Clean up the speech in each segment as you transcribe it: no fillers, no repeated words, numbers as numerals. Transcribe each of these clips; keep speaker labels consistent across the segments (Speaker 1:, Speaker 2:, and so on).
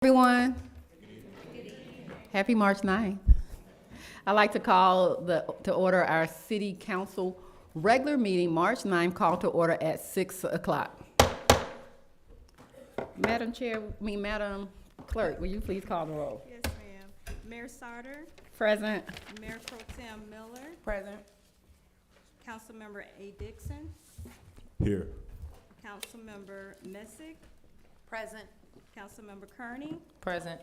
Speaker 1: Everyone, happy March 9th. I'd like to call to order our City Council regular meeting, March 9th, call to order at 6 o'clock. Madam Clerk, will you please call the roll?
Speaker 2: Yes, ma'am. Mayor Sarter,
Speaker 1: Present.
Speaker 2: Mayor Pro Tem Miller,
Speaker 1: Present.
Speaker 2: Councilmember A. Dixon,
Speaker 3: Here.
Speaker 2: Councilmember Messick,
Speaker 4: Present.
Speaker 2: Councilmember Kearney,
Speaker 4: Present.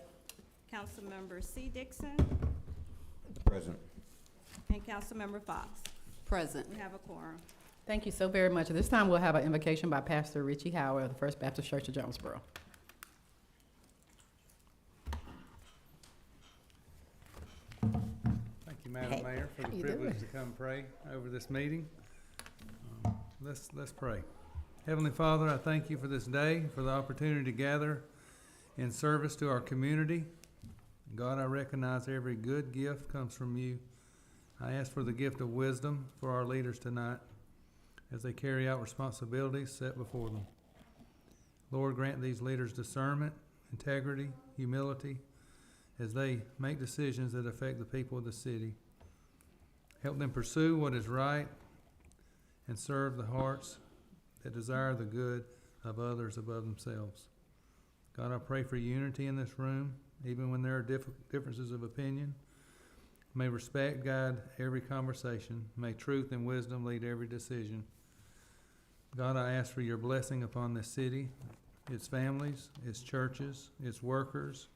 Speaker 2: Councilmember C. Dixon,
Speaker 3: Present.
Speaker 2: and Councilmember Fox.
Speaker 4: Present.
Speaker 2: We have a quorum.
Speaker 1: Thank you so very much. This time we'll have an invocation by Pastor Richie Howard of the First Baptist Church of Jonesboro.
Speaker 5: Thank you, Madam Mayor, for the
Speaker 1: you
Speaker 5: privilege
Speaker 1: doing?
Speaker 5: to come pray over this meeting. Let's pray. Heavenly Father, I thank you for this day, for the opportunity to gather in service to our community. God, I recognize every good gift comes from you. I ask for the gift of wisdom for our leaders tonight as they carry out responsibilities set before them. Lord, grant these leaders discernment, integrity, humility, as they make decisions that affect the people of the city. Help them pursue what is right and serve the hearts that desire the good of others above themselves. God, I pray for unity in this room, even when there are differences of opinion. May respect guide every conversation. May truth and wisdom lead every decision. God, I ask for your blessing upon this city, its families, its churches, its workers,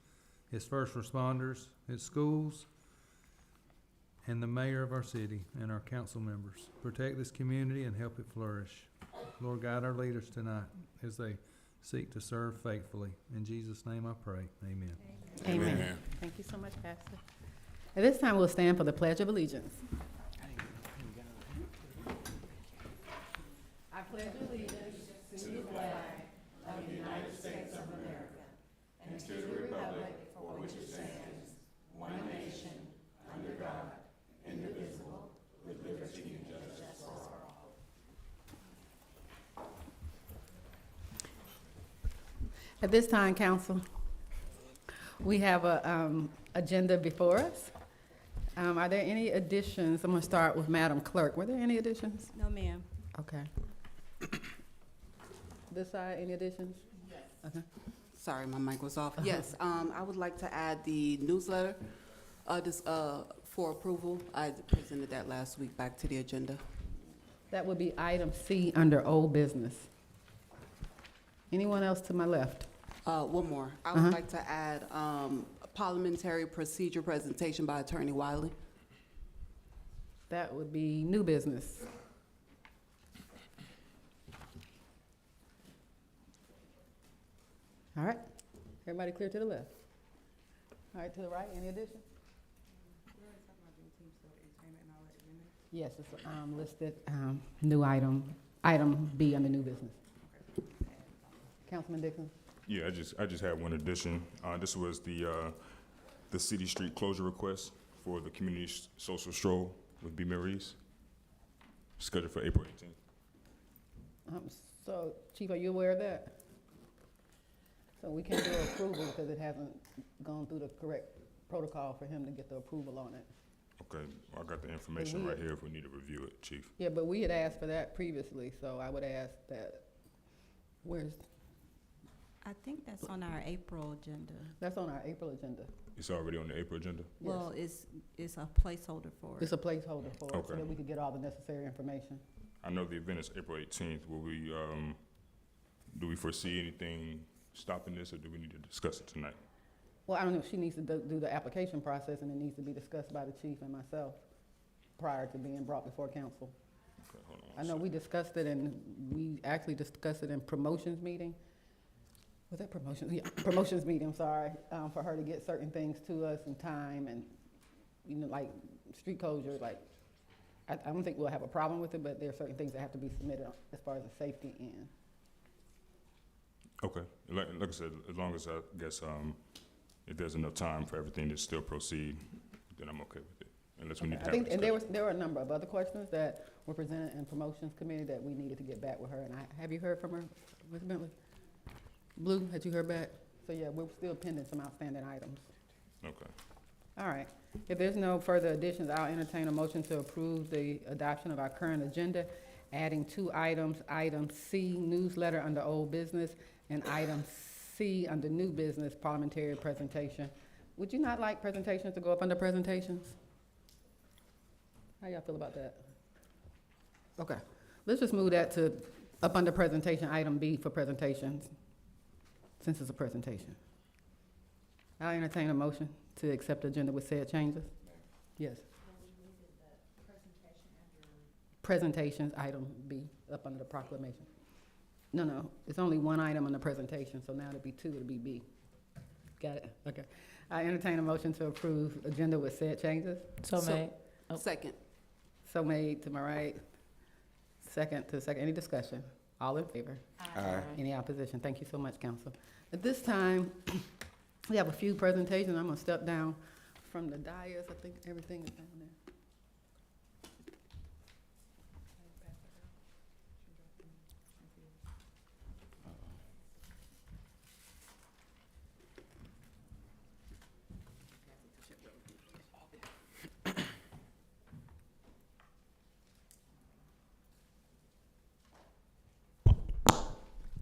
Speaker 5: its first responders, its schools, and the mayor of our city and our council members. Protect this community and help it flourish. Lord, guide our leaders tonight as they seek to serve faithfully. In Jesus' name I pray, amen.
Speaker 1: Amen. Thank you so much, Pastor. At this time, we'll stand for the Pledge of Allegiance. I pledge allegiance to the flag of the United States of America and to the republic for which it stands, one nation, under God, indivisible, with liberty and justice for all. At this time, council, we have a agenda before us. Are there any additions? I'm going to start with Madam Clerk. Were there any additions?
Speaker 2: No, ma'am.
Speaker 1: Okay. This side, any additions? Yes. Okay.
Speaker 4: Sorry, my mic was off. Yes, I would like to add the newsletter for approval. I presented that last week back to the agenda.
Speaker 1: That would be item C under old business. Anyone else to my left?
Speaker 4: One more. I would like to add a parliamentary procedure presentation by Attorney Wiley.
Speaker 1: That would be new business. All right. Everybody clear to the left? All right, to the right, any additions? Yes, it's listed, new item B under new business. Councilman Dixon?
Speaker 3: Yeah, I just had one addition. This was the city street closure request for the community social stroll with B. Maurice, scheduled for April 18th.
Speaker 1: So, Chief, are you aware of that? So we can't do approval because it hasn't gone through the correct protocol for him to get the approval on it.
Speaker 3: Okay, I got the information right here if we need to review it, Chief.
Speaker 1: Yeah, but we had asked for that previously, so I would ask that,
Speaker 2: I think that's on our April agenda.
Speaker 1: that's on our April agenda.
Speaker 3: It's already on the April agenda?
Speaker 1: Yes.
Speaker 2: Well, it's a placeholder for
Speaker 1: It's
Speaker 2: it.
Speaker 1: a placeholder for it, so
Speaker 3: Okay.
Speaker 1: that we could get all the necessary information.
Speaker 3: I know the event is April 18th. Will we, do we foresee anything stopping this, or do we need to discuss it tonight?
Speaker 1: Well, I don't know, she needs to do the application process, and it needs to be discussed by the chief and myself prior to being brought before council.
Speaker 3: Okay, hold on
Speaker 1: I
Speaker 3: one
Speaker 1: know we
Speaker 3: second.
Speaker 1: discussed it, and we actually discussed it in promotions meeting. Was that promotions? Yeah, promotions meeting, I'm sorry, for her to get certain things to us in time and, like street closure, like, I don't think we'll have a problem with it, but there are certain things that have to be submitted as far as the safety end.
Speaker 3: Okay, like I said, as long as I guess, if there's enough time for everything to still proceed, then I'm okay with it, unless we need to
Speaker 1: I
Speaker 3: have a
Speaker 1: think, and
Speaker 3: discussion.
Speaker 1: there were a number of other questions that were presented in promotions committee that we needed to get back with her, and have you heard from her, Ms. Bentley? Blue, had you heard back? So yeah, we're still pending some outstanding items.
Speaker 3: Okay.
Speaker 1: All right. If there's no further additions, I'll entertain a motion to approve the adoption of our current agenda, adding 2 items, item C, newsletter under old business, and item C under new business, parliamentary presentation. Would you not like presentations to go up under presentations? How y'all feel about that? Okay, let's just move that to up under presentation, item B for presentations, since it's a presentation. I'll entertain a motion to accept the agenda with said changes. Yes. Presentations, item B, up under the proclamation. No, it's only 1 item on the presentation, so now it'll be 2, it'll be B. Got it? Okay. I entertain a motion to approve agenda with said changes.
Speaker 6: So made.
Speaker 4: Second.
Speaker 1: So made to my right. Second to second. Any discussion? All in favor?
Speaker 3: Aye.
Speaker 1: Any opposition? Thank you so much, council. At this time, we have a few presentations. I'm gonna step down from the dais. I think everything is down there.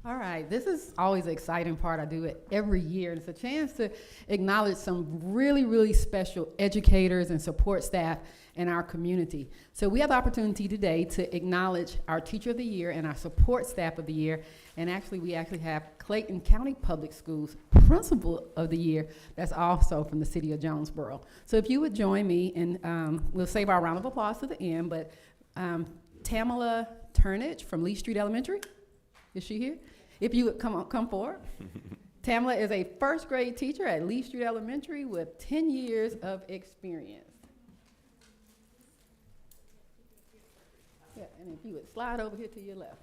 Speaker 1: All right, this is always an exciting part. I do it every year. It's a chance to acknowledge some really, really special educators and support staff in our community. So we have the opportunity today to acknowledge our Teacher of the Year and our Support Staff of the Year. And actually, we actually have Clayton County Public Schools Principal of the Year that's also from the city of Jonesboro. So if you would join me, and we'll save our round of applause to the end, but Tamala Turnage from Lee Street Elementary, is she here? If you would come forward. Tamala is a first grade teacher at Lee Street Elementary with 10 years of experience. Yeah, and if you would slide over here to your left.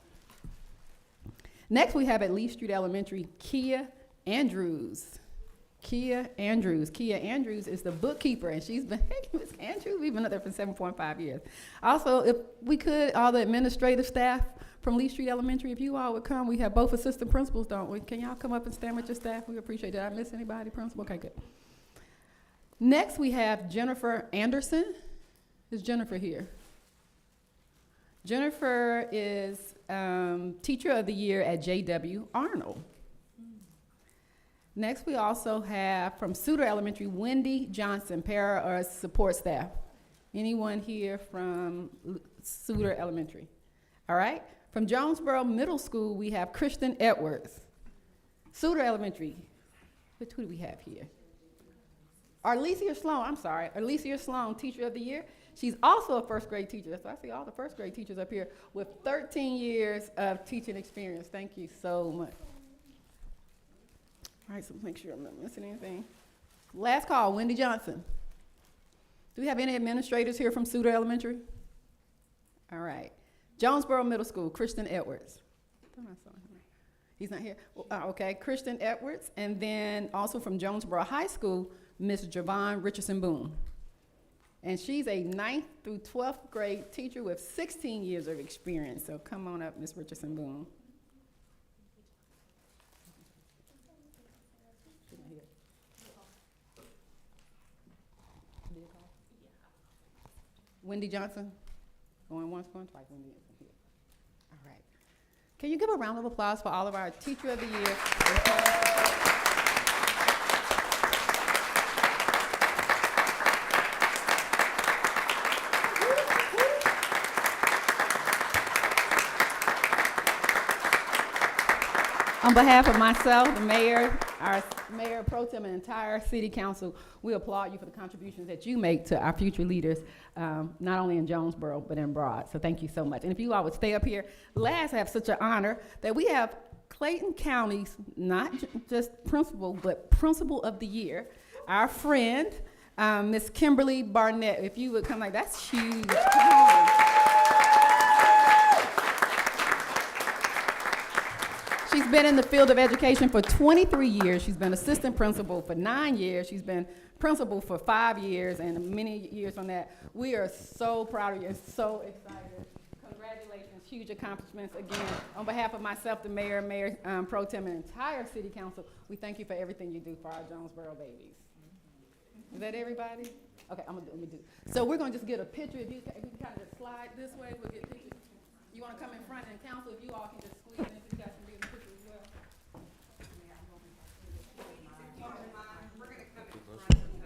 Speaker 1: Next, we have at Lee Street Elementary, Kia Andrews. Kia Andrews. Kia Andrews is the bookkeeper, and she's been, hey, Ms. Andrews, we've been up there for 7.5 years. Also, if we could, all the administrative staff from Lee Street Elementary, if you all would come, we have both assistant principals, don't we? Can y'all come up and stand with your staff? We appreciate it. Did I miss anybody, principal? Okay, good. Next, we have Jennifer Anderson. Is Jennifer here? Jennifer is Teacher of the Year at J.W. Arnold. Next, we also have from Suter Elementary, Wendy Johnson, para or support staff. Anyone here from Suter Elementary? All right. From Jonesboro Middle School, we have Kristen Edwards. Suter Elementary, who do we have here? Arlesia Sloan, I'm sorry, Arlesia Sloan, Teacher of the Year. She's also a first grade teacher. So I see all the first grade teachers up here with 13 years of teaching experience. Thank you so much. All right, so make sure I'm not missing anything. Last call, Wendy Johnson. Do we have any administrators here from Suter Elementary? All right. Jonesboro Middle School, Kristen Edwards. He's not here. Okay, Kristen Edwards. And then also from Jonesboro High School, Miss Javon Richardson Boone. And she's a 9th through 12th grade teacher with 16 years of experience. So come on up, Miss Richardson Boone. Wendy Johnson. Going once, going twice. Wendy isn't here. All right. Can you give a round of applause for all of our Teacher of the Year? On behalf of myself, the mayor, our mayor pro tem, and entire city council, we applaud you for the contributions that you make to our future leaders, not only in Jonesboro, but in Broad. So thank you so much. And if you all would stay up here, last, I have such an honor that we have Clayton County's, not just principal, but principal of the year, our friend, Miss Kimberly Barnett. If you would come, like, that's huge. Come on. She's been in the field of education for 23 years. She's been assistant principal for 9 years. She's been principal for 5 years and many years on that. We are so proud of you and so excited. Congratulations. huge accomplishments. Again, on behalf of myself, the mayor, Mayor Pro Tem, and entire city council, we thank you for everything you do for our Jonesboro babies. Is that everybody? Okay, let me do. So we're gonna just get a picture. If you can kind of just slide this way, we'll get pictures. You wanna come in front and council, if you all can just squeeze in, so you guys can be in the picture as well.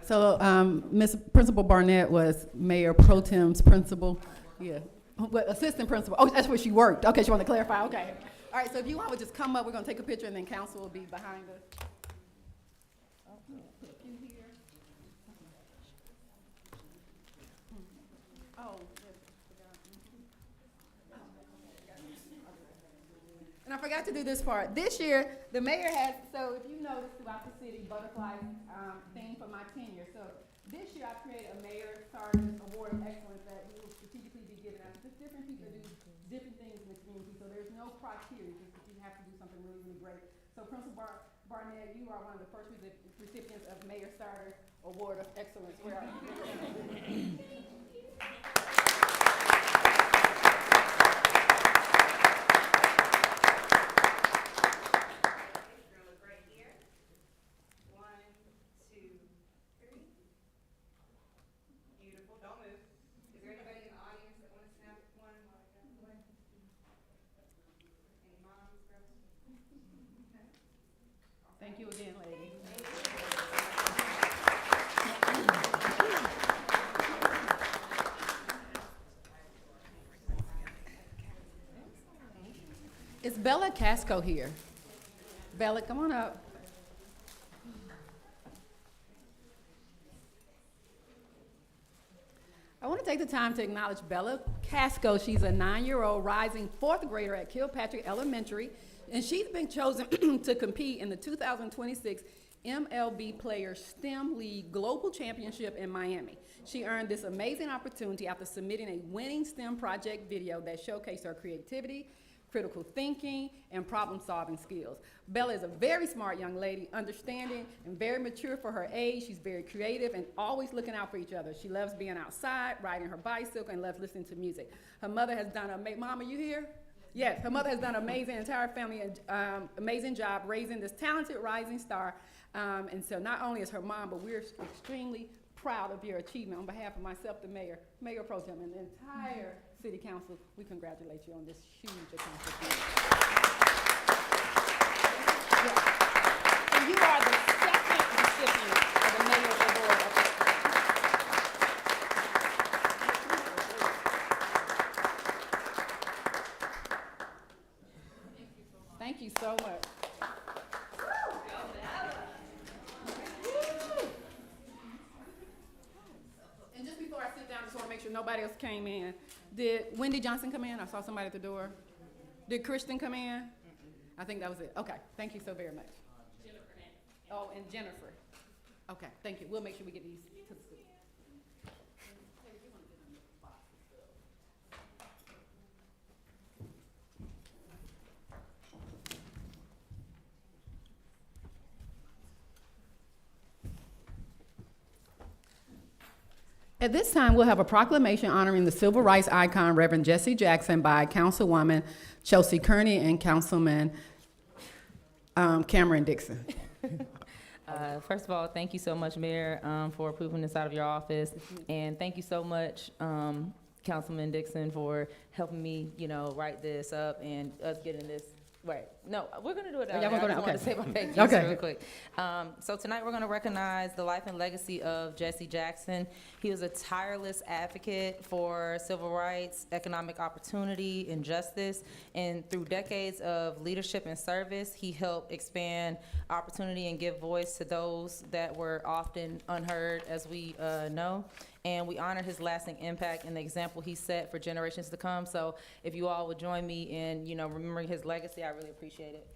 Speaker 1: So, Ms. Principal Barnett was Mayor Pro Tem's principal. Yeah, but assistant principal. Oh, that's where she worked. Okay, she wanted to clarify. Okay. All right. So if you all would just come up, we're gonna take a picture, and then council will be behind us. Put a few here. Oh. And I forgot to do this part. This year, the mayor has, so if you notice throughout the city, butterfly theme for my tenure. So this year, I created a Mayor Sergeant Award of Excellence that we will strategically be giving out. Just different people do different things in the community. So there's no criteria, just that you have to do something really, really great. So Principal Barnett, you are one of the first recipients of Mayor Sergeant Award of Excellence. Where are you? Thank you again, ladies. Is Bella Casco here? Bella, come on up. I want to take the time to acknowledge Bella Casco. She's a 9-year-old rising 4th grader at Kilpatrick Elementary, and she's been chosen to compete in the 2026 MLB Players STEM League Global Championship in Miami. She earned this amazing opportunity after submitting a winning STEM project video that showcased her creativity, critical thinking, and problem-solving skills. Bella is a very smart young lady, understanding and very mature for her age. She's very creative and always looking out for each other. She loves being outside, riding her bicycle, and loves listening to music. Her mother has done Mom, are you here? Yes, her mother has done amazing, entire family, amazing job raising this talented rising star. And so not only is her mom, but we're extremely proud of your achievement. On behalf of myself, the mayor, Mayor Pro Tem, and the entire city council, we congratulate you on this huge accomplishment. Yeah. And you are the second recipient of the Mayor's Award. Thank you so much. And just before I sit down, I just want to make sure nobody else came in. Did Wendy Johnson come in? I saw somebody at the door. Did Kristen come in? I think that was it. Okay, thank you so very much. Jennifer. Oh, and Jennifer. Okay, thank you. We'll make sure we get these to the school. At this time, we'll have a proclamation honoring the civil rights icon, Reverend Jesse Jackson, by Councilwoman Chelsea Kearney and Councilman Cameron Dixon.
Speaker 6: First of all, thank you so much, Mayor, for approving this out of your office. And thank you so much, Councilman Dixon, for helping me, write this up and us getting this. Right. No, we're going to do it out there. I just want to say my thank yous real quick. So tonight we're going to recognize the life and legacy of Jesse Jackson. He was a tireless advocate for civil rights, economic opportunity, and justice. And through decades of leadership and service, he helped expand opportunity and give voice to those that were often unheard, as we know. And we honor his lasting impact and the example he set for generations to come. So if you all would join me in, remembering his legacy, I really appreciate it.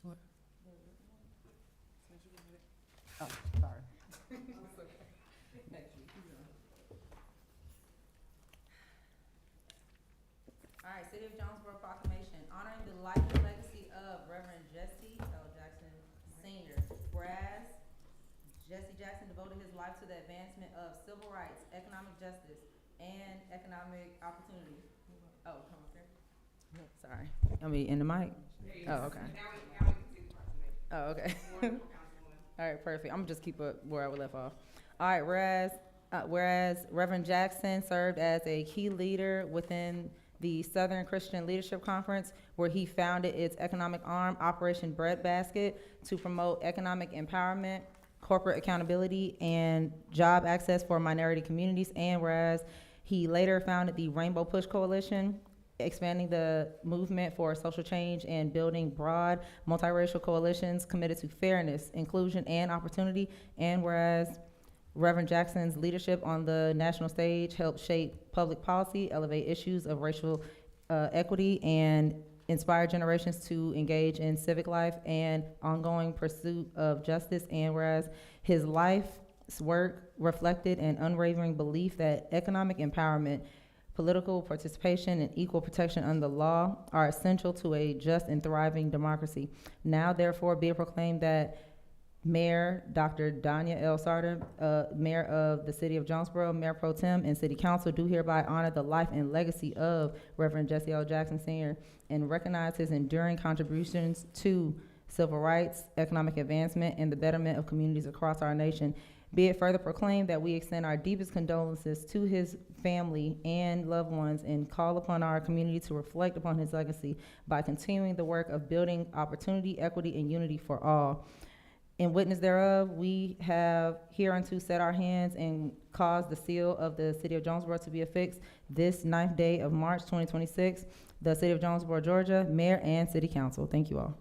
Speaker 1: What? Oh, sorry.
Speaker 6: All right, City of Jonesboro proclamation honoring the life and legacy of Reverend Jesse L. Jackson Sr. Whereas Jesse Jackson devoted his life to the advancement of civil rights, economic justice, and economic opportunity. Oh, come up here. Sorry. I mean, in the mic? Oh, okay. Oh, okay. All right, perfect. I'm gonna just keep it where I would left off. All right, whereas Reverend Jackson served as a key leader within the Southern Christian Leadership Conference, where he founded its economic arm, Operation Breadbasket, to promote economic empowerment, corporate accountability, and job access for minority communities. And whereas he later founded the Rainbow Push Coalition, expanding the movement for social change and building broad multiracial coalitions committed to fairness, inclusion, and opportunity. And whereas Reverend Jackson's leadership on the national stage helped shape public policy, elevate issues of racial equity, and inspire generations to engage in civic life and ongoing pursuit of justice. And whereas his life's work reflected an unwavering belief that economic empowerment, political participation, and equal protection under the law are essential to a just and thriving democracy. Now, therefore, be it proclaimed that Mayor Dr. Danya L. Sarter, Mayor of the City of Jonesboro, Mayor Pro Tem, and City Council do hereby honor the life and legacy of Reverend Jesse L. Jackson Sr. and recognize his enduring contributions to civil rights, economic advancement, and the betterment of communities across our nation. Be it further proclaimed that we extend our deepest condolences to his family and loved ones and call upon our community to reflect upon his legacy by continuing the work of building opportunity, equity, and unity for all. In witness thereof, we have hereunto set our hands and caused the seal of the City of Jonesboro to be affixed this 9th day of March 2026. The City of Jonesboro, Georgia, Mayor and City Council. Thank you all.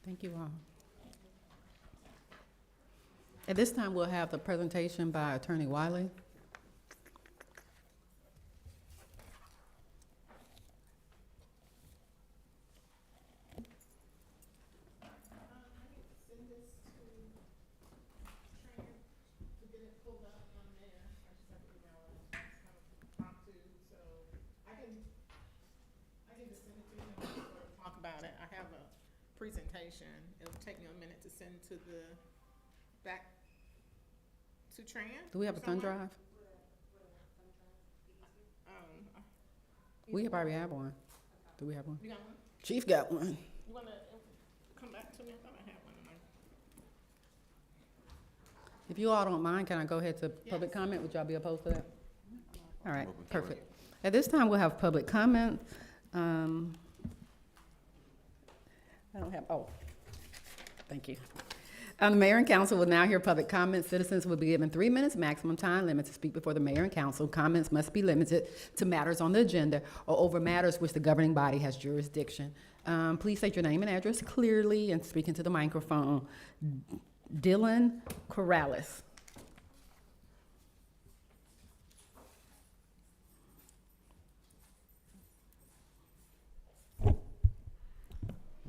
Speaker 1: Thank you all. At this time, we'll have the presentation by Attorney Wiley.
Speaker 7: Talk about it. I have a presentation. It'll take me a minute to send to the back to Tran.
Speaker 1: Do we have a thumb
Speaker 7: Someone?
Speaker 1: drive?
Speaker 7: Um,
Speaker 1: We probably have one. Do we have one?
Speaker 7: you got one?
Speaker 1: Chief got one.
Speaker 7: You wanna come back to me? I thought I had one in my.
Speaker 1: If you all don't mind, can I go ahead to public
Speaker 7: Yes.
Speaker 1: comment? Would y'all be opposed to that? All right, perfect. At this time, we'll have public comment. I don't have, oh, thank you. The mayor and council will now hear public comments. Citizens will be given 3 minutes maximum time limit to speak before the mayor and council. Comments must be limited to matters on the agenda or over matters which the governing body has jurisdiction. Please state your name and address clearly and speak into the microphone. Dylan Corrales.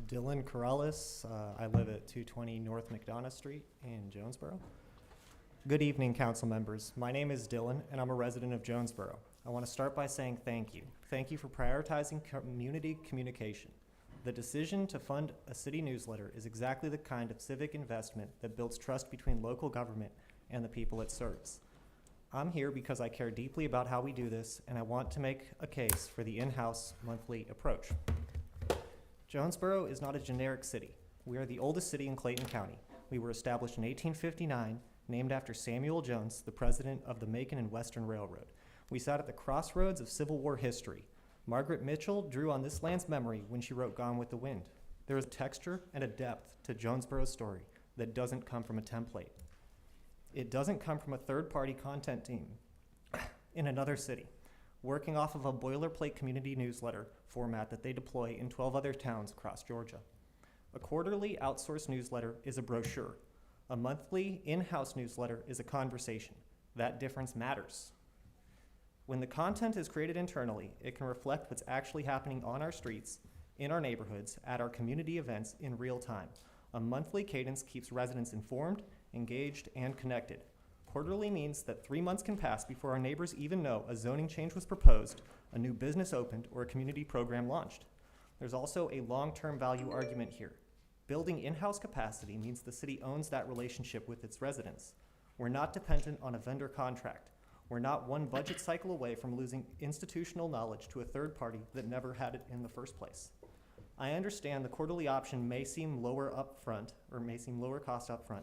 Speaker 8: Dylan Corrales. I live at 220 North McDonough Street in Jonesboro. Good evening, council members. My name is Dylan, and I'm a resident of Jonesboro. I want to start by saying thank you. Thank you for prioritizing community communication. The decision to fund a city newsletter is exactly the kind of civic investment that builds trust between local government and the people it serves. I'm here because I care deeply about how we do this, and I want to make a case for the in-house monthly approach. Jonesboro is not a generic city. We are the oldest city in Clayton County. We were established in 1859, named after Samuel Jones, the president of the Macon and Western Railroad. We sat at the crossroads of Civil War history. Margaret Mitchell drew on this land's memory when she wrote Gone with the Wind. There is a texture and a depth to Jonesboro's story that doesn't come from a template. It doesn't come from a third-party content team in another city, working off of a boilerplate community newsletter format that they deploy in 12 other towns across Georgia. A quarterly outsourced newsletter is a brochure. A monthly in-house newsletter is a conversation. That difference matters. When the content is created internally, it can reflect what's actually happening on our streets, in our neighborhoods, at our community events in real time. A monthly cadence keeps residents informed, engaged, and connected. Quarterly means that 3 months can pass before our neighbors even know a zoning change was proposed, a new business opened, or a community program launched. There's also a long-term value argument here. Building in-house capacity means the city owns that relationship with its residents. We're not dependent on a vendor contract. We're not one budget cycle away from losing institutional knowledge to a third party that never had it in the first place. I understand the quarterly option may seem lower upfront, or may seem lower cost upfront,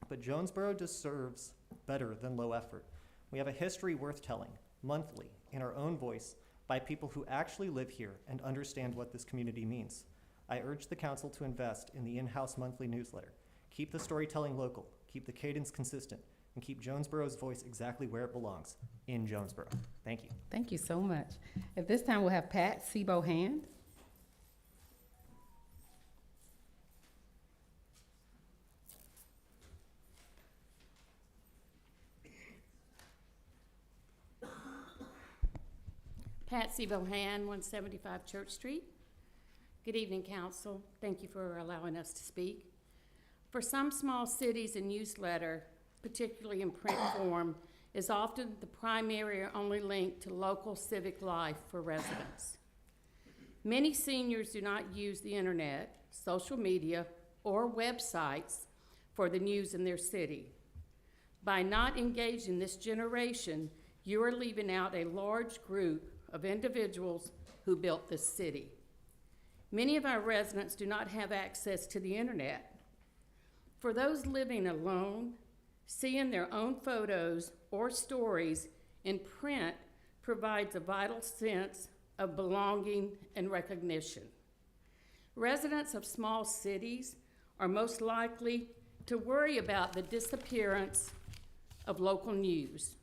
Speaker 8: but Jonesboro deserves better than low effort. We have a history worth telling, monthly, in our own voice, by people who actually live here and understand what this community means. I urge the council to invest in the in-house monthly newsletter. Keep the storytelling local, keep the cadence consistent, and keep Jonesboro's voice exactly where it belongs, in Jonesboro. Thank you.
Speaker 1: Thank you so much. At this time, we'll have Pat Sebo-Hand.
Speaker 9: Patsy Bohan, 175 Church Street. Good evening, council. Thank you for allowing us to speak. For some small cities, a newsletter, particularly in print form, is often the primary or only link to local civic life for residents. Many seniors do not use the internet, social media, or websites for the news in their city. By not engaging this generation, you are leaving out a large group of individuals who built this city. Many of our residents do not have access to the internet. For those living alone, seeing their own photos or stories in print provides a vital sense of belonging and recognition. Residents of small cities are most likely to worry about the disappearance of local news.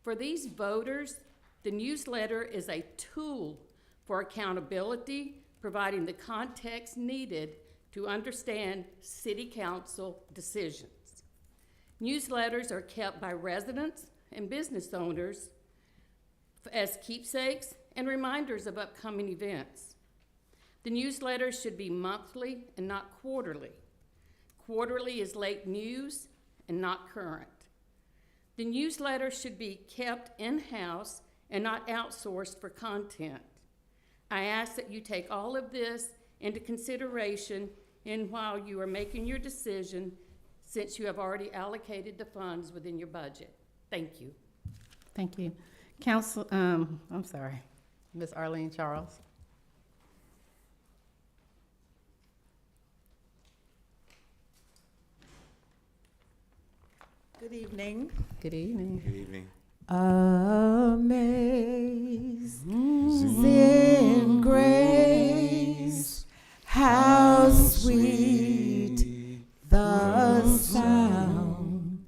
Speaker 9: For these voters, the newsletter is a tool for accountability, providing the context needed to understand city council decisions. Newsletters are kept by residents and business owners as keepsakes and reminders of upcoming events. The newsletter should be monthly and not quarterly. Quarterly is late news and not current. The newsletter should be kept in-house and not outsourced for content. I ask that you take all of this into consideration while you are making your decision, since you have already allocated the funds within your budget. Thank you.
Speaker 1: Thank you. Ms. Arlene Charles.
Speaker 10: Good evening.
Speaker 1: Good evening.
Speaker 11: Good evening.
Speaker 10: Amazing grace, how sweet the sound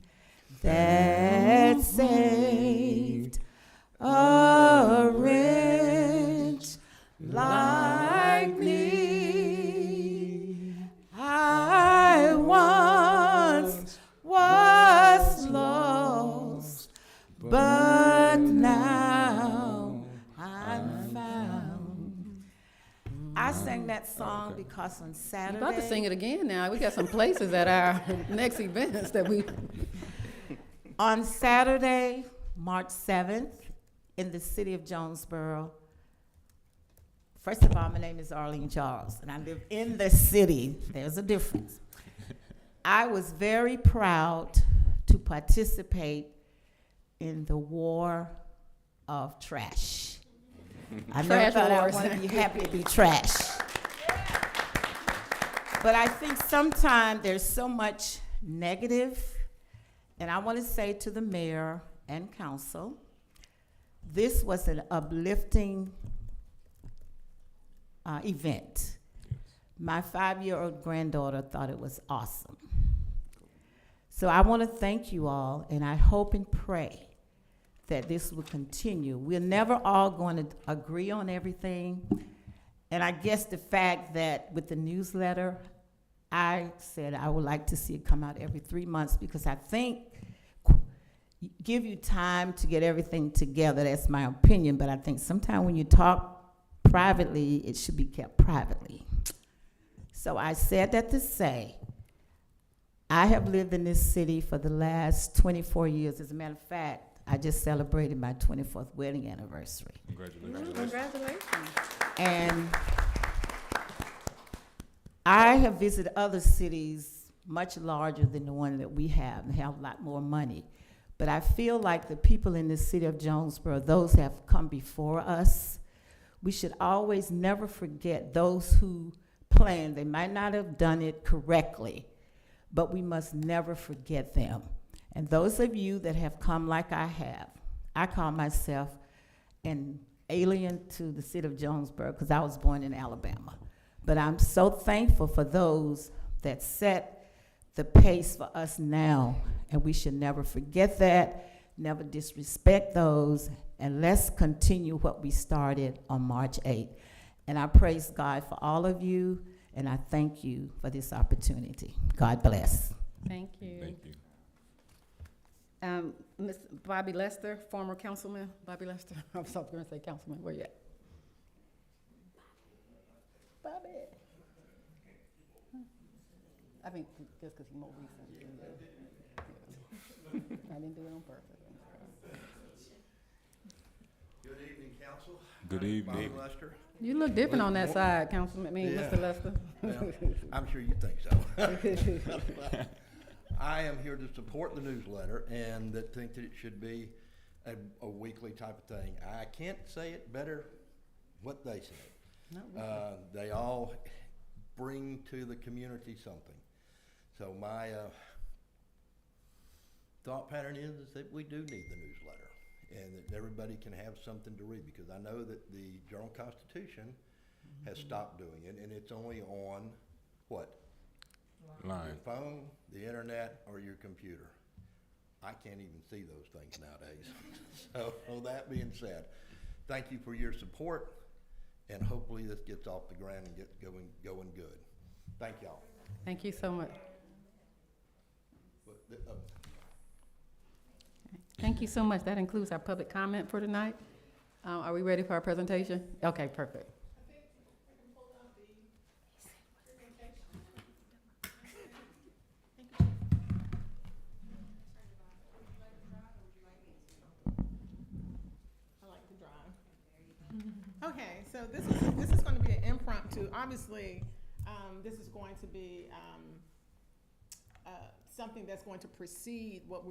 Speaker 10: that saved a wretch like me. I once was lost, but now I'm found. I sang that song because on Saturday.
Speaker 1: You're about to sing it again now. We got some places at our next events that we.
Speaker 10: On Saturday, March 7th, in the city of Jonesboro. First of all, my name is Arlene Charles, and I live in the city. There's a difference. I was very proud to participate in the war of trash. I never thought I wanted to be happy to be trash. But I think sometimes there's so much negative, and I want to say to the mayor and council, this was an uplifting event. My 5-year-old granddaughter thought it was awesome. So I want to thank you all, and I hope and pray that this will continue. We're never all going to agree on everything, and I guess the fact that with the newsletter, I said I would like to see it come out every 3 months, because I think give you time to get everything together. That's my opinion, but I think sometimes when you talk privately, it should be kept privately. So I said that to say, I have lived in this city for the last 24 years. As a matter of fact, I just celebrated my 24th wedding anniversary.
Speaker 3: Congratulations.
Speaker 2: Congratulations.
Speaker 10: And I have visited other cities much larger than the one that we have and have a lot more money. But I feel like the people in the city of Jonesboro, those have come before us, we should always never forget those who planned. They might not have done it correctly, but we must never forget them. And those of you that have come like I have, I call myself an alien to the city of Jonesboro because I was born in Alabama. But I'm so thankful for those that set the pace for us now, and we should never forget that, never disrespect those, and let's continue what we started on March 8th. And I praise God for all of you, and I thank you for this opportunity. God bless.
Speaker 1: Thank you.
Speaker 3: Thank you.
Speaker 1: Ms. Bobby Lester, former councilman, Bobby Lester. I was going to say councilman, where you at? Bobby. I think just because he's more recent. I didn't do it on purpose.
Speaker 11: Good evening, council.
Speaker 3: Good
Speaker 11: I'm
Speaker 3: evening.
Speaker 11: Bob Lester.
Speaker 1: You look different on that side, Councilman,
Speaker 11: Yeah.
Speaker 1: Mr. Lester.
Speaker 11: Well, I'm sure you think so. I am here to support the newsletter and that think that it should be a weekly type of thing. I can't say it better what they say.
Speaker 1: Not really.
Speaker 11: They all bring to the community something. So my thought pattern is that we do need the newsletter and that everybody can have something to read, because I know that the Journal Constitution has stopped doing it, and it's only on what?
Speaker 3: Line.
Speaker 11: Your phone, the internet, or your computer. I can't even see those things nowadays. So, with that being said, thank you for your support, and hopefully this gets off the ground and gets going good. Thank y'all.
Speaker 1: Thank you so much. Thank you so much. That includes our public comment for tonight. Are we ready for our presentation? Okay, perfect.
Speaker 7: I like to drive. Okay, so this is going to be an impromptu. Obviously, this is going to be something that's going to precede what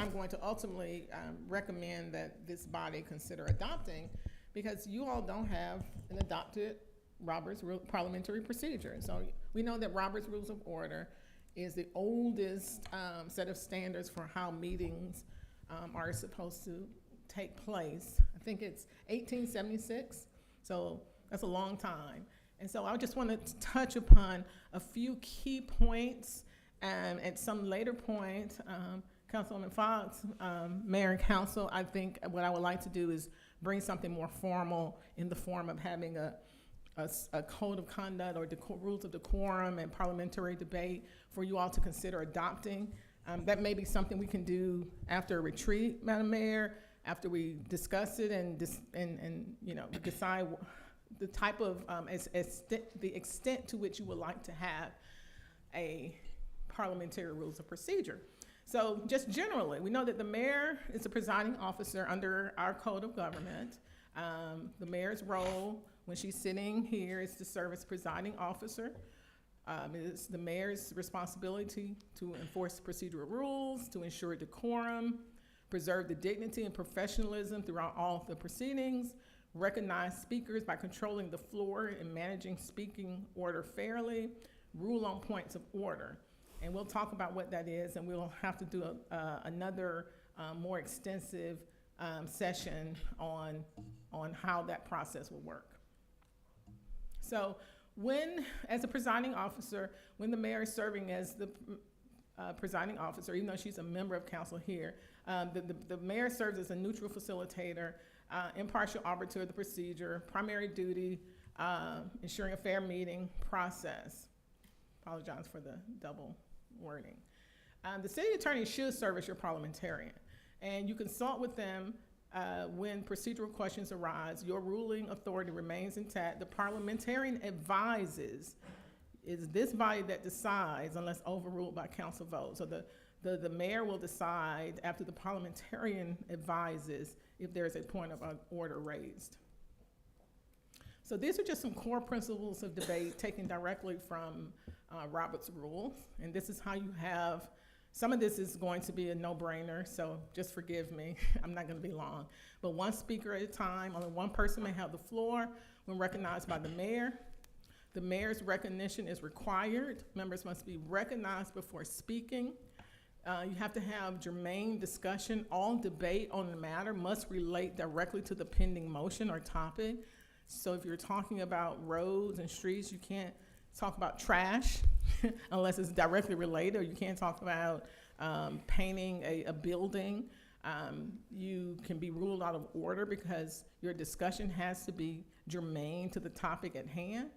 Speaker 7: I'm going to ultimately recommend that this body consider adopting, because you all don't have an adopted Robert's Parliamentary Procedure. So we know that Robert's Rules of Order is the oldest set of standards for how meetings are supposed to take place. I think it's 1876, so that's a long time. And so I just want to touch upon a few key points, and at some later point, Councilwoman Fox, Mayor and Council, I think what I would like to do is bring something more formal in the form of having a code of conduct or rules of decorum and parliamentary debate for you all to consider adopting. That may be something we can do after a retreat, Madam Mayor, after we discuss it and decide the type of the extent to which you would like to have a parliamentary rules of procedure. So just generally, we know that the mayor is the presiding officer under our code of government. The mayor's role when she's sitting here is to serve as presiding officer. It's the mayor's responsibility to enforce procedural rules, to ensure decorum, preserve the dignity and professionalism throughout all the proceedings, recognize speakers by controlling the floor and managing speaking order fairly, rule on points of order. And we'll talk about what that is, and we'll have to do another more extensive session on how that process will work. So as a presiding officer, when the mayor is serving as the presiding officer, even though she's a member of council here, the mayor serves as a neutral facilitator, impartial arbiter of the procedure, primary duty, ensuring a fair meeting process. Apologize for the double wording. The city attorney should serve as your parliamentarian. And you consult with them when procedural questions arise. Your ruling authority remains intact. The parliamentarian advises. It's this body that decides unless overruled by council vote. So the mayor will decide after the parliamentarian advises if there's a point of order raised. So these are just some core principles of debate taken directly from Robert's Rules. And this is how you have, some of this is going to be a no-brainer, so just forgive me. I'm not going to be long. But one speaker at a time, only one person may have the floor when recognized by the mayor. The mayor's recognition is required. Members must be recognized before speaking. You have to have germane discussion. All debate on the matter must relate directly to the pending motion or topic. So if you're talking about roads and streets, you can't talk about trash unless it's directly related, or you can't talk about painting a building. You can be ruled out of order because your discussion has to be germane to the topic at hand.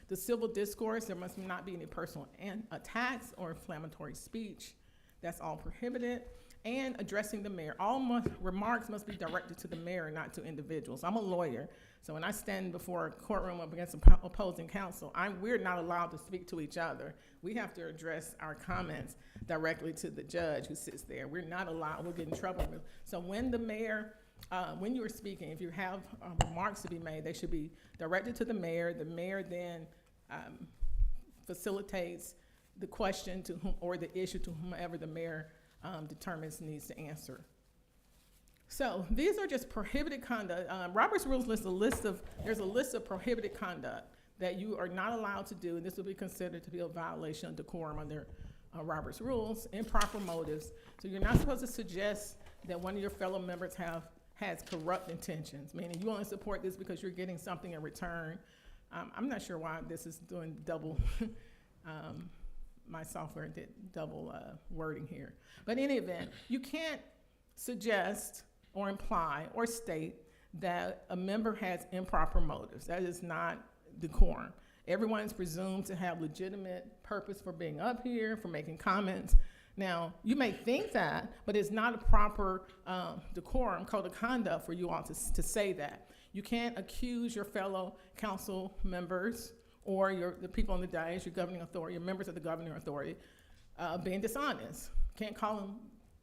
Speaker 7: The civil discourse, there must not be any personal attacks or inflammatory speech. That's all prohibited. And addressing the mayor. All remarks must be directed to the mayor, not to individuals. I'm a lawyer, so when I stand before a courtroom up against opposing counsel, we're not allowed to speak to each other. We have to address our comments directly to the judge who sits there. We're not allowed, we'll get in trouble. So when the mayor, when you're speaking, if you have remarks to be made, they should be directed to the mayor. The mayor then facilitates the question to whom, or the issue to whomever the mayor determines needs to answer. So these are just prohibited conduct. Robert's Rules lists there's a list of prohibited conduct that you are not allowed to do, and this will be considered to be a violation of decorum under Robert's Rules. Improper motives. So you're not supposed to suggest that one of your fellow members has corrupt intentions, meaning you only support this because you're getting something in return. I'm not sure why this is doing double, my software did double wording here. But in any event, you can't suggest or imply or state that a member has improper motives. That is not decorum. Everyone is presumed to have legitimate purpose for being up here, for making comments. Now, you may think that, but it's not a proper decorum code of conduct for you all to say that. You can't accuse your fellow council members or the people on the dais, your governing authority, your members of the governing authority, being dishonest. Can't call them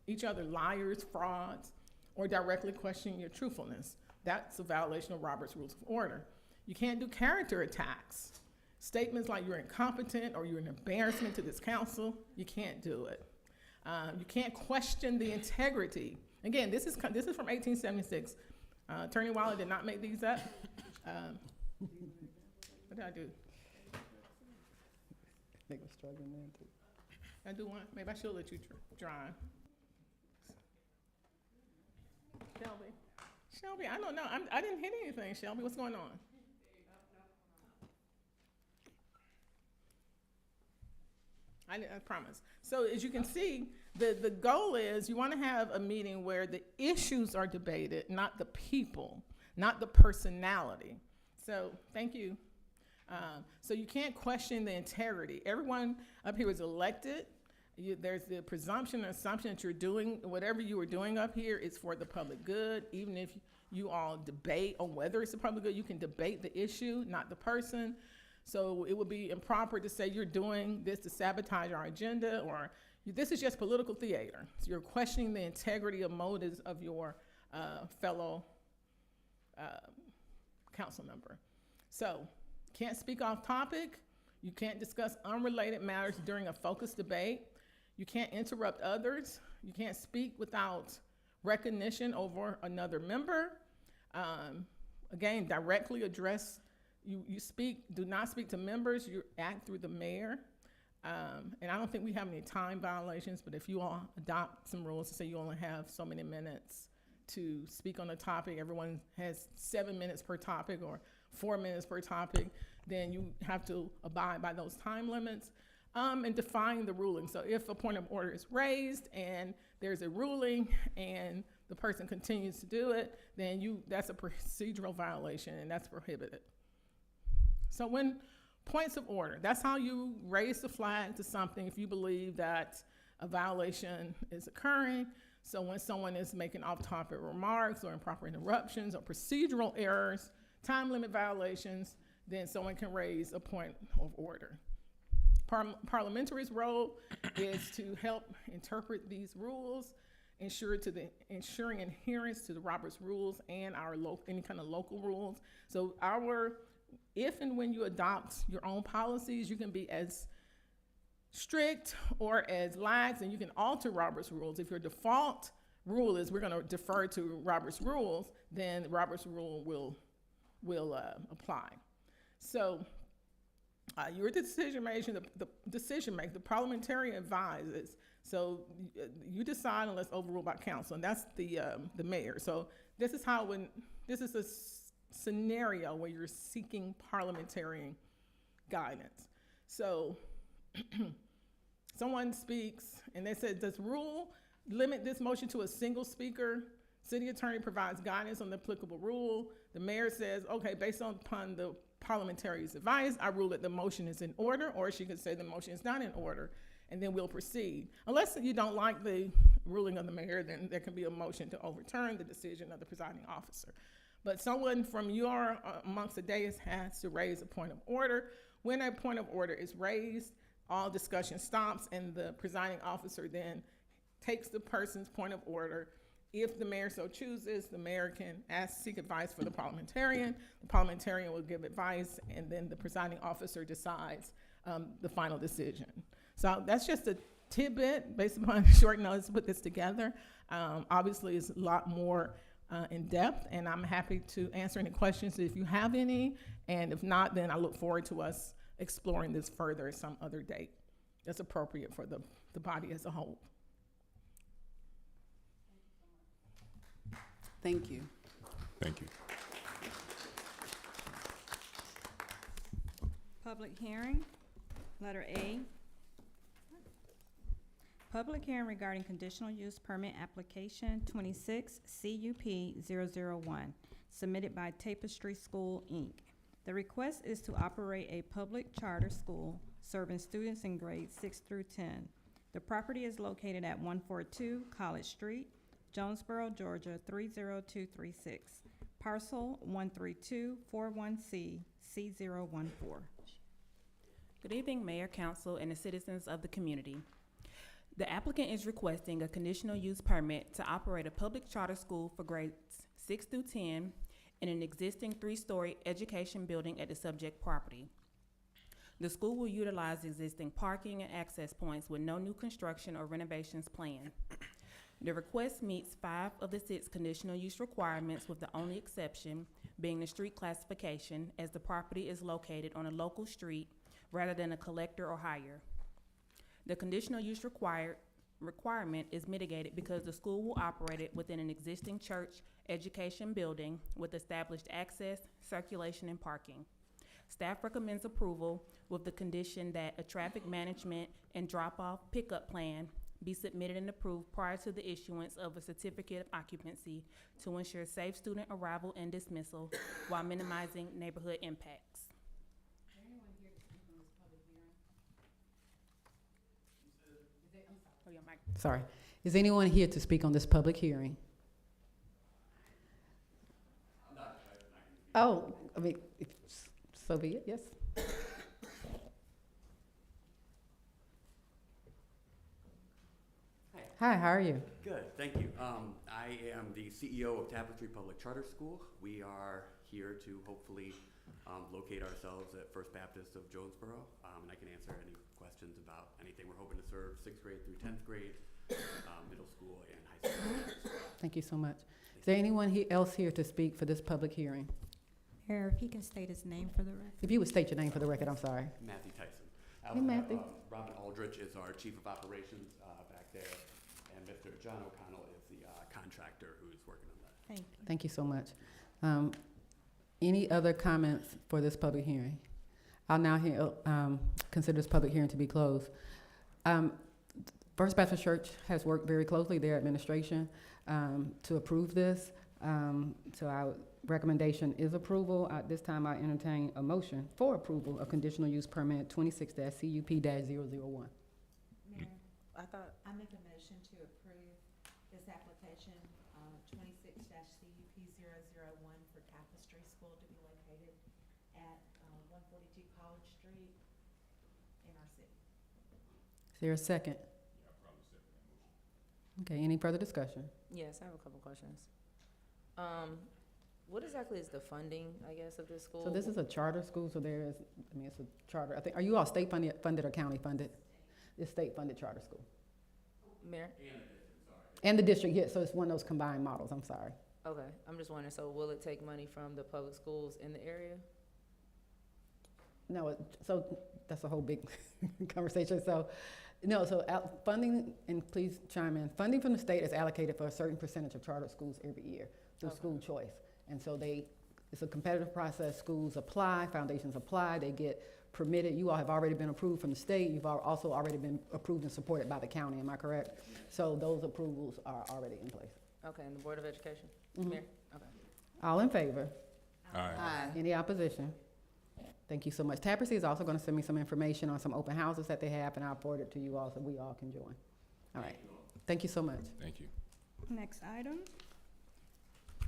Speaker 7: each other liars, frauds, or directly question your truthfulness. That's a violation of Robert's Rules of Order. You can't do character attacks. Statements like you're incompetent or you're an embarrassment to this council, you can't do it. You can't question the integrity. Again, this is from 1876. Attorney Wilder did not make these up. What did I do?
Speaker 1: They were struggling there too.
Speaker 7: I do one. Maybe I should let you drive. Shelby, I don't know. I didn't hit anything. Shelby, what's going on? I promise. So as you can see, the goal is you want to have a meeting where the issues are debated, not the people, not the personality. So thank you. So you can't question the integrity. Everyone up here was elected. There's the presumption or assumption that you're doing, whatever you are doing up here is for the public good. Even if you all debate on whether it's the public good, you can debate the issue, not the person. So it would be improper to say you're doing this to sabotage our agenda, or this is just political theater. So you're questioning the integrity of motives of your fellow council member. So can't speak off topic. You can't discuss unrelated matters during a focused debate. You can't interrupt others. You can't speak without recognition over another member. Again, directly address, you speak, do not speak to members, you act through the mayor. And I don't think we have any time violations, but if you all adopt some rules to say you only have so many minutes to speak on a topic, everyone has 7 minutes per topic or 4 minutes per topic, then you have to abide by those time limits and define the ruling. So if a point of order is raised and there's a ruling and the person continues to do it, then that's a procedural violation and that's prohibited. So when points of order, that's how you raise the flag to something if you believe that a violation is occurring. So when someone is making off-topic remarks or improper interruptions or procedural errors, time limit violations, then someone can raise a point of order. Parliamentary's role is to help interpret these rules, ensuring adherence to the Roberts rules and our any kind of local rules. So if and when you adopt your own policies, you can be as strict or as lax, and you can alter Roberts rules. If your default rule is we're going to defer to Roberts rules, then Roberts rule will apply. So you're the decision maker, the parliamentarian advises. So you decide unless overruled by council, and that's the mayor. So this is a scenario where you're seeking parliamentarian guidance. So someone speaks and they said, does rule limit this motion to a single speaker? City attorney provides guidance on the applicable rule. The mayor says, okay, based upon the parliamentarian's advice, I rule that the motion is in order, or she could say the motion is not in order, and then we'll proceed. Unless you don't like the ruling of the mayor, then there can be a motion to overturn the decision of the presiding officer. But someone from amongst the dais has to raise a point of order. When a point of order is raised, all discussion stops, and the presiding officer then takes the person's point of order. If the mayor so chooses, the mayor can seek advice for the parliamentarian. The parliamentarian will give advice, and then the presiding officer decides the final decision. So that's just a tidbit based upon short notice to put this together. Obviously, it's a lot more in depth, and I'm happy to answer any questions if you have any. And if not, then I look forward to us exploring this further at some other date that's appropriate for the body as a whole.
Speaker 4: Thank you.
Speaker 3: Thank you.
Speaker 2: Public hearing, letter A. Public hearing regarding conditional use permit application 26 CUP 001, submitted by Tapestry School, Inc. The request is to operate a public charter school serving students in grades 6 through 10. The property is located at 142 College Street, Jonesboro, Georgia 30236, parcel 13241C, C014.
Speaker 12: Good evening, Mayor, Council, and the citizens of the community. The applicant is requesting a conditional use permit to operate a public charter school for grades 6 through 10 in an existing 3-story education building at the subject property. The school will utilize existing parking and access points with no new construction or renovations planned. The request meets 5 of the 6 conditional use requirements, with the only exception being the street classification, as the property is located on a local street rather than a collector or hire. The conditional use requirement is mitigated because the school will operate it within an existing church education building with established access, circulation, and parking. Staff recommends approval with the condition that a traffic management and drop-off pickup plan be submitted and approved prior to the issuance of a certificate of occupancy to ensure safe student arrival and dismissal while minimizing neighborhood impacts.
Speaker 1: Sorry. Is anyone here to speak on this public hearing? Oh, I mean, so be it, yes. Hi, how are you?
Speaker 13: Good, thank you. I am the CEO of Tapestry Public Charter School. We are here to hopefully locate ourselves at First Baptist of Jonesboro, and I can answer any questions about anything. We're hoping to serve 6th grade through 10th grade, middle school, and high school.
Speaker 1: Thank you so much. Is there anyone else here to speak for this public hearing?
Speaker 2: Mayor, if he can state his name for the record.
Speaker 1: If you would state your name for the record, I'm sorry.
Speaker 13: Matthew Tyson.
Speaker 1: Hey, Matthew.
Speaker 13: Robin Aldrich is our Chief of Operations back there, and Mr. John O'Connell is the contractor who's working on that.
Speaker 2: Thank you.
Speaker 1: Thank you so much. Any other comments for this public hearing? I'll now consider this public hearing to be closed. First Baptist Church has worked very closely, their administration, to approve this. So our recommendation is approval. At this time, I entertain a motion for approval of conditional use permit 26-CUP-001.
Speaker 2: Mayor, I make a motion to approve this application
Speaker 1: Is there a second? Okay, any further discussion?
Speaker 6: Yes, I have a couple questions. What exactly is the funding, I guess, of this school?
Speaker 1: So this is a charter school, so there is, I mean, it's a charter. I think, are you all state funded or county funded? It's state funded charter school.
Speaker 6: Mayor?
Speaker 1: And the district, yes, so it's one of those combined models, I'm sorry.
Speaker 6: Okay, I'm just wondering, so will it take money from the public schools in the area?
Speaker 1: No, so that's a whole big conversation. So, no, so funding, and please chime in, funding from the state is allocated for a certain percentage of charter schools every year through school choice. And so it's a competitive process. Schools apply, foundations apply, they get permitted. You all have already been approved from the state. You've also already been approved and supported by the county, am I correct? So those approvals are already in place.
Speaker 6: Okay, and the Board of Education?
Speaker 1: Mhm.
Speaker 6: Mayor? Okay.
Speaker 1: All in favor?
Speaker 4: Aye.
Speaker 1: Any opposition? Thank you so much. Tapestry is also going to send me some information on some open houses that they have, and I'll forward it to you all so we all can join. All right. Thank you so much.
Speaker 3: Thank you.
Speaker 2: Next item,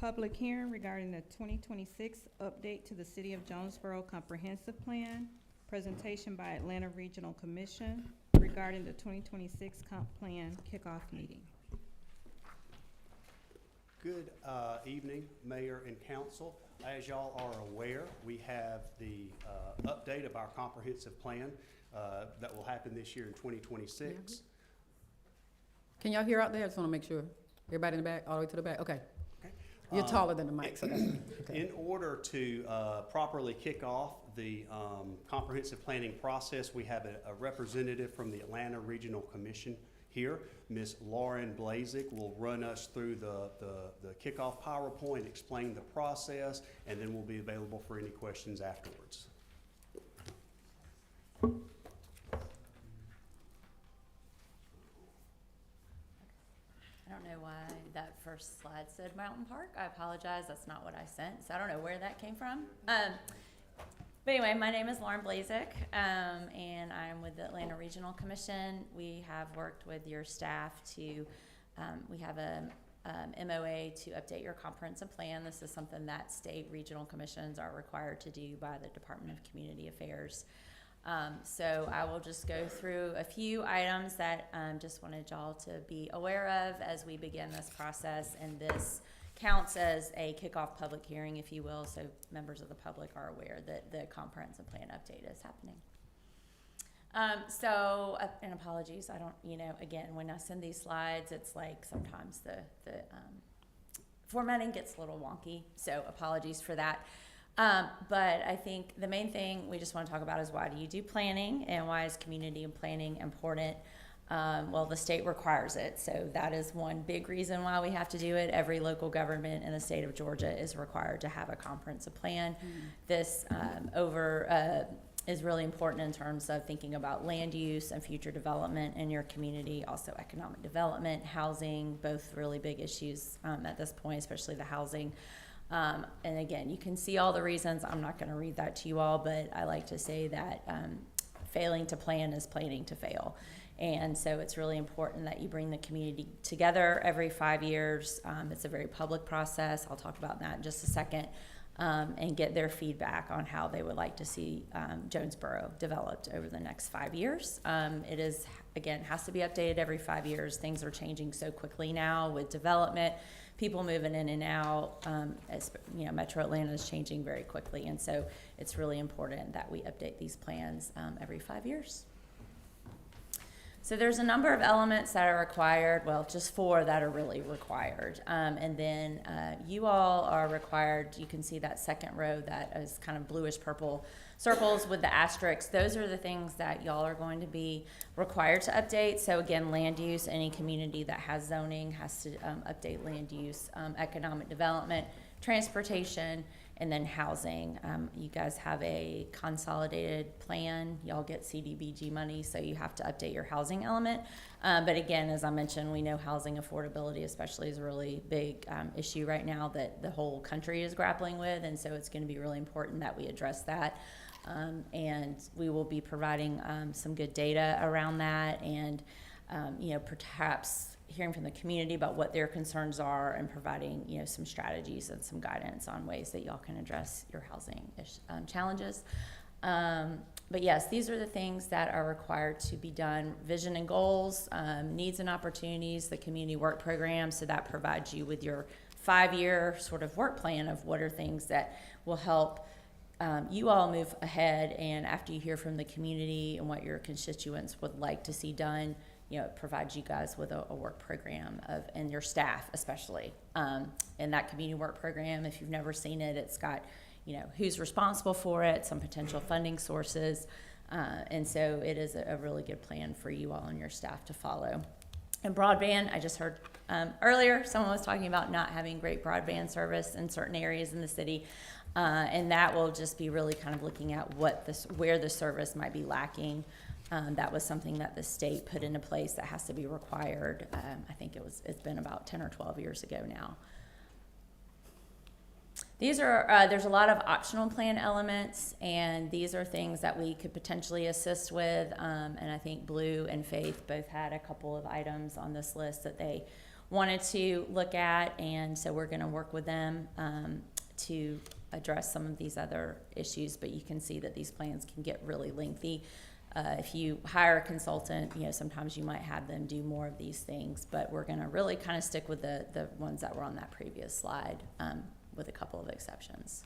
Speaker 2: public hearing regarding the 2026 update to the City of Jonesboro Comprehensive Plan, presentation by Atlanta Regional Commission regarding the 2026 comp plan kickoff meeting.
Speaker 14: Good evening, Mayor and Council. As y'all are aware, we have the update of our comprehensive plan that will happen this year in 2026.
Speaker 1: Can y'all hear out there? I just want to make sure. Everybody in the back, all the way to the back? Okay. You're taller than the mic, so that's okay.
Speaker 14: In order to properly kick off the comprehensive planning process, we have a representative from the Atlanta Regional Commission here. Ms. Lauren Blazik will run us through the kickoff PowerPoint, explain the process, and then we'll be available for any questions afterwards.
Speaker 15: I don't know why that first slide said Mountain Park. I apologize, that's not what I sent, so I don't know where that came from. But anyway, my name is Lauren Blazik, and I'm with the Atlanta Regional Commission. We have worked with your staff to, we have a MOA to update your comprehensive plan. This is something that state regional commissions are required to do by the Department of Community Affairs. So I will just go through a few items that just wanted y'all to be aware of as we begin this process, and this counts as a kickoff public hearing, if you will, so members of the public are aware that the comprehensive plan update is happening. And apologies, I don't, again, when I send these slides, it's like sometimes the formatting gets a little wonky, so apologies for that. But I think the main thing we just want to talk about is, why do you do planning, and why is community planning important? Well, the state requires it, so that is one big reason why we have to do it. Every local government in the state of Georgia is required to have a comprehensive plan. This is really important in terms of thinking about land use and future development in your community, also economic development, housing, both really big issues at this point, especially the housing. And again, you can see all the reasons. I'm not going to read that to you all, but I like to say that failing to plan is planning to fail. And so it's really important that you bring the community together every 5 years. It's a very public process. I'll talk about that in just a second, and get their feedback on how they would like to see Jonesboro developed over the next 5 years. It is, again, has to be updated every 5 years. Things are changing so quickly now with development, people moving in and out. Metro Atlanta is changing very quickly, and so it's really important that we update these plans every 5 years. So there's a number of elements that are required, well, just 4 that are really required. And then you all are required, you can see that second row that is kind of bluish purple circles with the asterisks. Those are the things that y'all are going to be required to update. So again, land use, any community that has zoning has to update land use, economic development, transportation, and then housing. You guys have a consolidated plan. Y'all get CDBG money, so you have to update your housing element. But again, as I mentioned, we know housing affordability especially is a really big issue right now that the whole country is grappling with, and so it's going to be really important that we address that. And we will be providing some good data around that, and perhaps hearing from the community about what their concerns are, and providing some strategies and some guidance on ways that y'all can address your housing challenges. But yes, these are the things that are required to be done. Vision and goals, needs and opportunities, the community work program. So that provides you with your 5-year sort of work plan of what are things that will help you all move ahead. And after you hear from the community and what your constituents would like to see done, you know, it provides you guys with a work program and your staff especially. And that community work program, if you've never seen it, it's got, you know, who's responsible for it, some potential funding sources. And so it is a really good plan for you all and your staff to follow. And broadband, I just heard earlier, someone was talking about not having great broadband service in certain areas in the city. And that will just be really kind of looking at where the service might be lacking. That was something that the state put into place that has to be required. I think it's been about 10 or 12 years ago now. These are, there's a lot of optional plan elements, and these are things that we could potentially assist with. And I think Blue and Faith both had a couple of items on this list that they wanted to look at, and so we're gonna work with them to address some of these other issues, but you can see that these plans can get really lengthy. If you hire a consultant, you know, sometimes you might have them do more of these things, but we're gonna really kind of stick with the ones that were on that previous slide, with a couple of exceptions.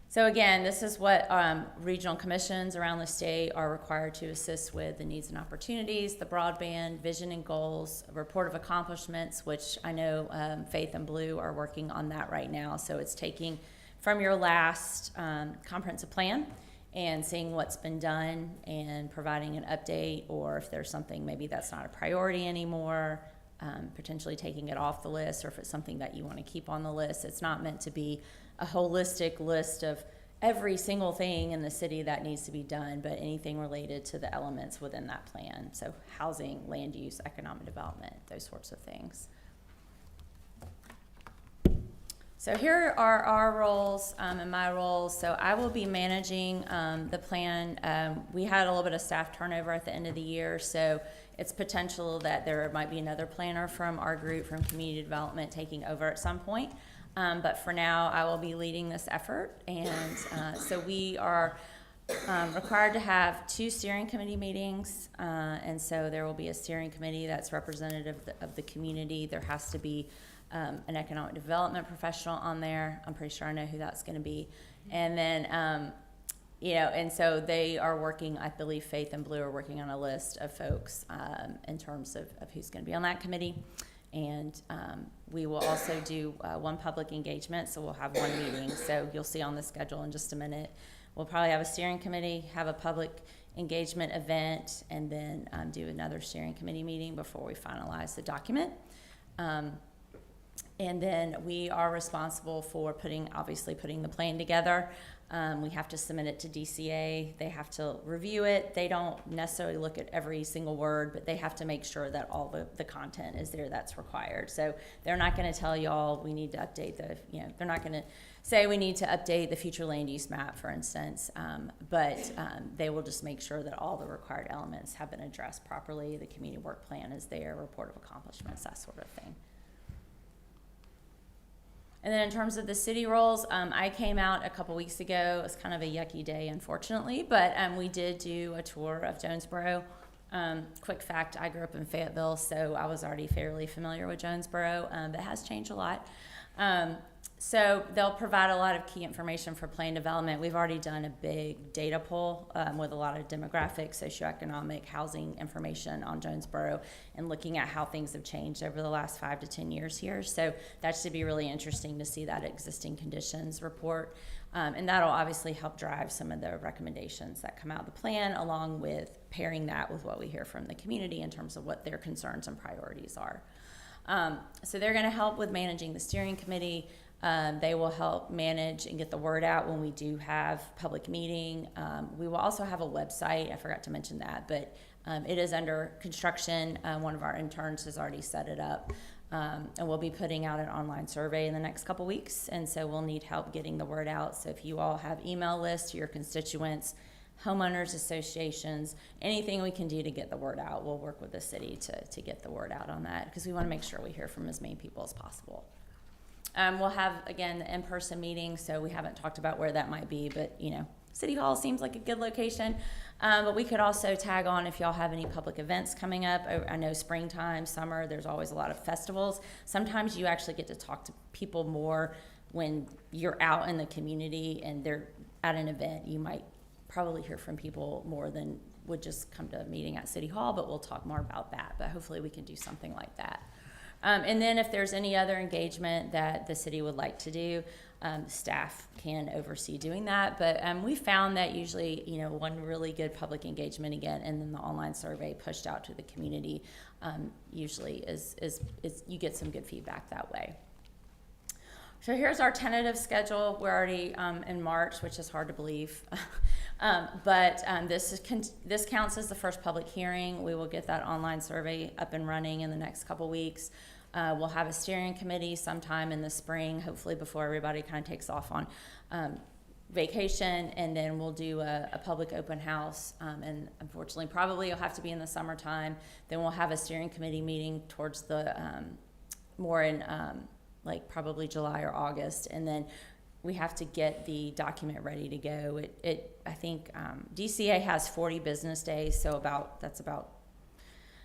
Speaker 15: So again, this is what regional commissions around the state are required to assist with: the needs and opportunities, the broadband, vision and goals, a report of accomplishments, which I know Faith and Blue are working on that right now. So it's taking from your last comprehensive plan and seeing what's been done and providing an update, or if there's something maybe that's not a priority anymore, potentially taking it off the list, or if it's something that you want to keep on the list. It's not meant to be a holistic list of every single thing in the city that needs to be done, but anything related to the elements within that plan. So housing, land use, economic development, those sorts of things. So here are our roles and my roles. So I will be managing the plan. We had a little bit of staff turnover at the end of the year, so it's potential that there might be another planner from our group from community development taking over at some point. But for now, I will be leading this effort. And so we are required to have 2 steering committee meetings. And so there will be a steering committee that's representative of the community. There has to be an economic development professional on there. I'm pretty sure I know who that's going to be. And then, you know, and so they are working, I believe Faith and Blue are working on a list of folks in terms of who's going to be on that committee. And we will also do 1 public engagement, so we'll have 1 meeting. So you'll see on the schedule in just a minute. We'll probably have a steering committee, have a public engagement event, and then do another steering committee meeting before we finalize the document. And then we are responsible for obviously putting the plan together. We have to submit it to DCA. They have to review it. They don't necessarily look at every single word, but they have to make sure that all the content is there that's required. So they're not going to tell y'all we need to update they're not going to say we need to update the future land use map, for instance, but they will just make sure that all the required elements have been addressed properly. The community work plan is there, report of accomplishments, that sort of thing. And then in terms of the city roles, I came out a couple weeks ago. It was kind of a yucky day, unfortunately, but we did do a tour of Jonesboro. Quick fact, I grew up in Fayetteville, so I was already fairly familiar with Jonesboro, but it has changed a lot. So they'll provide a lot of key information for plan development. We've already done a big data poll with a lot of demographic, socioeconomic, housing information on Jonesboro and looking at how things have changed over the last 5 to 10 years here. So that should be really interesting to see that existing conditions report. And that'll obviously help drive some of the recommendations that come out of the plan, along with pairing that with what we hear from the community in terms of what their concerns and priorities are. So they're going to help with managing the steering committee. They will help manage and get the word out when we do have public meeting. We will also have a website. I forgot to mention that, but it is under construction. One of our interns has already set it up. And we'll be putting out an online survey in the next couple weeks. And so we'll need help getting the word out. So if you all have email lists to your constituents, homeowners associations, anything we can do to get the word out, we'll work with the city to get the word out on that, because we want to make sure we hear from as many people as possible. We'll have, again, the in-person meeting, so we haven't talked about where that might be, but, you know, City Hall seems like a good location. But we could also tag on if y'all have any public events coming up. I know springtime, summer, there's always a lot of festivals. Sometimes you actually get to talk to people more when you're out in the community and they're at an event. You might probably hear from people more than would just come to a meeting at City Hall, but we'll talk more about that. But hopefully we can do something like that. And then if there's any other engagement that the city would like to do, staff can oversee doing that. But we found that usually, one really good public engagement again, and then the online survey pushed out to the community usually is you get some good feedback that way. So here's our tentative schedule. We're already in March, which is hard to believe. But this counts as the first public hearing. We will get that online survey up and running in the next couple weeks. We'll have a steering committee sometime in the spring, hopefully before everybody kind of takes off on vacation, and then we'll do a public open house. And unfortunately, probably it'll have to be in the summertime. Then we'll have a steering committee meeting towards the more in like probably July or August, and then we have to get the document ready to go. I think DCA has 40 business days, so that's about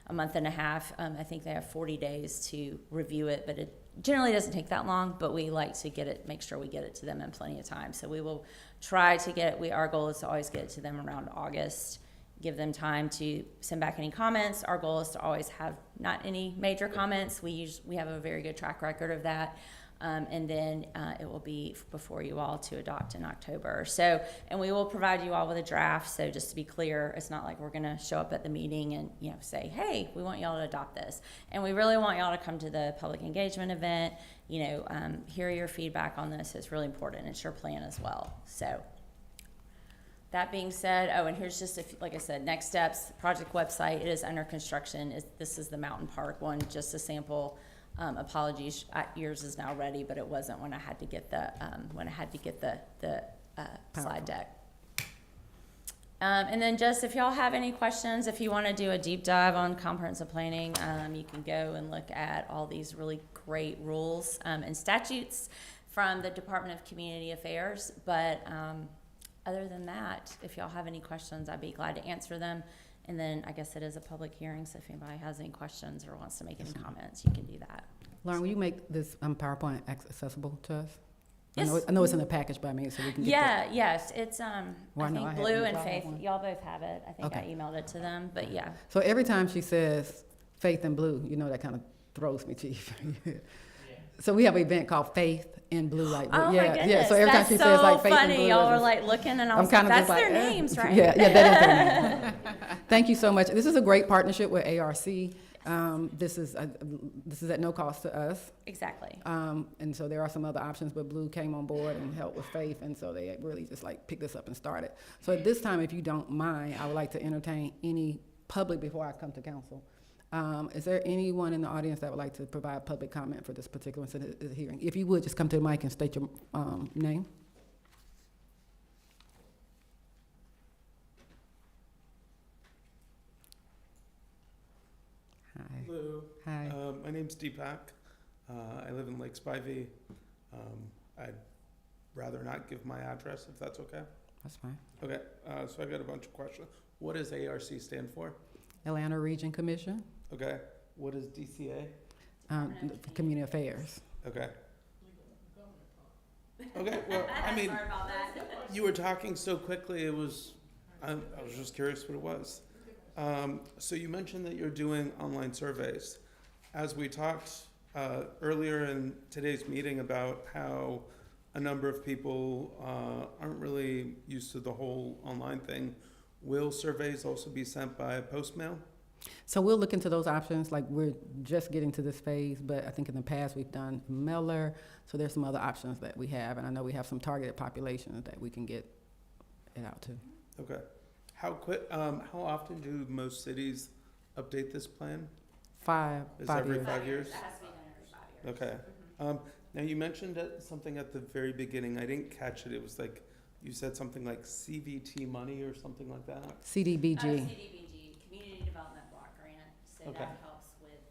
Speaker 15: a month and a half. I think they have 40 days to review it, but it generally doesn't take that long, but we like to make sure we get it to them in plenty of time. So we will try to get it. Our goal is to always get it to them around August, give them time to send back any comments. Our goal is to always have not any major comments. We have a very good track record of that. And then it will be before you all to adopt in October. So, and we will provide you all with a draft. So just to be clear, it's not like we're going to show up at the meeting and say, hey, we want y'all to adopt this. And we really want y'all to come to the public engagement event. Hear your feedback on this. It's really important. It's your plan as well. So that being said, and here's just like I said, next steps. Project website, it is under construction. This is the Mountain Park one, just a sample. Apologies, yours is now ready, but it wasn't when I had to get the slide deck. And then just if y'all have any questions, if you want to do a deep dive on comprehensive planning, you can go and look at all these really great rules and statutes from the Department of Community Affairs. But other than that, if y'all have any questions, I'd be glad to answer them. And then I guess it is a public hearing, so if anybody has any questions or wants to make any comments, you can do that.
Speaker 1: Lauren, will you make this PowerPoint accessible to us?
Speaker 15: Yes.
Speaker 1: I know it's in the package by me, so we can get that.
Speaker 15: Yes, it's I think Blue and Faith,
Speaker 1: one.
Speaker 15: y'all both have it. I think
Speaker 1: Okay.
Speaker 15: I emailed it to them, but yeah.
Speaker 1: So every time she says Faith and Blue, that kind of throws me, Chief. So we have an event called Faith in Blue Light Blue.
Speaker 15: Oh
Speaker 1: yeah,
Speaker 15: my goodness,
Speaker 1: yeah. So every time she says like Faith
Speaker 15: funny.
Speaker 1: and Blue,
Speaker 15: Y'all are like looking, and I was like, that's their names, right?
Speaker 1: Yeah, that is their name. Thank you so much. This is a great partnership with ARC. This is at no cost to us.
Speaker 15: Exactly.
Speaker 1: And so there are some other options, but Blue came on board and helped with Faith, and so they really just picked this up and started. So at this time, if you don't mind, I would like to entertain any public before I come to council. Is there anyone in the audience that would like to provide public comment for this particular hearing? If you would, just come to the mic and state your name. Hi.
Speaker 16: Hello.
Speaker 1: Hi.
Speaker 16: My name's Deepak. I live in Lake Spivey. I'd rather not give my address if that's okay.
Speaker 1: That's fine.
Speaker 16: Okay, so I've got a bunch of questions. What does ARC stand for?
Speaker 1: Atlanta Region Commission,
Speaker 16: Okay, what is DCA?
Speaker 1: Community Affairs.
Speaker 16: Okay. Okay, well, I mean,
Speaker 15: Sorry about that.
Speaker 16: you were talking so quickly, I was just curious what it was. So you mentioned that you're doing online surveys. As we talked earlier in today's meeting about how a number of people aren't really used to the whole online thing, will surveys also be sent by post mail?
Speaker 1: So we'll look into those options. We're just getting to this phase, but I think in the past we've done mailer. So there's some other options that we have, and I know we have some targeted populations that we can get it out to.
Speaker 16: Okay. How often do most cities update this plan?
Speaker 1: Five
Speaker 16: every
Speaker 1: years.
Speaker 16: 5 years?
Speaker 15: That has to be done every 5 years.
Speaker 16: Okay. Now you mentioned something at the very beginning. I didn't catch it. It was you said something like CVT money or something like that.
Speaker 1: CDBG.
Speaker 15: CDBG, Community Development Block Grant. So
Speaker 16: Okay.
Speaker 15: that helps with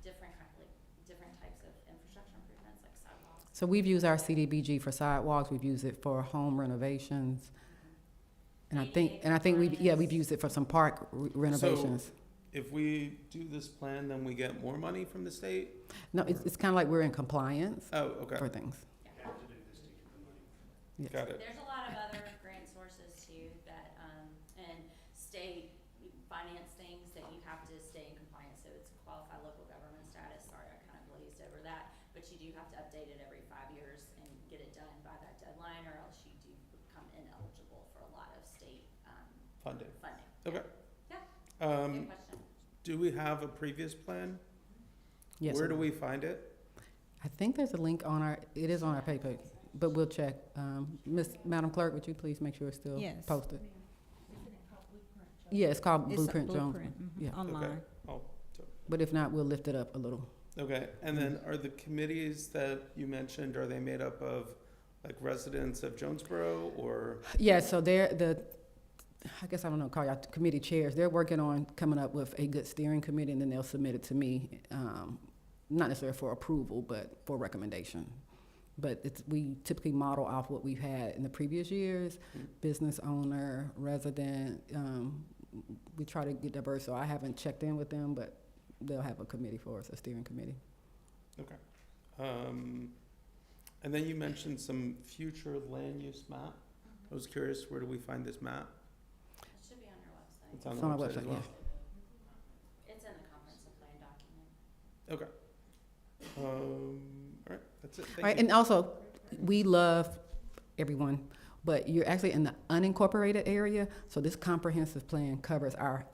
Speaker 15: different types of infrastructure improvements like sidewalks
Speaker 1: So we've used our CDBG for sidewalks, we've used it for home renovations. And I think we've used it for some park renovations.
Speaker 16: If we do this plan, then we get more money from the state?
Speaker 1: No, it's kind of like we're in compliance
Speaker 16: Oh, okay.
Speaker 1: for things. Yes.
Speaker 16: Got it.
Speaker 15: There's a lot of other grant sources too that, and state finance things that you have to stay in compliance, so it's qualified local government status. Sorry, I kind of glazed over that, but you do have to update it every 5 years and get it done by that deadline, or else you do become ineligible for a lot of state,
Speaker 16: Funding.
Speaker 15: funding.
Speaker 16: Okay.
Speaker 15: Yeah,
Speaker 16: Um,
Speaker 15: good question.
Speaker 16: do we have a previous plan?
Speaker 1: Yes,
Speaker 16: Where
Speaker 1: sir.
Speaker 16: do we find it?
Speaker 1: I think there's a link on it is on our paper, but we'll check. Madam Clerk, would you please make sure it's still
Speaker 2: Yes.
Speaker 1: posted? Yeah, it's called
Speaker 2: It's a
Speaker 1: Blueprint Jones.
Speaker 2: Blueprint,
Speaker 1: Yeah,
Speaker 2: online.
Speaker 16: Okay. Oh,
Speaker 1: but if not, we'll lift it up a little.
Speaker 16: okay. And then are the committees that you mentioned, are they made up of like residents of Jonesboro or?
Speaker 1: Yeah, so I guess I don't know, call y'all committee chairs. They're working on coming up with a good steering committee, and then they'll submit it to me, not necessarily for approval, but for recommendation. But we typically model off what we've had in the previous years, business owner, resident. We try to get diverse, so I haven't checked in with them, but they'll have a committee for us, a steering committee.
Speaker 16: Okay. And then you mentioned some future land use map. I was curious, where do we find this map?
Speaker 15: It should be on your website.
Speaker 16: It's on
Speaker 1: It's
Speaker 16: the
Speaker 1: on our
Speaker 16: website as
Speaker 1: website,
Speaker 16: well?
Speaker 15: It's in the comprehensive plan document.
Speaker 16: Okay. All right, that's it.
Speaker 1: All right, and also, we love everyone, but you're actually in the unincorporated area, so this comprehensive plan covers our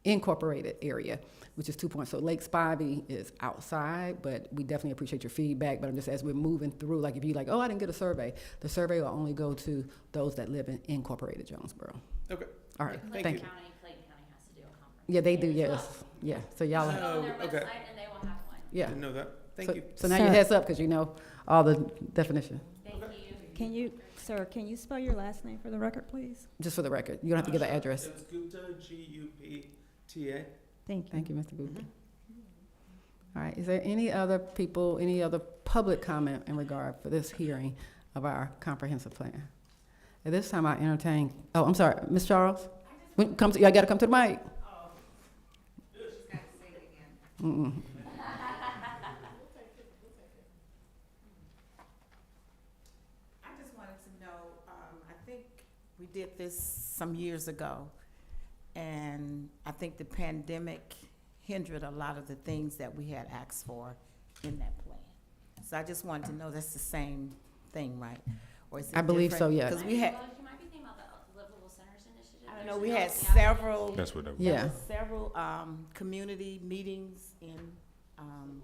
Speaker 1: incorporated area, which is 2 points. So Lake Spivey is outside, but we definitely appreciate your feedback. But I'm just, as we're moving through, like if you like, oh, I didn't get a survey, the survey will only go to those that live in incorporated Jonesboro.
Speaker 16: Okay.
Speaker 1: All right,
Speaker 16: Thank
Speaker 1: thank
Speaker 16: you.
Speaker 1: you.
Speaker 15: Clayton County has to do a conference.
Speaker 1: Yeah, they do, yes, yeah, so y'all,
Speaker 15: Go on their
Speaker 16: Oh, okay.
Speaker 15: website and they will have one.
Speaker 1: yeah.
Speaker 16: Didn't know that. Thank
Speaker 1: So-
Speaker 16: you.
Speaker 1: So now your head's up, because you know all the definition,
Speaker 15: Thank you.
Speaker 2: Can you, sir, can you spell your last name for the record, please?
Speaker 1: just for the record. You don't have to give the address.
Speaker 16: It's Gupta, Gupta.
Speaker 2: Thank you.
Speaker 1: Thank you, Mr. Gupta. All right, is there any other people, any other public comment in regard for this hearing of our comprehensive plan? At this time, I entertain, oh, I'm sorry, Ms. Charles? I gotta come to the mic. Oh, she's gotta say it again.
Speaker 10: I just wanted to know, I think we did this some years ago, and I think the pandemic hindered a lot of the things that we had asked for in that plan. So I just wanted to know that's the same thing, right? Or is it
Speaker 1: I believe so,
Speaker 10: different?
Speaker 1: yes.
Speaker 10: Because we had,
Speaker 15: Well, you might be thinking about the Livable Centers Initiative.
Speaker 10: I don't
Speaker 15: There's
Speaker 10: know,
Speaker 15: an
Speaker 10: we had
Speaker 15: LCI.
Speaker 10: several.
Speaker 3: That's what that was.
Speaker 1: Yeah.
Speaker 10: There was several, community meetings in,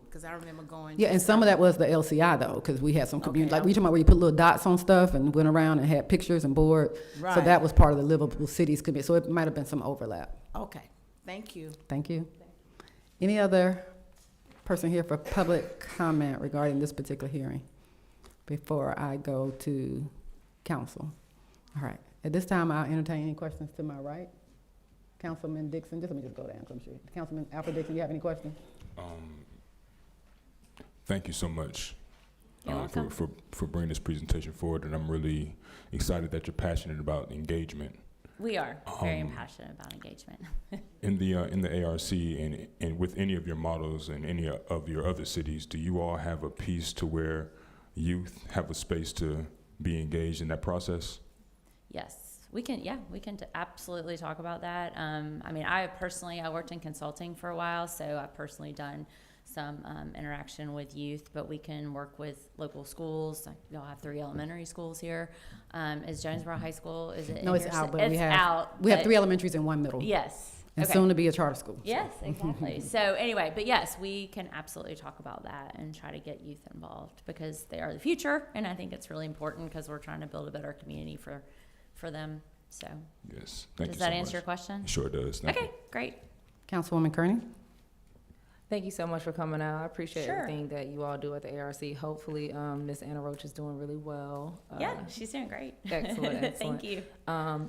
Speaker 10: because I remember going.
Speaker 1: Yeah,
Speaker 10: to
Speaker 1: and some of that was the LCI though, because we had some community,
Speaker 10: Okay.
Speaker 1: like, we talking about where you put little dots on stuff and went around and had pictures and board. So
Speaker 10: Right.
Speaker 1: that was part of the Livable Cities Committee, so it might have been some overlap.
Speaker 10: Okay, thank you.
Speaker 1: Thank you. Any other person here for public comment regarding this particular hearing before I go to council? All right, at this time, I'll entertain any questions to my right. Councilman Dixon, let me just go down, 'cause I'm sure. Councilman Alfred Dixon, you have any questions?
Speaker 3: Thank you so much
Speaker 15: You're welcome.
Speaker 3: for bringing this presentation forward, and I'm really excited that you're passionate about engagement.
Speaker 15: We are very passionate about engagement.
Speaker 3: In the ARC and with any of your models and any of your other cities, do you all have a piece to where youth have a space to be engaged in that process?
Speaker 15: Yes, we can absolutely talk about that. I mean, I worked in consulting for a while, so I've personally done some interaction with youth, but we can work with local schools. Like, y'all have 3 elementary schools here. Is Jonesboro High School, is it?
Speaker 1: No,
Speaker 15: in
Speaker 1: it's
Speaker 15: your
Speaker 1: out,
Speaker 15: ci-
Speaker 1: but
Speaker 15: it's
Speaker 1: we have
Speaker 15: out,
Speaker 1: 3
Speaker 15: but-
Speaker 1: elementaries and 1 middle.
Speaker 15: Yes.
Speaker 1: And
Speaker 15: Okay.
Speaker 1: soon to be a charter school.
Speaker 15: Yes, exactly. So anyway, but yes, we can absolutely talk about that and try to get youth involved because they are the future, and I think it's really important because we're trying to build a better community for them. So
Speaker 3: Yes, thank you
Speaker 15: does
Speaker 3: so
Speaker 15: that
Speaker 3: much.
Speaker 15: answer your question?
Speaker 3: Sure does. Thank
Speaker 15: Okay,
Speaker 3: you.
Speaker 15: great.
Speaker 1: Councilwoman Kearney?
Speaker 6: Thank you so much for coming out. I appreciate
Speaker 15: Sure.
Speaker 6: everything that you all do at the ARC. Hopefully, Miss Anna Roach is doing really well.
Speaker 15: Yeah, she's doing great.
Speaker 6: Excellent, excellent.
Speaker 15: Thank you.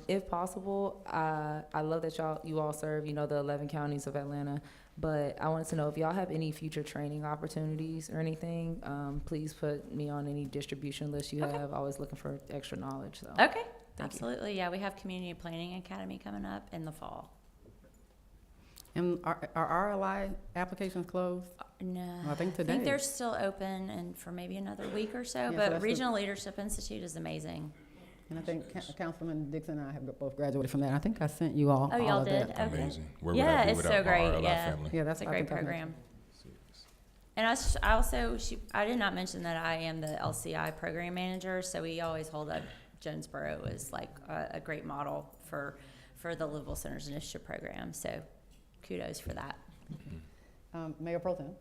Speaker 6: If possible, I love that you all serve, the 11 counties of Atlanta. But I wanted to know if y'all have any future training opportunities or anything. Please put me on any distribution list you have. Always looking for extra knowledge. So.
Speaker 15: Okay,
Speaker 6: you.
Speaker 15: absolutely. Yeah, we have Community Planning Academy coming up in the fall.
Speaker 1: And are RLI applications closed?
Speaker 15: No,
Speaker 1: I think
Speaker 15: I
Speaker 1: today.
Speaker 15: think they're still open and for maybe another week or so.
Speaker 1: Yeah, so
Speaker 15: But
Speaker 1: that's
Speaker 15: Regional Leadership Institute is amazing.
Speaker 1: And I think Councilman Dixon and I have both graduated from that. I think I sent you all
Speaker 15: Oh,
Speaker 1: all
Speaker 15: y'all
Speaker 1: of
Speaker 15: did?
Speaker 1: that.
Speaker 15: Okay.
Speaker 3: Amazing. Where would
Speaker 15: Yeah,
Speaker 3: I be
Speaker 15: it's
Speaker 3: without
Speaker 15: so
Speaker 3: my
Speaker 15: great.
Speaker 3: RLI
Speaker 15: Yeah,
Speaker 3: family?
Speaker 1: Yeah, that's
Speaker 15: it's a great program. And I also, I did not mention that I am the LCI program manager, so we always hold up Jonesboro as like a great model for the Livable Centers Initiative program. So kudos for that.
Speaker 1: Mayor Pro Tem.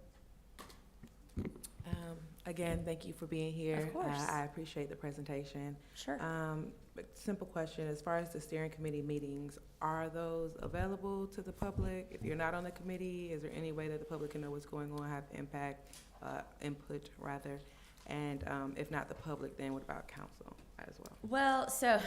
Speaker 17: Again, thank you for being here.
Speaker 15: Of course.
Speaker 17: I appreciate the presentation.
Speaker 15: Sure.
Speaker 17: But simple question, as far as the steering committee meetings, are those available to the public? If you're not on the committee, is there any way that the public can know what's going on, have input rather? And if not the public, then what about council as well?
Speaker 15: Well, so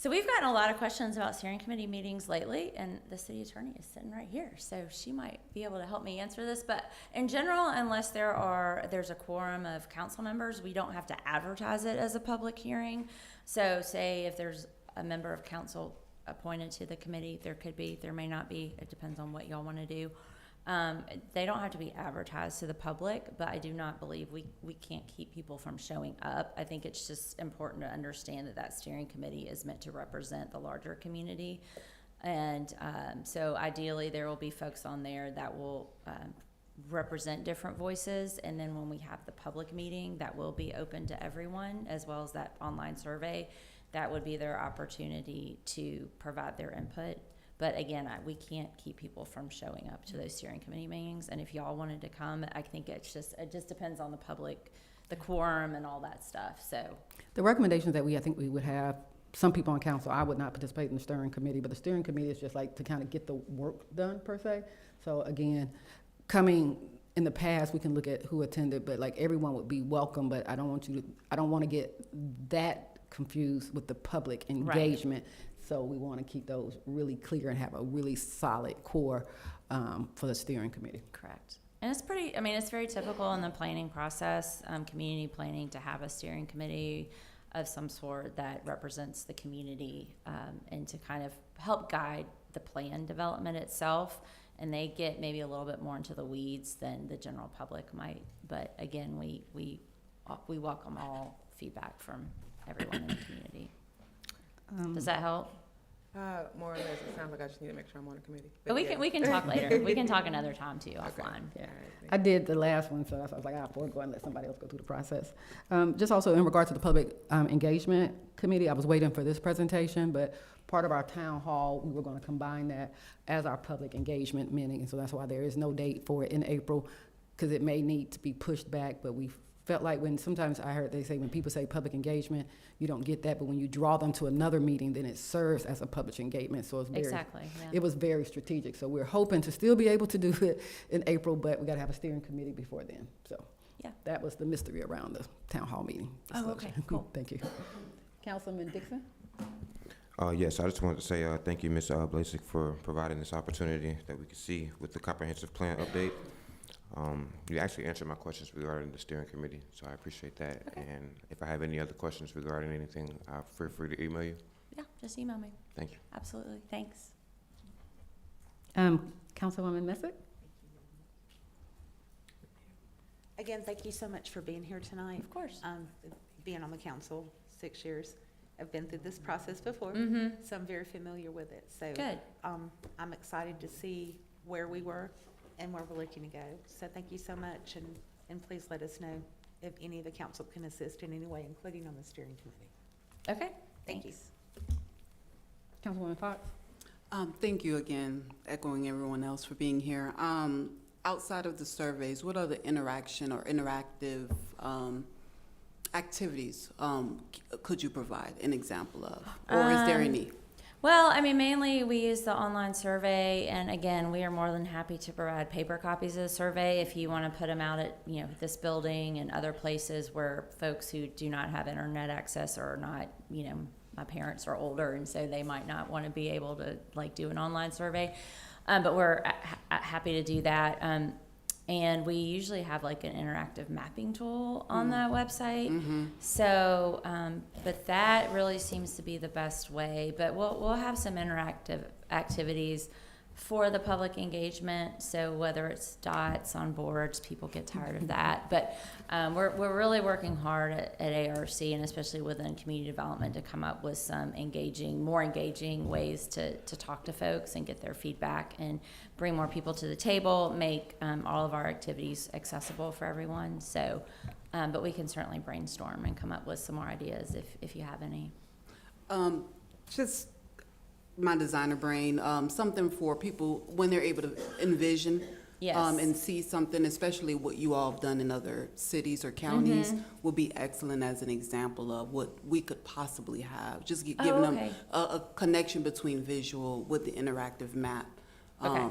Speaker 15: we've gotten a lot of questions about steering committee meetings lately, and the city attorney is sitting right here, so she might be able to help me answer this. But in general, unless there's a quorum of council members, we don't have to advertise it as a public hearing. So say if there's a member of council appointed to the committee, there may not be, it depends on what y'all want to do. They don't have to be advertised to the public, but I do not believe we can't keep people from showing up. I think it's just important to understand that steering committee is meant to represent the larger community. And so ideally there will be folks on there that will represent different voices. And then when we have the public meeting, that will be open to everyone, as well as that online survey. That would be their opportunity to provide their input. But again, we can't keep people from showing up to those steering committee meetings. And if y'all wanted to come, I think it just depends on the public, the quorum and all that stuff. So
Speaker 1: The recommendations that I think we would have, some people on council, I would not participate in the steering committee, but the steering committee is just like to kind of get the work done per se. So again, coming in the past, we can look at who attended, but like everyone would be welcome, but I don't want to get that confused with the public engagement. Right. So we want to keep those really clear and have a really solid core for the steering committee.
Speaker 15: Correct. And it's very typical in the planning process, community planning, to have a steering committee of some sort that represents the community and to kind of help guide the plan development itself. And they get maybe a little bit more into the weeds than the general public might. But again, we welcome all feedback from everyone in the community. Does that help?
Speaker 17: More or less, it sounds like I just need to make sure I'm on a committee.
Speaker 15: But we can talk later. We can talk another time too, offline.
Speaker 1: Yeah. I did the last one, so I was like, I'll go and let somebody else go through the process. Just also in regard to the public engagement committee, I was waiting for this presentation, but part of our town hall, we were going to combine that as our public engagement meeting, and so that's why there is no date for it in April, because it may need to be pushed back, but we felt like sometimes I heard they say when people say public engagement, you don't get that, but when you draw them to another meeting, then it serves as a public engagement. So it was very strategic. So we're hoping to still be able to do it in April, but we got to have a steering committee before then. So that was the mystery around the town hall meeting.
Speaker 15: Oh, okay, cool.
Speaker 1: Thank you. Councilman Dixon?
Speaker 18: Yes, I just wanted to say thank you, Ms. Blasek, for providing this opportunity that we could see with the comprehensive plan update. You actually answered my questions regarding the steering committee, so I appreciate that. Okay. And if I have any other questions regarding anything, feel free to email you.
Speaker 15: Yeah, just email me.
Speaker 18: Thank you.
Speaker 15: Absolutely. Thanks.
Speaker 1: Councilwoman Messick?
Speaker 19: Again, thank you so much for being here tonight.
Speaker 15: Of course.
Speaker 19: Being on the council 6 years, I've been through this process before, so I'm very familiar with it. So
Speaker 15: good.
Speaker 19: I'm excited to see where we were and where we're looking to go. So thank you so much, and please let us know if any of the council can assist in any way, including on the steering committee.
Speaker 15: Okay.
Speaker 19: Thank you.
Speaker 1: Councilwoman Fox?
Speaker 4: Thank you again, echoing everyone else for being here. Outside of the surveys, what other interaction or interactive activities could you provide an example of, or is there any?
Speaker 15: Well, I mean, mainly we use the online survey, and again, we are more than happy to provide paper copies of the survey if you want to put them out at, this building and other places where folks who do not have internet access or not, my parents are older, and so they might not want to be able to do an online survey. But we're happy to do that. And we usually have an interactive mapping tool on the website. So, but that really seems to be the best way. But we'll have some interactive activities for the public engagement. So whether it's dots on boards, people get tired of that. But we're really working hard at ARC, and especially within community development, to come up with some more engaging ways to talk to folks and get their feedback and bring more people to the table, make all of our activities accessible for everyone. So, but we can certainly brainstorm and come up with some more ideas if you have any.
Speaker 4: Just my designer brain, something for people when they're able to envision
Speaker 15: Yes.
Speaker 4: And see something, especially what you all have done in other cities or counties, would be excellent as an example of what we could possibly have. Just giving them a connection between visual with the interactive map.
Speaker 15: Okay.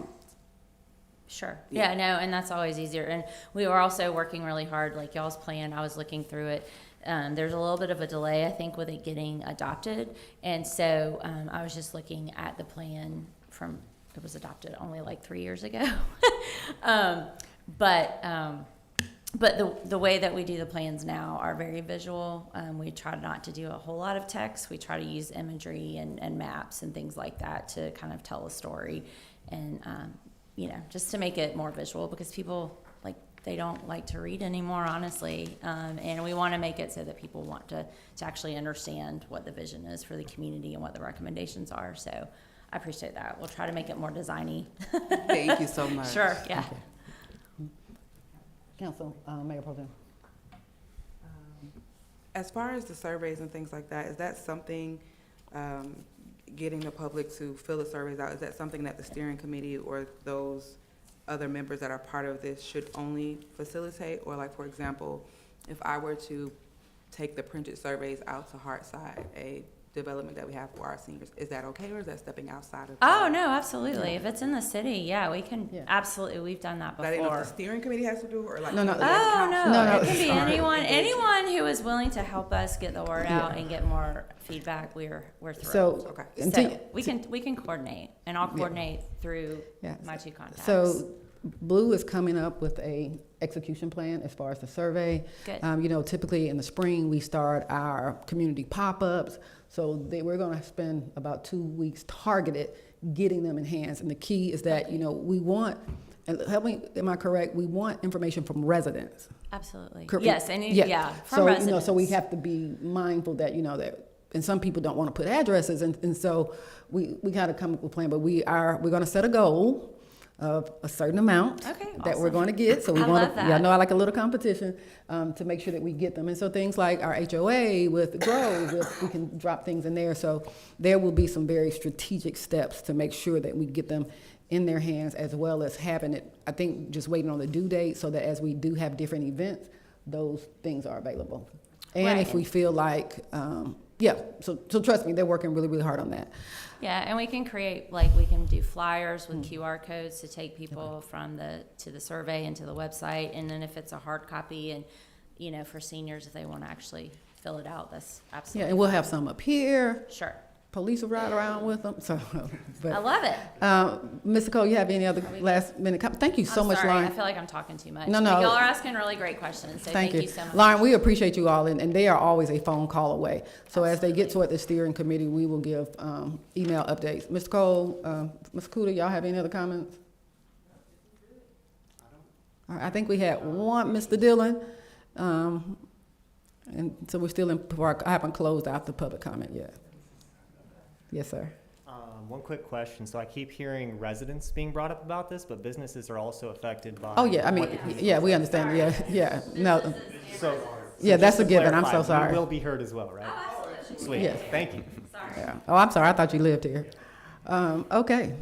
Speaker 15: Sure. Yeah, no, and that's always easier. And we were also working really hard, y'all's plan, I was looking through it. There's a little bit of a delay, I think, with it getting adopted. And so I was just looking at the plan from, it was adopted only 3 years ago. But the way that we do the plans now are very visual. We try not to do a whole lot of text. We try to use imagery and maps and things like that to kind of tell a story. And, just to make it more visual, because people, they don't like to read anymore, honestly. And we want to make it so that people want to actually understand what the vision is for the community and what the recommendations are. So I appreciate that. We'll try to make it more designy.
Speaker 4: Thank you so much.
Speaker 15: Sure, yeah.
Speaker 1: Okay. Council, Mayor Pro Tem.
Speaker 17: As far as the surveys and things like that, is that something, getting the public to fill the surveys out, is that something that the steering committee or those other members that are part of this should only facilitate? Or for example, if I were to take the printed surveys out to Heartside, a development that we have for our seniors, is that okay, or is that stepping outside of?
Speaker 15: Oh, no, absolutely. If it's in the city, yeah, we can, absolutely, we've done that
Speaker 17: I didn't know if
Speaker 15: before.
Speaker 17: the steering committee has to do, or
Speaker 1: No, no.
Speaker 15: Oh, no, it can be
Speaker 17: Sorry.
Speaker 15: anyone who is willing to help us get the word out and get more feedback, we're thrilled.
Speaker 1: So,
Speaker 15: So we can coordinate, and I'll coordinate through my two contacts.
Speaker 1: So Blue is coming up with a execution plan as far as the survey.
Speaker 15: Good.
Speaker 1: Typically in the spring, we start our community pop-ups. So we're going to spend about 2 weeks targeted getting them enhanced. And the key is that, we want, and help me, am I correct? We want information from residents.
Speaker 15: Absolutely.
Speaker 1: Correct.
Speaker 15: Yes, and from
Speaker 1: so,
Speaker 15: residents.
Speaker 1: So we have to be mindful that, that, and some people don't want to put addresses. And so we got to come up with a plan, but we're going to set a goal of a certain amount that we're going to get. So we want to, I like a little competition to make sure that we get them. And so things like our HOA with Grove, we can drop things in there. So there will be some very strategic steps to make sure that we get them in their hands, as well as having it, I think, just waiting on the due date so that as we do have different events, those things are available. And if we feel like, so trust me, they're working really, really hard on that.
Speaker 15: Yeah, and we can create, we can do flyers with QR codes to take people to the survey and to the website. And then if it's a hard copy and, for seniors, if they want to actually fill it out, that's absolutely.
Speaker 1: Yeah, and we'll have some up here.
Speaker 15: Sure.
Speaker 1: Police will ride around with them. So,
Speaker 15: I love it.
Speaker 1: Mr. Cole, you have any other last minute comments? Thank you so much,
Speaker 15: sorry,
Speaker 1: Lauren.
Speaker 15: I feel like I'm talking too much.
Speaker 1: No.
Speaker 15: Y'all are asking really great questions, so thank you so much.
Speaker 1: Lauren, we appreciate you all, and they are always a phone call away. So as they get toward the steering committee, we will give email updates. Mr. Cole, Ms. Kuda, y'all have any other comments? All right, I think we had one, Mr. Dillon. And so we're still I haven't closed out the public comment yet. Yes, sir.
Speaker 8: One quick question. So I keep hearing residents being brought up about this, but businesses are also affected by.
Speaker 1: Oh, yeah, I mean, we understand. Yeah, no.
Speaker 8: So
Speaker 1: that's a given.
Speaker 8: clarify,
Speaker 1: I'm so sorry.
Speaker 8: We will be heard as well, right? Sweet.
Speaker 1: Yes.
Speaker 8: Thank you.
Speaker 1: Yeah. Oh, I'm sorry. I thought you lived here. Okay.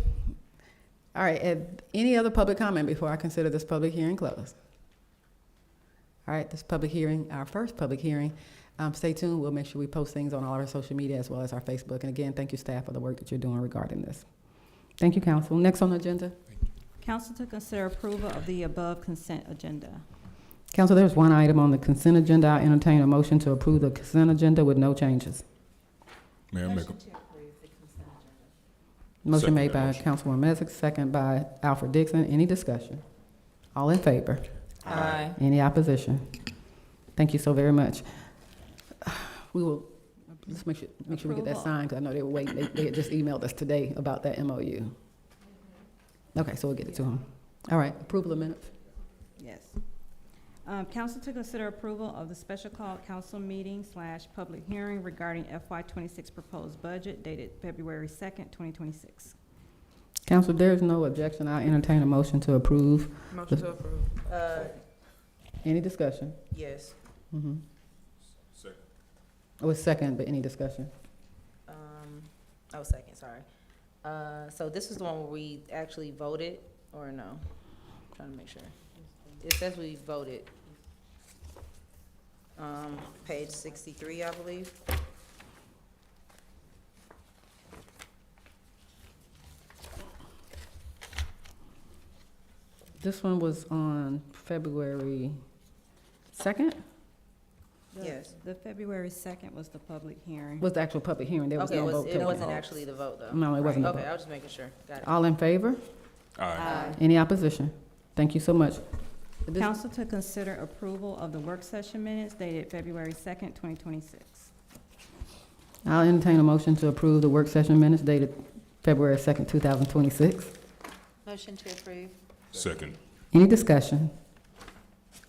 Speaker 1: All right. Any other public comment before I consider this public hearing closed? All right. This public hearing, our first public hearing, Stay tuned. We'll make sure we post things on all our social media as well as our Facebook. And again, thank you, staff, for the work that you're doing regarding this. Thank you, council. Next on the agenda.
Speaker 2: Council to consider approval of the above consent agenda.
Speaker 1: Council, there's one item on the consent agenda. I entertain a motion to approve the consent agenda with no changes.
Speaker 3: Mayor, make a,
Speaker 1: Motion
Speaker 3: Second
Speaker 1: made
Speaker 3: that
Speaker 1: by
Speaker 3: motion.
Speaker 1: Councilwoman Messick, second by Alfred Dixon. Any discussion? All in favor?
Speaker 6: Aye.
Speaker 1: Any opposition? Thank you so very much. We will, let's make sure we get that
Speaker 2: Approval.
Speaker 1: signed, because I know they were waiting. They had just emailed us today about that MOU. Okay, so we'll get it to them. All right, approval of minutes.
Speaker 2: Yes. Council to consider approval of the special call council meeting / public hearing regarding FY '26 proposed budget dated February 2nd, 2026.
Speaker 1: Council, there is no objection. I entertain a motion to approve.
Speaker 17: Motion to approve.
Speaker 1: Any discussion?
Speaker 17: Yes.
Speaker 1: Mm-hmm.
Speaker 3: Second.
Speaker 1: Oh, it's second, but any discussion?
Speaker 6: Second, sorry. So this is the one where we actually voted, or no? Trying to make sure. It says we voted. Page 63, I believe.
Speaker 1: This one was on February 2nd?
Speaker 6: Yes.
Speaker 2: The February 2nd was the public hearing.
Speaker 1: Was the actual public hearing. There was
Speaker 6: Okay,
Speaker 1: no vote
Speaker 6: it
Speaker 1: taken.
Speaker 6: wasn't actually the vote, though.
Speaker 1: No, it wasn't the
Speaker 6: Okay,
Speaker 1: vote.
Speaker 6: I was just making sure. Got it.
Speaker 1: All in favor?
Speaker 3: Aye.
Speaker 1: Any opposition? Thank you so much. This-
Speaker 2: Council to consider approval of the work session minutes dated February 2nd, 2026.
Speaker 1: I'll entertain a motion to approve the work session minutes dated February 2nd, 2026.
Speaker 19: Motion to approve.
Speaker 3: Second.
Speaker 1: Any discussion?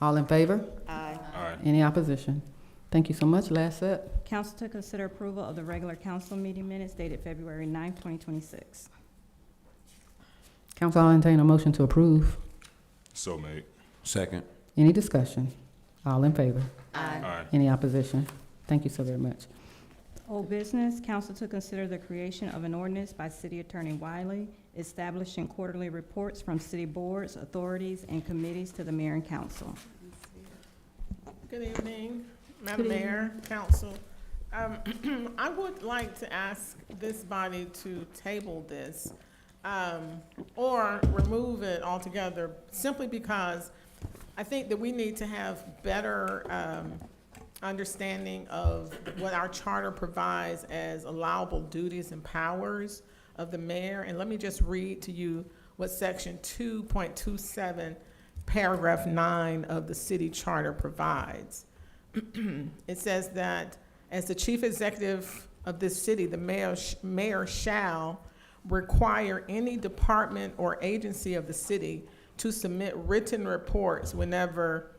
Speaker 1: All in favor?
Speaker 19: Aye.
Speaker 3: Aye.
Speaker 1: Any opposition? Thank you so much. Last set.
Speaker 2: Council to consider approval of the regular council meeting minutes dated February 9th, 2026.
Speaker 1: Council, I'll entertain a motion to approve.
Speaker 3: So made.
Speaker 18: Second.
Speaker 1: Any discussion? All in favor?
Speaker 3: Aye.
Speaker 1: Any opposition? Thank you so very much.
Speaker 2: Old business, council to consider the creation of an ordinance by City Attorney Wiley establishing quarterly reports from city boards, authorities, and committees to the mayor and council.
Speaker 7: Good evening, Madam Mayor, Council. I would like to ask this body to table this, or remove it altogether, simply because I think that we need to have better, understanding of what our charter provides as allowable duties and powers of the mayor. And let me just read to you what section 2.27, paragraph 9 of the city charter provides. It says that as the chief executive of this city, the mayor shall require any department or agency of the city to submit written reports whenever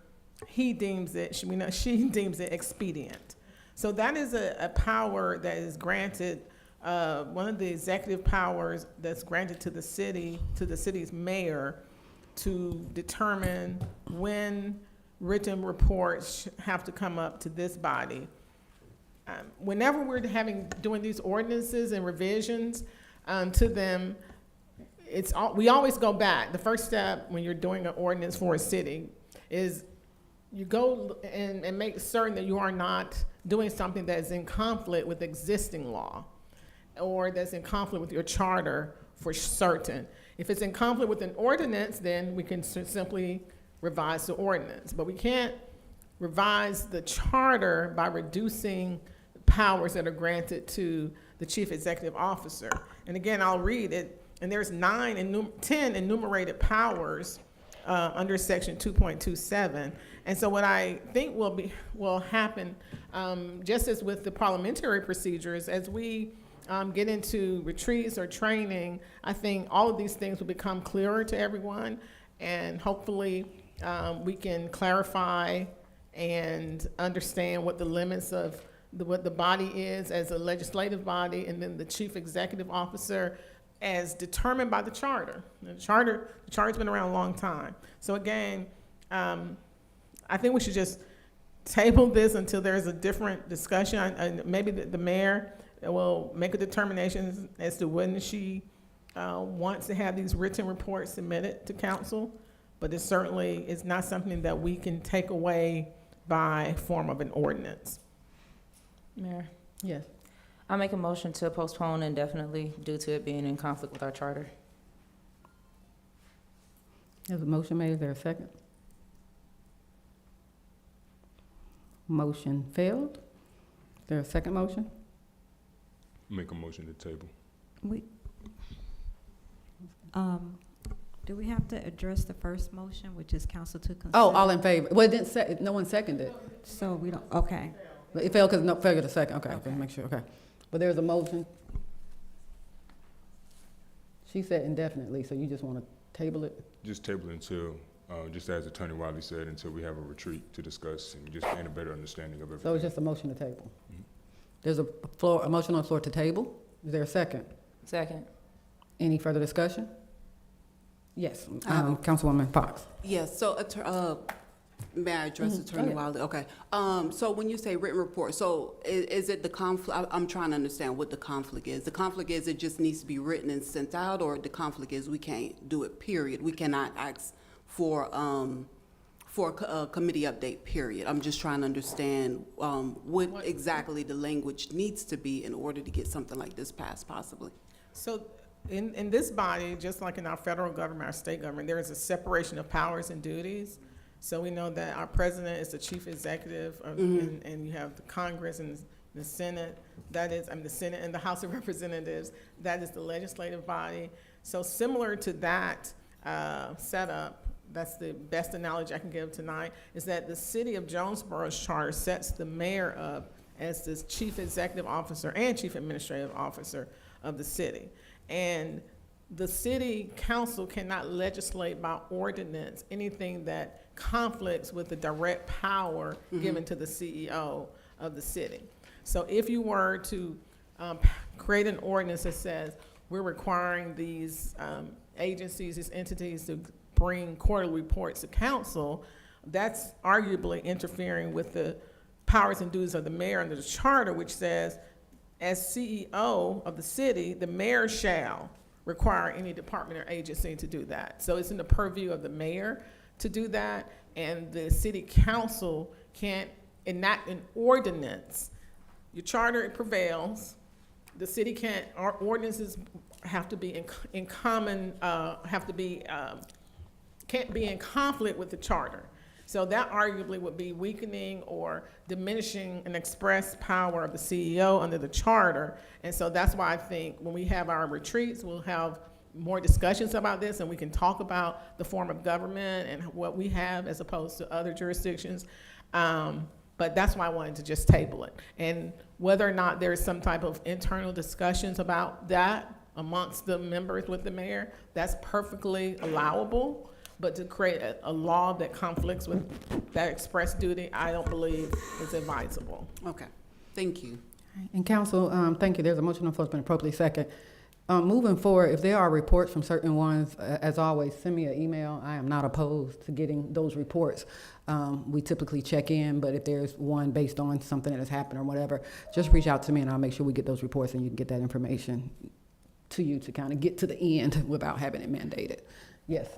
Speaker 7: he deems it, she deems it expedient. So that is a power that is granted, one of the executive powers that's granted to the city's mayor, to determine when written reports have to come up to this body. Whenever we're doing these ordinances and revisions to them, we always go back. The first step when you're doing an ordinance for a city is you go and make certain that you are not doing something that is in conflict with existing law or that's in conflict with your charter for certain. If it's in conflict with an ordinance, then we can simply revise the ordinance. But we can't revise the charter by reducing powers that are granted to the chief executive officer. And again, I'll read it. And there's 10 enumerated powers under section 2.27. And so what I think will happen, just as with the parliamentary procedures, as we get into retreats or training, I think all of these things will become clearer to everyone, and hopefully we can clarify and understand what the limits of what the body is as a legislative body, and then the chief executive officer as determined by the charter. The charter's been around a long time. So again, I think we should just table this until there's a different discussion. And maybe the mayor will make a determination as to when she wants to have these written reports submitted to council, but it certainly is not something that we can take away by form of an ordinance.
Speaker 6: Mayor,
Speaker 1: Yes.
Speaker 6: I make a motion to postpone indefinitely due to it being in conflict with our charter.
Speaker 1: There's a motion made. Is there a second? Motion failed. Is there a second motion?
Speaker 3: Make a motion to table.
Speaker 2: Do we have to address the first motion, which is council to consider?
Speaker 1: Oh, all in favor? Well, it didn't no one seconded.
Speaker 2: So we don't, okay.
Speaker 1: It failed because no, failure to second. Okay, okay, make sure, okay. But there's a motion. She said indefinitely, so you just want to table it?
Speaker 3: Just table it until, just as Attorney Wiley said, until we have a retreat to discuss and just gain a better understanding of everything.
Speaker 1: So it's just a motion to table?
Speaker 3: Mhm.
Speaker 1: There's a motion on the floor to table. Is there a second?
Speaker 6: Second.
Speaker 1: Any further discussion? Yes,
Speaker 4: Um,
Speaker 1: Councilwoman Fox.
Speaker 4: Yes, so, may I address
Speaker 1: Go
Speaker 4: Attorney
Speaker 1: ahead.
Speaker 4: Wiley? Okay. So when you say written report, so is it the conflict, I'm trying to understand what the conflict is. The conflict is it just needs to be written and sent out, or the conflict is we can't do it, period? We cannot ask for a committee update, period? I'm just trying to understand, what exactly the language needs to be in order to get something like this passed, possibly.
Speaker 7: So in this body, just like in our federal government, our state government, there is a separation of powers and duties. So we know that our president is the chief executive, and you have the Congress and the Senate. That is, the Senate and the House of Representatives. That is the legislative body. So similar to that setup, that's the best analogy I can give tonight, is that the city of Jonesboro's charter sets the mayor up as the chief executive officer and chief administrative officer of the city. And the city council cannot legislate by ordinance anything that conflicts with the direct power given to the CEO of the city. So if you were to create an ordinance that says we're requiring these agencies, these entities to bring quarterly reports to council, that's arguably interfering with the powers and duties of the mayor under the charter, which says, as CEO of the city, the mayor shall require any department or agency to do that. So it's in the purview of the mayor to do that, and the city council can't enact an ordinance. Your charter prevails. The city can't, our ordinances have to be in common, can't be in conflict with the charter. So that arguably would be weakening or diminishing an express power of the CEO under the charter. And so that's why I think when we have our retreats, we'll have more discussions about this, and we can talk about the form of government and what we have as opposed to other jurisdictions. But that's why I wanted to just table it. And whether or not there's some type of internal discussions about that amongst the members with the mayor, that's perfectly allowable. But to create a law that conflicts with that express duty, I don't believe is advisable.
Speaker 4: Okay, thank you.
Speaker 1: And council, thank you. There's a motion on the floor. It's been appropriately second. Moving forward, if there are reports from certain ones, as always, send me an email. I am not opposed to getting those reports. We typically check in, but if there's one based on something that has happened or whatever, just reach out to me and I'll make sure we get those reports and you can get that information to you to kind of get to the end without having it mandated. Yes,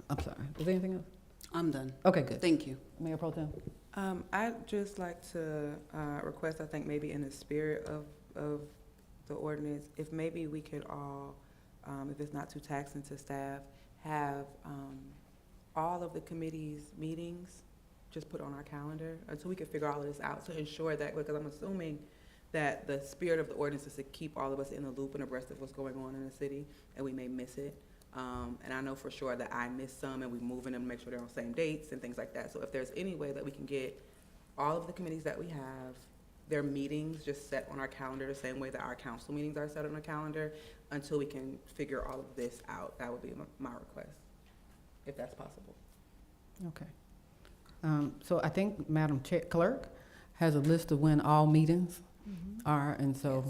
Speaker 1: I'm sorry. Is there anything else?
Speaker 4: I'm done.
Speaker 1: Okay, good.
Speaker 4: Thank you.
Speaker 1: Mayor Pro Tem.
Speaker 17: I'd just like to request, I think maybe in the spirit of the ordinance, if maybe we could all, if it's not too taxing to staff, have all of the committee's meetings just put on our calendar until we can figure all of this out to ensure that, because I'm assuming that the spirit of the ordinance is to keep all of us in the loop and abreast of what's going on in the city, and we may miss it. And I know for sure that I missed some, and we're moving them to make sure they're on the same dates and things like that. So if there's any way that we can get all of the committees that we have, their meetings just set on our calendar the same way that our council meetings are set on our calendar until we can figure all of this out, that would be my request, if that's possible.
Speaker 1: Okay. So I think Madam Clerk has a list of when all meetings are, and so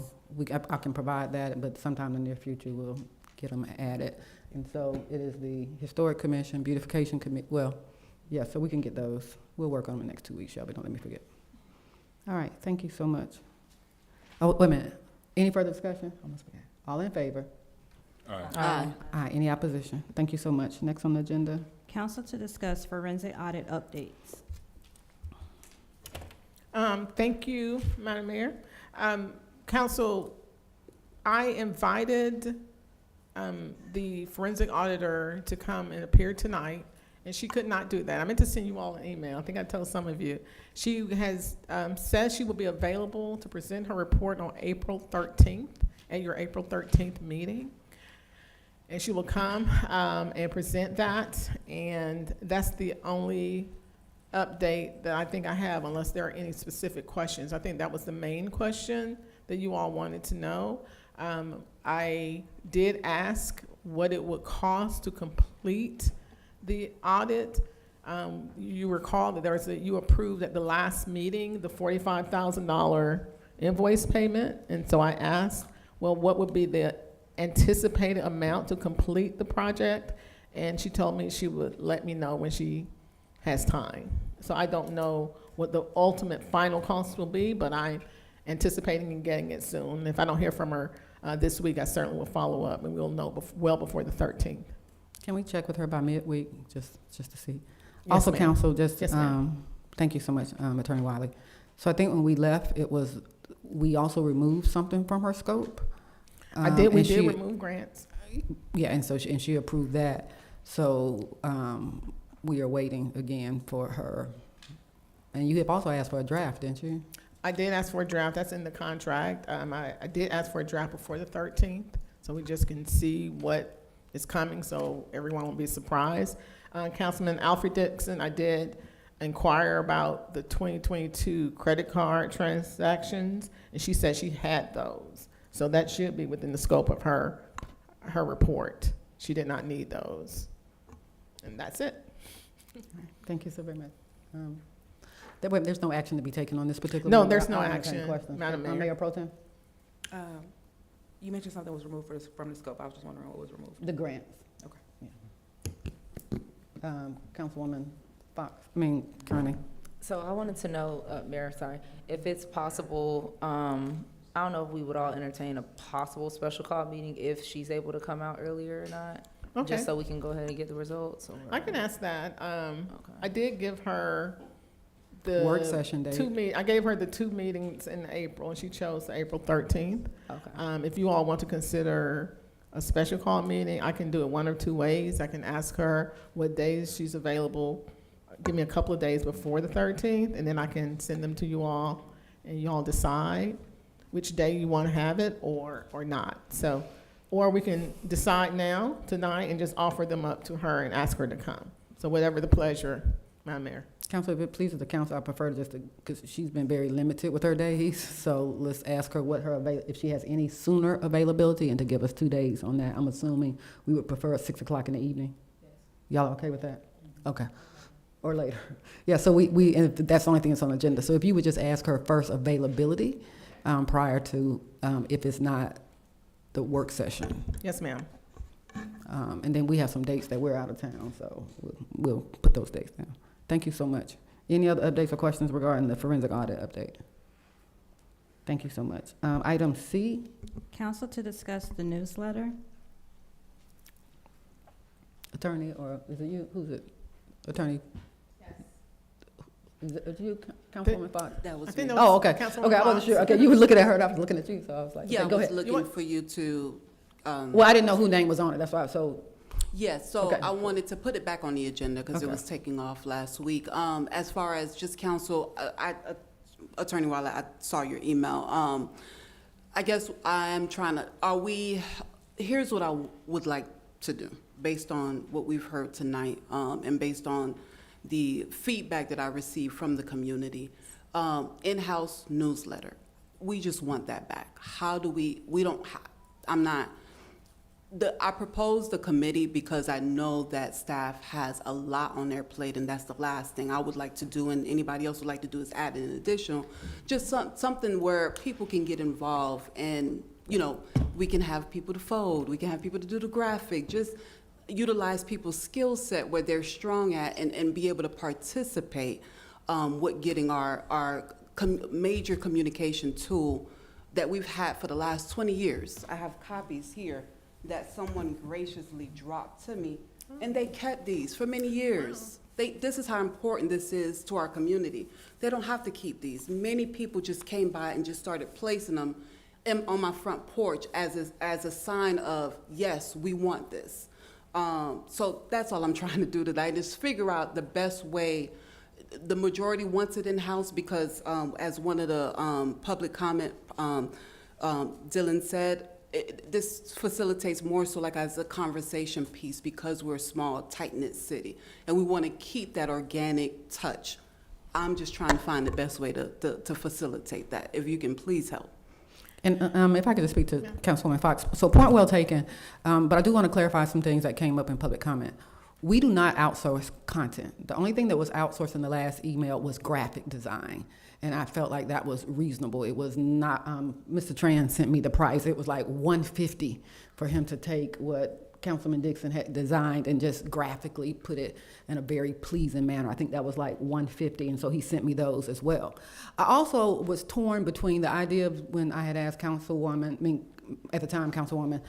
Speaker 1: I can provide that, but sometime in the near future we'll get them added. And so it is the Historic Commission, Beautification Committee, well, yeah, so we can get those. We'll work on them in the next 2 weeks, Shelby, don't let me forget. All right, thank you so much. Oh, wait a minute. Any further discussion? Almost forgot. All in favor?
Speaker 3: Aye.
Speaker 1: Aye. Any opposition? Thank you so much. Next on the agenda.
Speaker 2: Council to discuss forensic audit updates.
Speaker 7: Thank you, Madam Mayor. Council, I invited the forensic auditor to come and appear tonight, and she could not do that. I meant to send you all an email. I think I told some of you. She has said she will be available to present her report on April 13th at your April 13th meeting. And she will come and present that, and that's the only update that I think I have, unless there are any specific questions. I think that was the main question that you all wanted to know. I did ask what it would cost to complete the audit. You recall that you approved at the last meeting the $45,000 invoice payment, and so I asked, well, what would be the anticipated amount to complete the project? And she told me she would let me know when she has time. So I don't know what the ultimate final cost will be, but I'm anticipating and getting it soon. If I don't hear from her this week, I certainly will follow up, and we'll know well before the 13th.
Speaker 1: Can we check with her by midweek, just to see?
Speaker 7: Yes,
Speaker 1: Also,
Speaker 7: ma'am.
Speaker 1: council, just,
Speaker 7: Yes, ma'am.
Speaker 1: thank you so much, Attorney Wiley. So I think when we left, we also removed something from her scope.
Speaker 7: I did, we
Speaker 1: and
Speaker 7: did
Speaker 1: she-
Speaker 7: remove grants.
Speaker 1: Yeah, and so, she approved that. So, we are waiting again for her. And you have also asked for a draft, didn't you?
Speaker 7: I did ask for a draft, that's in the contract. I did ask for a draft before the 13th, so we just can see what is coming, so everyone won't be surprised. Councilman Alfred Dixon, I did inquire about the 2022 credit card transactions, and she said she had those. So that should be within the scope of her report. She did not need those. And that's it.
Speaker 1: Thank you so very much. There's no action to be taken on this particular?
Speaker 7: No,
Speaker 1: matter?
Speaker 7: there's no
Speaker 1: I don't have any
Speaker 7: action,
Speaker 1: questions.
Speaker 7: Madam Mayor.
Speaker 1: Mayor Pro Tem?
Speaker 17: You mentioned something was removed from the scope. I was just wondering what was removed.
Speaker 1: The grants.
Speaker 17: Okay.
Speaker 1: Yeah. Councilwoman Kearney.
Speaker 6: So I wanted to know, Mayor, sorry, if it's possible, I don't know if we would all entertain a possible special call meeting if she's able to come out earlier or not?
Speaker 7: Okay.
Speaker 6: Just so we can go ahead and get the results? Or?
Speaker 7: I can ask that. I did give her the
Speaker 1: Work session date.
Speaker 7: I gave her the 2 meetings in April, and she chose the April 13th.
Speaker 6: Okay.
Speaker 7: If you all want to consider a special call meeting, I can do it one of 2 ways. I can ask her what days she's available. Give me a couple of days before the 13th, and then I can send them to you all, and you all decide which day you want to have it or not. So, or we can decide now, tonight, and just offer them up to her and ask her to come. So whatever the pleasure, Madam Mayor.
Speaker 1: Council, if it pleases the council, I prefer because she's been very limited with her days. So let's ask her if she has any sooner availability, and to give us 2 days on that. I'm assuming we would prefer 6 o'clock in the evening. Yes. Y'all okay with that? Okay. Or later. Yeah, so we and that's the only thing that's on the agenda. So if you would just ask her first availability prior to, if it's not the work session.
Speaker 7: Yes, ma'am.
Speaker 1: And then we have some dates that we're out of town, so we'll put those dates down. Thank you so much. Any other updates or questions regarding the forensic audit update? Thank you so much. Item C.
Speaker 2: Council to discuss the newsletter.
Speaker 1: Attorney, or is it you? Who's it? Attorney? Yes. Is it you, Councilwoman Fox?
Speaker 4: That was
Speaker 7: I think
Speaker 4: me.
Speaker 7: that was
Speaker 1: Oh, okay.
Speaker 7: Councilwoman
Speaker 1: Okay, I wasn't
Speaker 7: Fox.
Speaker 1: sure. Okay, you were looking at her and I was looking at you, so I was like,
Speaker 4: Yeah,
Speaker 1: okay, go
Speaker 4: I was
Speaker 1: ahead.
Speaker 4: looking for you to,
Speaker 1: Well, I didn't know whose name was on it, that's why, so.
Speaker 4: yes, so
Speaker 1: Okay.
Speaker 4: I wanted to put it back on the agenda because it
Speaker 1: Okay.
Speaker 4: was taking off last week. As far as just council, Attorney Wiley, I saw your email. I guess I'm trying to, here's what I would like to do, based on what we've heard tonight, and based on the feedback that I received from the community. In-house newsletter, we just want that back. How do I proposed the committee because I know that staff has a lot on their plate, and that's the last thing I would like to do, and anybody else would like to do is add an additional, just something where people can get involved, and, we can have people to fold, we can have people to do the graphic, just utilize people's skill set where they're strong at, and be able to participate with getting our major communication tool that we've had for the last 20 years. I have copies here that someone graciously dropped to me, and they kept these for many years. This is how important this is to our community. They don't have to keep these. Many people just came by and just started placing them on my front porch as a sign of, yes, we want this. So that's all I'm trying to do tonight, is figure out the best way. The majority wants it in-house because, as one of the public comment, Dylan said, this facilitates more so like as a conversation piece because we're a small, tight-knit city, and we want to keep that organic touch. I'm just trying to find the best way to facilitate that, if you can please help.
Speaker 1: And if I could just speak to Councilwoman Fox. So point well taken, but I do want to clarify some things that came up in public comment. We do not outsource content. The only thing that was outsourced in the last email was graphic design. And I felt like that was reasonable. It was not, Mr. Tran sent me the price. It was like $150 for him to take what Councilman Dixon had designed and just graphically put it in a very pleasing manner. I think that was like $150, and so he sent me those as well. I also was torn between the idea of when I had asked Councilwoman, at the time, Councilwoman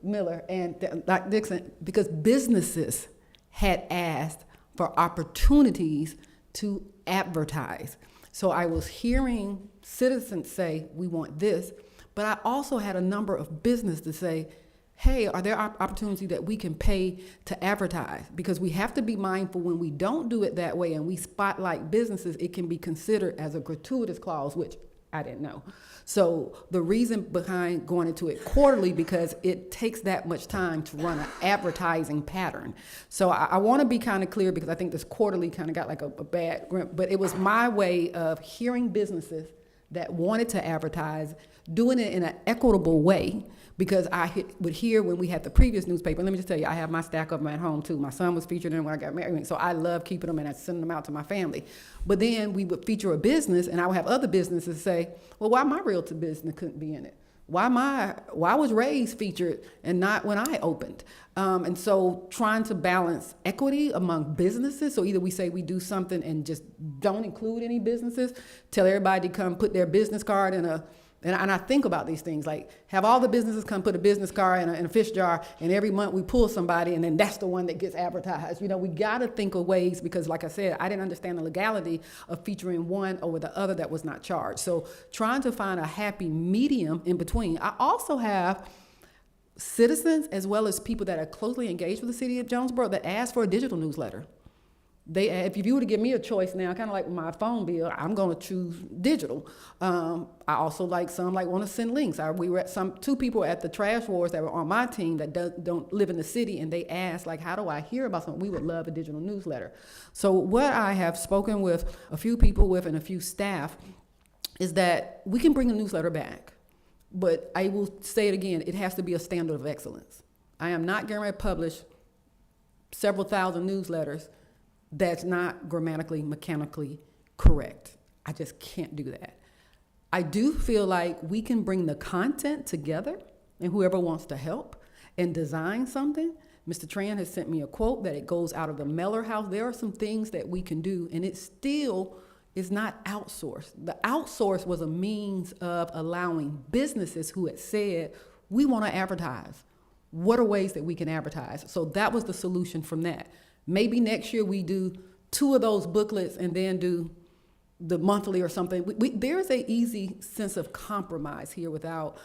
Speaker 1: Miller and Dr. Dixon, because businesses had asked for opportunities to advertise. So I was hearing citizens say, we want this, but I also had a number of businesses to say, hey, are there opportunities that we can pay to advertise? Because we have to be mindful when we don't do it that way and we spotlight businesses, it can be considered as a gratuitous clause, which I didn't know. So the reason behind going into it quarterly, because it takes that much time to run an advertising pattern. So I want to be kind of clear, because I think this quarterly kind of got like a bad grip, but it was my way of hearing businesses that wanted to advertise, doing it in an equitable way, because I would hear when we had the previous newspaper, let me just tell you, I have my stack of them at home too. My son was featured in it when I got married, so I love keeping them and I send them out to my family. But then we would feature a business, and I would have other businesses say, well, why my realtor business couldn't be in it? Why was Ray's featured and not when I opened? And so trying to balance equity among businesses. So either we say we do something and just don't include any businesses, tell everybody to come put their business card in a, and I think about these things, like have all the businesses come put a business card in a fish jar, and every month we pull somebody, and then that's the one that gets advertised. You know, we got to think of ways, because like I said, I didn't understand the legality of featuring one over the other that was not charged. So trying to find a happy medium in between. I also have citizens as well as people that are closely engaged with the city of Jonesboro that ask for a digital newsletter. If you were to give me a choice now, kind of like my phone bill, I'm going to choose digital. I also want to send links. We were at two people at the Trash Wars that were on my team that don't live in the city, and they asked, like, how do I hear about something? We would love a digital newsletter. So what I have spoken with a few people with and a few staff is that we can bring a newsletter back, but I will say it again, it has to be a standard of excellence. I am not going to publish several thousand newsletters that's not grammatically, mechanically correct. I just can't do that. I do feel like we can bring the content together, and whoever wants to help and design something. Mr. Tran has sent me a quote that it goes out of the Meller House. There are some things that we can do, and it still is not outsourced. The outsource was a means of allowing businesses who had said, we want to advertise. What are ways that we can advertise? So that was the solution from that. Maybe next year we do 2 of those booklets and then do the monthly or something. There's an easy sense of compromise here without,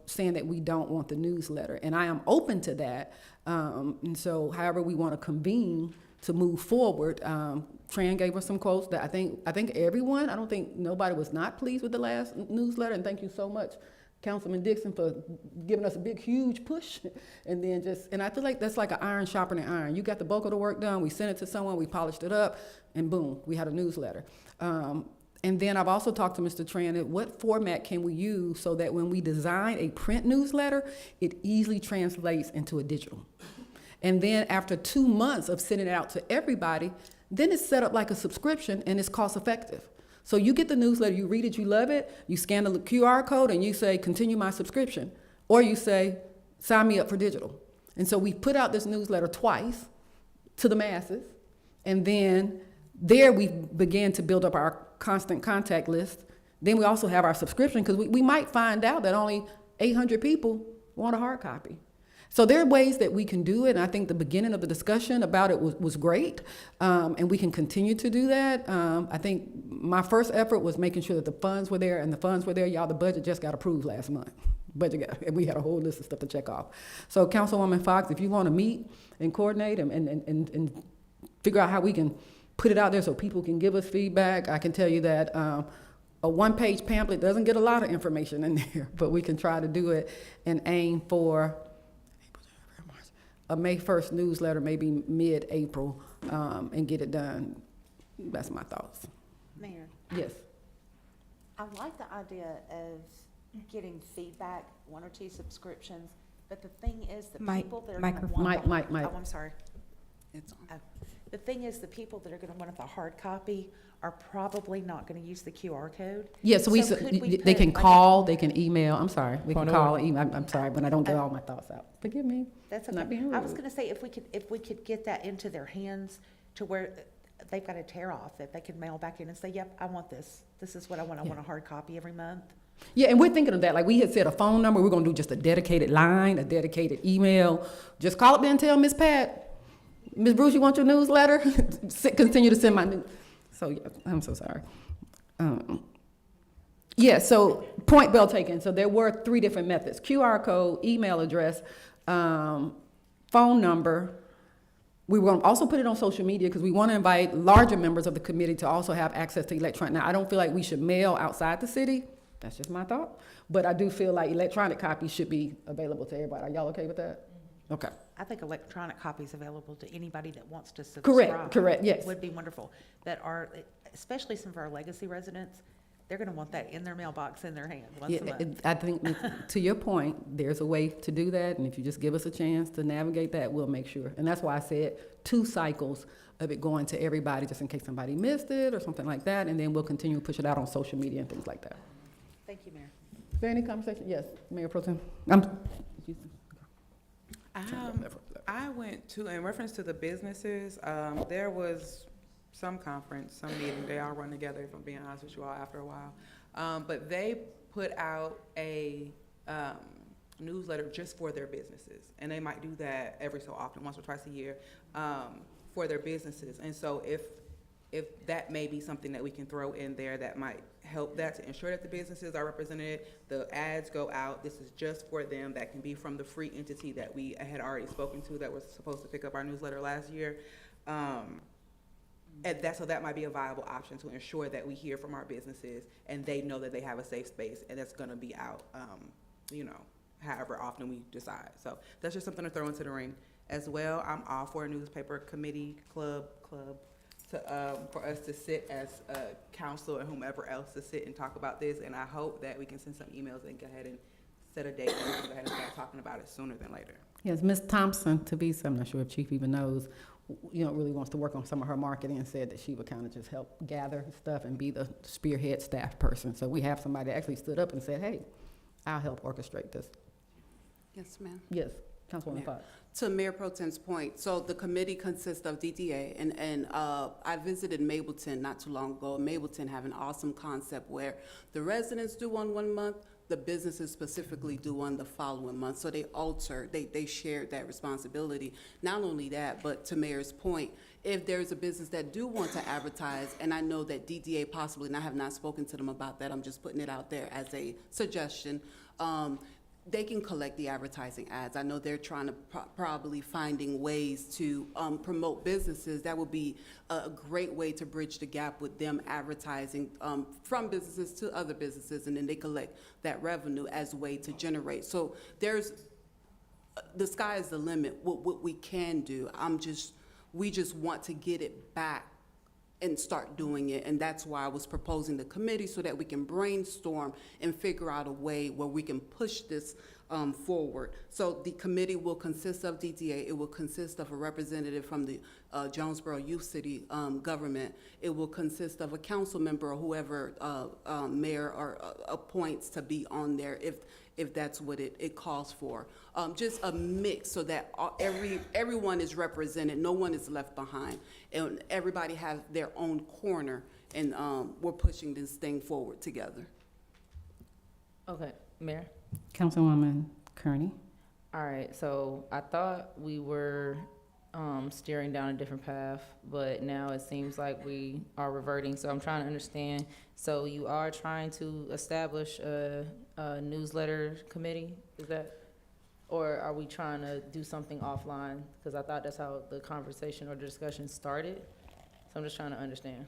Speaker 1: saying that we don't want the newsletter. And I am open to that. And so however we want to convene to move forward, Tran gave us some quotes that I think everyone, I don't think nobody was not pleased with the last newsletter. And thank you so much, Councilman Dixon, for giving us a big, huge push. And I feel like that's like an iron sharpening iron. You got the bulk of the work done, we sent it to someone, we polished it up, and boom, we had a newsletter. And then I've also talked to Mr. Tran, what format can we use so that when we design a print newsletter, it easily translates into a digital. And then after 2 months of sending it out to everybody, then it's set up like a subscription and it's cost effective. So you get the newsletter, you read it, you love it, you scan the QR code and you say, continue my subscription. Or you say, sign me up for digital. And so we put out this newsletter twice to the masses. And then there we began to build up our constant contact list. Then we also have our subscription, because we might find out that only 800 people want a hard copy. So there are ways that we can do it, and I think the beginning of the discussion about it was great, and we can continue to do that. I think my first effort was making sure that the funds were there, and the funds were there. Y'all, the budget just got approved last month. And we had a whole list of stuff to check off. So Councilwoman Fox, if you want to meet and coordinate and figure out how we can put it out there so people can give us feedback, I can tell you that a one-page pamphlet doesn't get a lot of information in there, but we can try to do it and aim for a May 1st newsletter, maybe mid-April, and get it done. That's my thoughts.
Speaker 19: Mayor,
Speaker 1: Yes.
Speaker 19: I like the idea of getting feedback, 1 or 2 subscriptions, but the thing is, the people that are gonna want.
Speaker 1: Mike.
Speaker 19: Oh, I'm sorry.
Speaker 4: It's on.
Speaker 19: The thing is, the people that are gonna want the hard copy are probably not gonna use the QR code.
Speaker 1: Yeah, so
Speaker 19: could we
Speaker 1: they
Speaker 19: put
Speaker 1: can
Speaker 19: like a-
Speaker 1: call, they can email, I'm sorry, we can
Speaker 6: Point
Speaker 1: call,
Speaker 6: over.
Speaker 1: email, I'm sorry, when I don't get all my thoughts out. Forgive me.
Speaker 19: That's
Speaker 1: Not
Speaker 19: okay.
Speaker 1: being
Speaker 19: I was
Speaker 1: rude.
Speaker 19: gonna say, if we could get that into their hands to where they've got a tear off, that they can mail back in and say, yep, I want this. This is what I want. I want a hard copy every month.
Speaker 1: Yeah, and we're thinking of that, like we had said a phone number, we're gonna do just a dedicated line, a dedicated email. Just call up there and tell Miss Pat, Miss Bruce, you want your newsletter? Continue to send my new, so, yeah, I'm so sorry. Yeah, so point well taken. So there were 3 different methods: QR code, email address, phone number. We will also put it on social media because we want to invite larger members of the committee to also have access to electronic. Now, I don't feel like we should mail outside the city. That's just my thought. But I do feel like electronic copies should be available to everybody. Are y'all okay with that? Okay.
Speaker 19: I think electronic copies available to anybody that wants to subscribe.
Speaker 1: Correct, yes.
Speaker 19: Would be wonderful. That are, especially some of our legacy residents, they're gonna want that in their mailbox, in their hand, once a
Speaker 1: Yeah,
Speaker 19: month.
Speaker 1: I think to your point, there's a way to do that, and if you just give us a chance to navigate that, we'll make sure. And that's why I said 2 cycles of it going to everybody, just in case somebody missed it or something like that, and then we'll continue to push it out on social media and things like that.
Speaker 19: Thank you, Mayor.
Speaker 1: Is there any conversation? Yes, Mayor Pro Tem.
Speaker 17: I went to, in reference to the businesses, there was some conference, some meeting, they all run together, if I'm being honest with you all, after a while. But they put out a newsletter just for their businesses. And they might do that every so often, once or twice a year, for their businesses. And so if that may be something that we can throw in there that might help that, to ensure that the businesses are represented, the ads go out, this is just for them, that can be from the free entity that we had already spoken to that was supposed to pick up our newsletter last year. So that might be a viable option to ensure that we hear from our businesses and they know that they have a safe space and that's gonna be out, however often we decide. So that's just something to throw into the ring as well. I'm all for a newspaper committee, club, to, for us to sit as a council and whomever else to sit and talk about this. And I hope that we can send some emails and go ahead and set a date and we can go ahead and start talking about it sooner than later.
Speaker 1: Yes, Ms. Thompson, Tabisa, I'm not sure if Chief even knows, really wants to work on some of her marketing and said that she would kind of just help gather stuff and be the spearhead staff person. So we have somebody that actually stood up and said, hey, I'll help orchestrate this.
Speaker 4: Yes, ma'am.
Speaker 1: Yes, Councilwoman
Speaker 4: Yeah.
Speaker 1: Fox.
Speaker 4: To Mayor Pro Tem's point, so the committee consists of DDA, and I visited Mableton not too long ago. Mableton have an awesome concept where the residents do one month, the businesses specifically do one the following month. So they they shared that responsibility. Not only that, but to Mayor's point, if there's a business that do want to advertise, and I know that DDA possibly, and I have not spoken to them about that, I'm just putting it out there as a suggestion, they can collect the advertising ads. I know they're trying to probably finding ways to promote businesses. That would be a great way to bridge the gap with them advertising from businesses to other businesses, and then they collect that revenue as a way to generate. So the sky is the limit, what we can do. We just want to get it back and start doing it, and that's why I was proposing the committee, so that we can brainstorm and figure out a way where we can push this forward. So the committee will consist of DDA, it will consist of a representative from the Jonesboro Youth City government, it will consist of a council member or whoever mayor or appoints to be on there if that's what it calls for. Just a mix so that everyone is represented, no one is left behind, and everybody has their own corner, and we're pushing this thing forward together.
Speaker 6: Okay, Mayor?
Speaker 1: Councilwoman Kearney.
Speaker 6: All right, so I thought we were steering down a different path, but now it seems like we are reverting. So I'm trying to understand. So you are trying to establish a newsletter committee? Is that, or are we trying to do something offline? Because I thought that's how the conversation or discussion started. So I'm just trying to understand.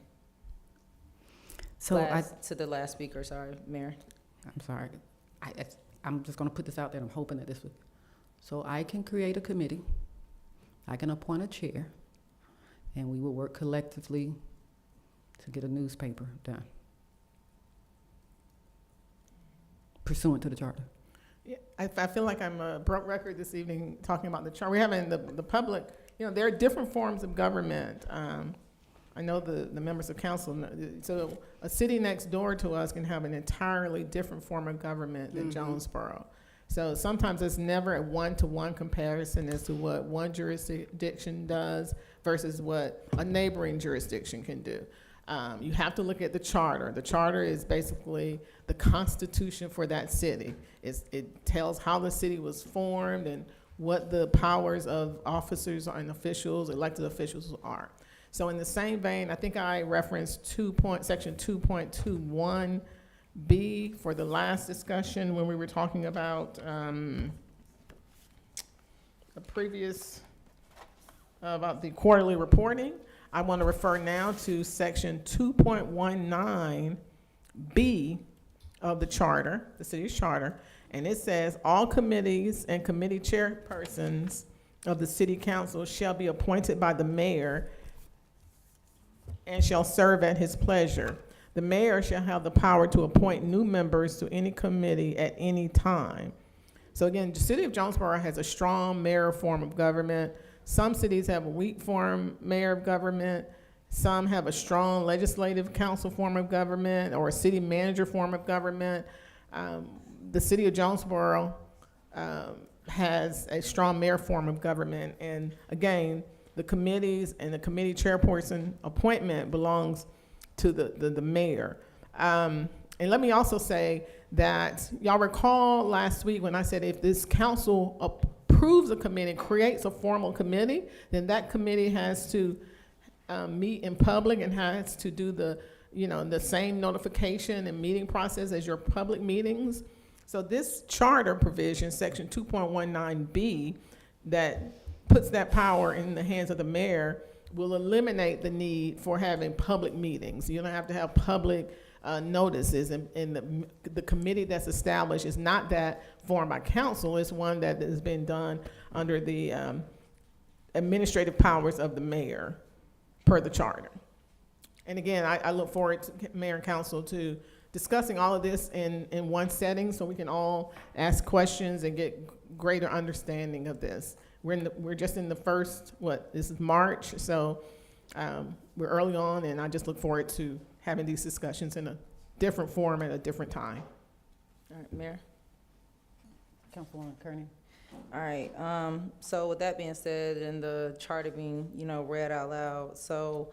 Speaker 1: So
Speaker 6: To the last speaker, sorry, Mayor.
Speaker 1: I'm sorry. I'm just going to put this out there. I'm hoping that this would. So I can create a committee. I can appoint a chair, and we will work collectively to get a newspaper done pursuant to the charter.
Speaker 7: Yeah, I feel like I'm a broke record this evening talking about the charter. We're having the public, there are different forms of government. I know the members of council know. So a city next door to us can have an entirely different form of government than Jonesboro. So sometimes it's never a one-to-one comparison as to what one jurisdiction does versus what a neighboring jurisdiction can do. You have to look at the charter. The charter is basically the constitution for that city. It tells how the city was formed and what the powers of officers and officials, elected officials are. So in the same vein, I think I referenced section 2.21B for the last discussion when we were talking about the previous, about the quarterly reporting. I want to refer now to section 2.19B of the charter, the city's charter, and it says all committees and committee chairpersons of the city council shall be appointed by the mayor and shall serve at his pleasure. The mayor shall have the power to appoint new members to any committee at any time. So again, the city of Jonesboro has a strong mayor form of government. Some cities have a weak form mayor of government. Some have a strong legislative council form of government or a city manager form of government. The city of Jonesboro has a strong mayor form of government. And again, the committees and the committee chairperson appointment belongs to the mayor. And let me also say that y'all recall last week when I said if this council approves a committee, creates a formal committee, then that committee has to meet in public and has to do the same notification and meeting process as your public meetings. So this charter provision, section 2.19B, that puts that power in the hands of the mayor, will eliminate the need for having public meetings. You don't have to have public notices, and the committee that's established is not that formed by council. It's one that has been done under the administrative powers of the mayor per the charter. And again, I look forward to mayor and council to discussing all of this in one setting so we can all ask questions and get greater understanding of this. We're just in the first, this is March, so we're early on, and I just look forward to having these discussions in a different form at a different time.
Speaker 6: All right, Mayor.
Speaker 1: Councilwoman Kearney.
Speaker 6: All right, so with that being said and the charter being, read out loud, so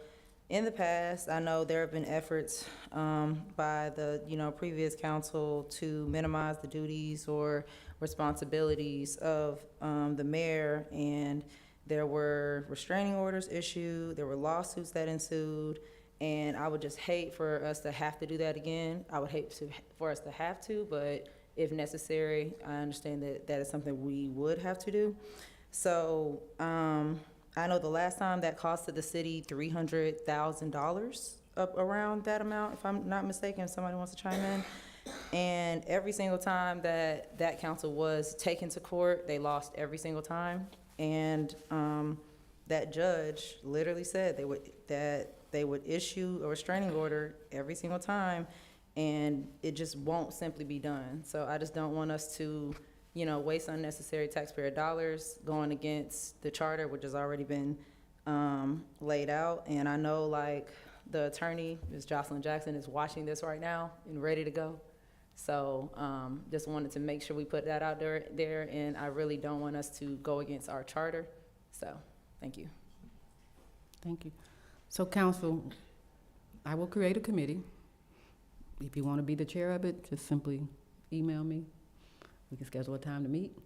Speaker 6: in the past, I know there have been efforts by the, previous council to minimize the duties or responsibilities of the mayor, and there were restraining orders issued, there were lawsuits that ensued, and I would just hate for us to have to do that again. I would hate for us to have to, but if necessary, I understand that is something we would have to do. So I know the last time that costed the city $300,000, up around that amount, if I'm not mistaken, if somebody wants to chime in. And every single time that council was taken to court, they lost every single time. And that judge literally said they would issue a restraining order every single time, and it just won't simply be done. So I just don't want us to, waste unnecessary taxpayer dollars going against the charter, which has already been laid out. And I know, the attorney, Ms. Jocelyn Jackson, is watching this right now and ready to go. So just wanted to make sure we put that out there, and I really don't want us to go against our charter. So, thank you.
Speaker 1: Thank you. So council, I will create a committee. If you want to be the chair of it, just simply email me. we can schedule a time to meet,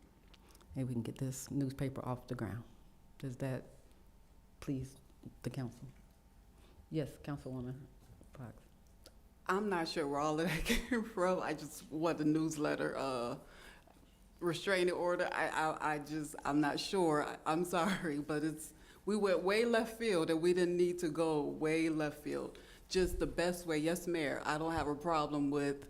Speaker 1: and we can get this newspaper off the ground. Does that please the council? Yes, Councilwoman Fox.
Speaker 4: I'm not sure where all of that came from. I just want the newsletter, restraining order. I'm not sure. I'm sorry, but we went way left field and we didn't need to go way left field. Just the best way. Yes, Mayor, I don't have a problem with,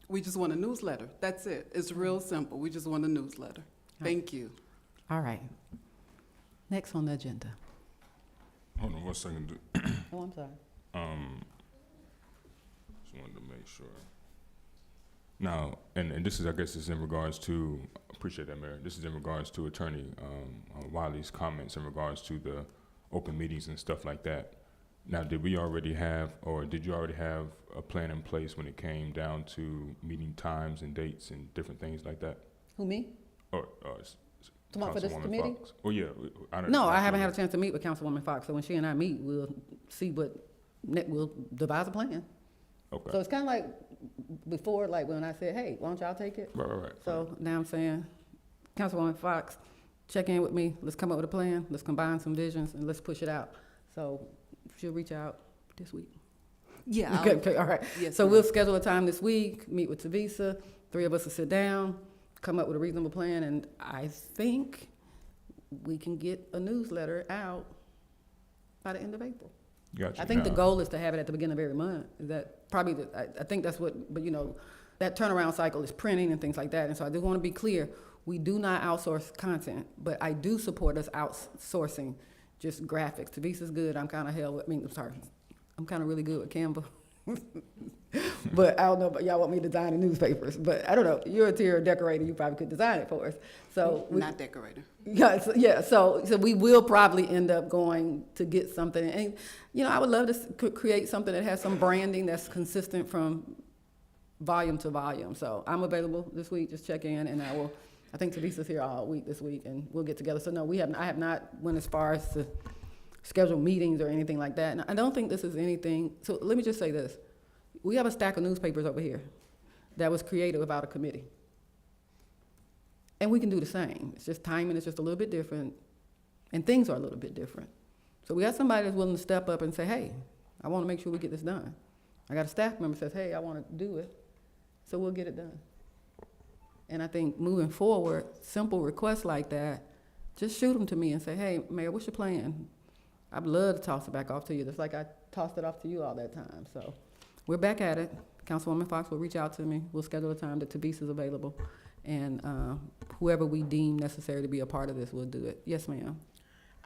Speaker 4: we just want a newsletter. That's it. It's real simple. We just want a newsletter. Thank you.
Speaker 1: All right. Next on the agenda.
Speaker 3: Hold on 1 second.
Speaker 1: Oh, I'm sorry.
Speaker 3: Just wanted to make sure. Now, and this is, I guess, is in regards to, appreciate that, Mayor. This is in regards to Attorney Wiley's comments in regards to the open meetings and stuff like that. Now, did you already have a plan in place when it came down to meeting times and dates and different things like that?
Speaker 1: Who, me?
Speaker 3: Or
Speaker 1: For this
Speaker 3: Councilwoman
Speaker 1: committee?
Speaker 3: Fox? Oh, yeah.
Speaker 1: No, I haven't had a chance to meet with Councilwoman Fox, so when she and I meet, we'll see we'll devise a plan.
Speaker 3: Okay.
Speaker 1: So it's kind of like before, like when I said, hey, why don't y'all take it?
Speaker 3: Right.
Speaker 1: So now I'm saying, Councilwoman Fox, check in with me, let's come up with a plan, let's combine some visions, and let's push it out. So she'll reach out this week.
Speaker 4: Yeah.
Speaker 1: Okay, all right.
Speaker 4: Yes,
Speaker 1: So
Speaker 4: ma'am.
Speaker 1: we'll schedule a time this week, meet with Tavisa, 3 of us will sit down, come up with a reasonable plan, and I think we can get a newsletter out by the end of April.
Speaker 3: Gotcha.
Speaker 1: I think the
Speaker 3: Now-
Speaker 1: goal is to have it at the beginning of every month. Is that probably, I think that's what, but that turnaround cycle is printing and things like that. And so I do want to be clear, we do not outsource content, but I do support us outsourcing just graphics. Tavisa's good, I'm kind of I'm kind of really good with Canva. But I don't know, but y'all want me to design the newspapers, but I don't know, you're a interior decorator, you probably could design it for us. So
Speaker 4: Not decorator.
Speaker 1: so we will probably end up going to get something. And, I would love to create something that has some branding that's consistent from volume to volume. So I'm available this week, just check in, and I think Tavisa's here all week this week, and we'll get together. So no, I have not went as far as to schedule meetings or anything like that. And I don't think this is anything, so let me just say this. We have a stack of newspapers over here that was created without a committee. And we can do the same. It's just timing is just a little bit different, and things are a little bit different. So we got somebody that's willing to step up and say, hey, I want to make sure we get this done. I got a staff member that says, hey, I want to do it, so we'll get it done. And I think moving forward, simple requests like that, just shoot them to me and say, hey, Mayor, what's your plan? I'd love to toss it back off to you, just like I tossed it off to you all that time. So we're back at it. Councilwoman Fox will reach out to me. We'll schedule a time that Tavisa's available. And whoever we deem necessary to be a part of this, we'll do it. Yes, ma'am.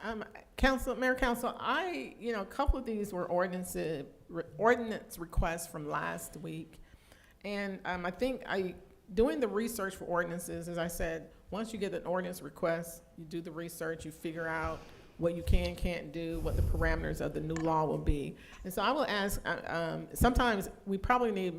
Speaker 7: Mayor Council, a couple of these were ordinance requests from last week. And I think doing the research for ordinances, as I said, once you get an ordinance request, you do the research, you figure out what you can't do, what the parameters of the new law will be. And so I will ask, sometimes I would probably need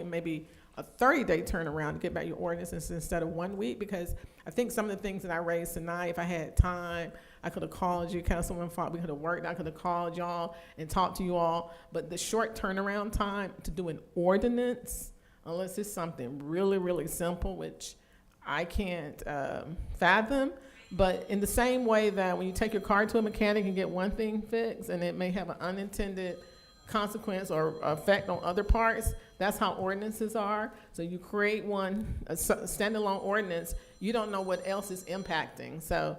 Speaker 7: maybe a 30-day turnaround to get back your ordinances instead of 1 week, because I think some of the things that I raised tonight, if I had time, I could have called you, Councilwoman Fox, we could have worked, I could have called y'all and talked to you all, but the short turnaround time to do an ordinance, unless it's something really, really simple, which I can't fathom, but in the same way that when you take your car to a mechanic and get one thing fixed and it may have an unintended consequence or effect on other parts, that's how ordinances are. So you create a standalone ordinance, you don't know what else is impacting. So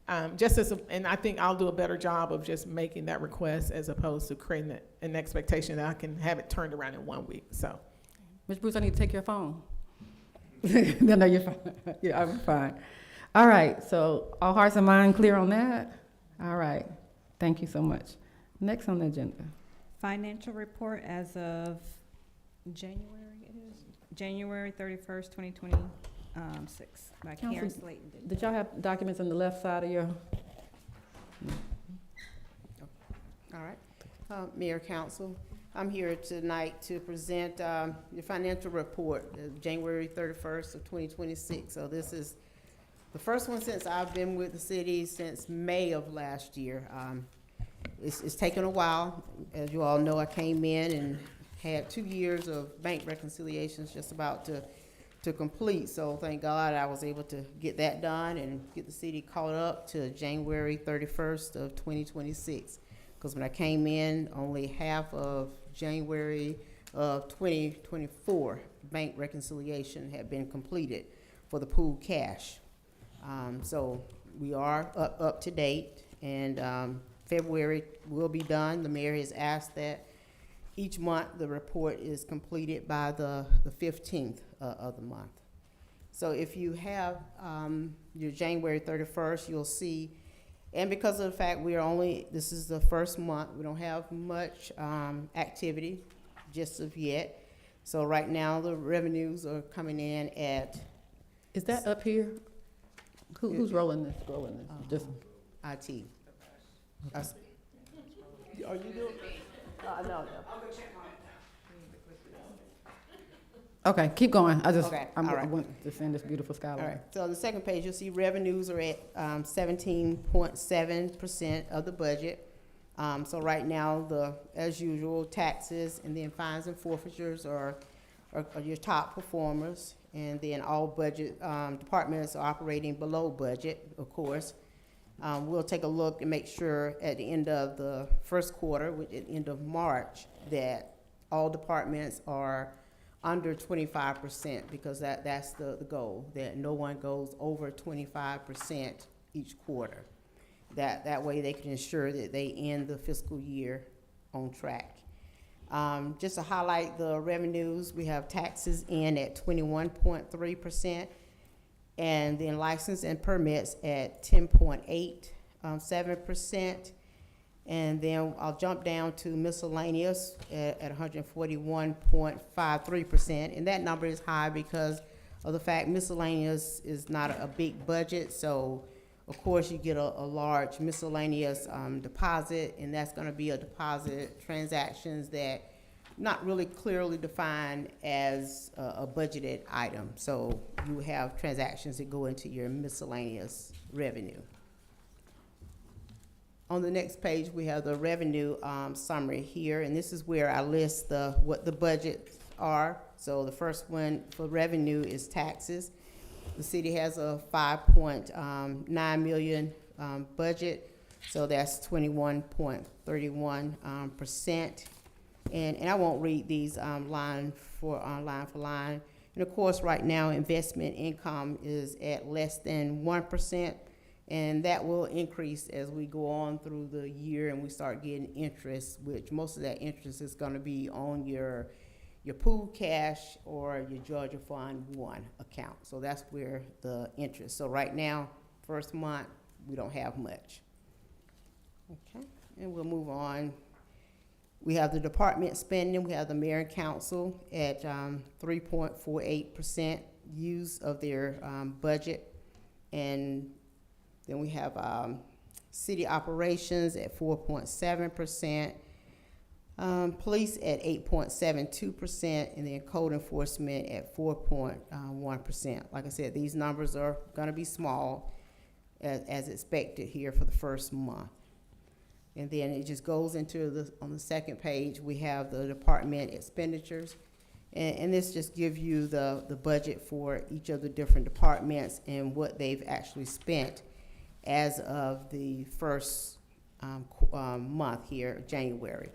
Speaker 7: and I think I'll do a better job of just making that request as opposed to creating an expectation that I can have it turned around in 1 week, so.
Speaker 1: Ms. Bruce, I need to take your phone. No, you're fine. Yeah, I'm fine. All right, so all hearts and minds clear on that? All right, thank you so much. Next on the agenda.
Speaker 2: Financial report as of January 31st, 2026 by Karen
Speaker 1: Council,
Speaker 2: Slayton.
Speaker 1: did y'all have documents on the left side of your?
Speaker 20: All right. Mayor, Council, I'm here tonight to present your financial report, January 31st of 2026. So this is the first one since I've been with the city since May of last year. It's taken a while. As you all know, I came in and had 2 years of bank reconciliations just about to to complete. So thank God I was able to get that done and get the city caught up to January 31st of 2026. Because when I came in, only half of January of 2024 bank reconciliation had been completed for the pool cash. So we are up to date, and February will be done. The mayor has asked that each month the report is completed by the 15th of the month. So if you have your January 31st, you'll see, and because of the fact this is the first month, we don't have much activity just of yet. So right now the revenues are coming in at.
Speaker 1: Is that up here? Who's rolling this? Just
Speaker 20: IT. Are you doing? No.
Speaker 1: Okay, keep going. I
Speaker 20: Okay, all right.
Speaker 1: want to send this beautiful skyline.
Speaker 20: All right, so on the second page, you'll see revenues are at 17.7% of the budget. So right now, as usual, taxes and then fines and forfeitures are your top performers. And then all budget departments are operating below budget, of course. We'll take a look and make sure at the end of the first quarter, at the end of March, that all departments are under 25%, because that's the goal, that no one goes over 25% each quarter. That way they can ensure that they end the fiscal year on track. Just to highlight the revenues, we have taxes in at 21.3%, and then license and permits at 10.87%. And then I'll jump down to miscellaneous at 141.53%. And that number is high because of the fact miscellaneous is not a big budget. So, of course, you get a large miscellaneous deposit, and that's going to be a deposit transactions that not really clearly defined as a budgeted item. So you have transactions that go into your miscellaneous revenue. On the next page, we have the revenue summary here, and this is where I list what the budgets are. So the first one for revenue is taxes. The city has a 5.9 million budget, so that's 21.31%. And I won't read these line for line. And of course, right now, investment income is at less than 1%. And that will increase as we go on through the year and we start getting interest, which most of that interest is going to be on your pool cash or your Georgia Fund 1 account. So that's where the interest. So right now, first month, we don't have much. Okay, and we'll move on. We have the department spending. We have the mayor and council at 3.48% use of their budget. And then we have city operations at 4.7%, police at 8.72%, and then code enforcement at 4.1%. Like I said, these numbers are going to be small as expected here for the first month. And then it just goes into on the second page, we have the department expenditures. And this just gives you the budget for each of the different departments and what they've actually spent as of the first month here, January.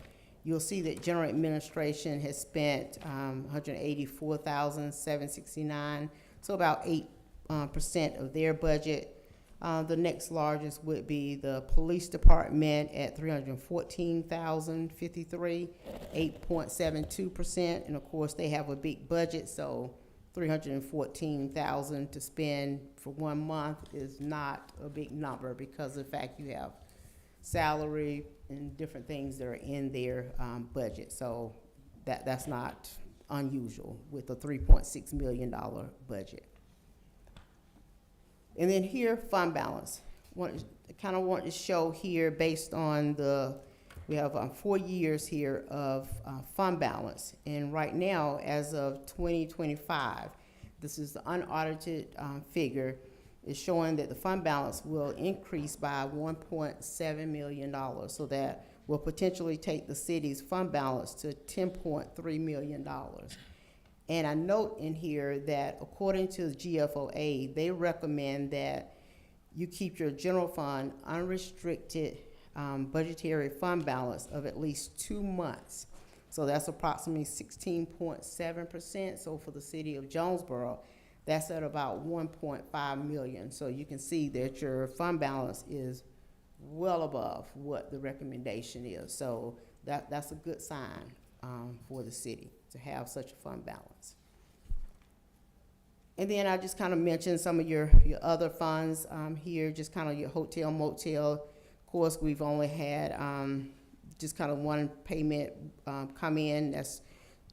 Speaker 20: You'll see that general administration has spent $184,769, so about 8% of their budget. The next largest would be the police department at $314,053, 8.72%, and of course they have a big budget, so $314,000 to spend for 1 month is not a big number because of the fact you have salary and different things that are in their budget. So that's not unusual with a $3.6 million budget. And then here, fund balance. I kind of want to show here based on we have 4 years here of fund balance. And right now, as of 2025, this is the unaudited figure, is showing that the fund balance will increase by $1.7 million. So that will potentially take the city's fund balance to $10.3 million. And I note in here that according to the GFOA, they recommend that you keep your general fund unrestricted budgetary fund balance of at least 2 months. So that's approximately 16.7%. So for the city of Jonesboro, that's at about 1.5 million. So you can see that your fund balance is well above what the recommendation is. So that's a good sign for the city to have such a fund balance. And then I just kind of mentioned some of your other funds here, just kind of your hotel, motel. Of course, we've only had just kind of one payment come in. That's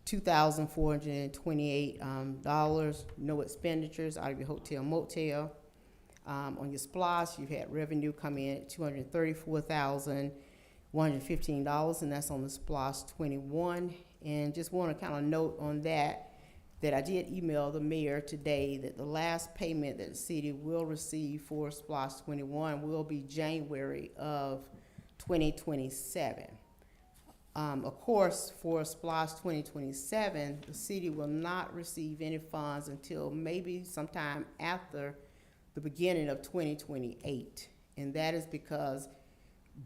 Speaker 20: $2,428. No expenditures out of your hotel, motel. On your SPLOST, you've had revenue come in at $234,115, and that's on the SPLOST 21. And just want to kind of note on that I did email the mayor today that the last payment that the city will receive for SPLOST 21 will be January of 2027. Of course, for SPLOST 2027, the city will not receive any funds until maybe sometime after the beginning of 2028. And that is because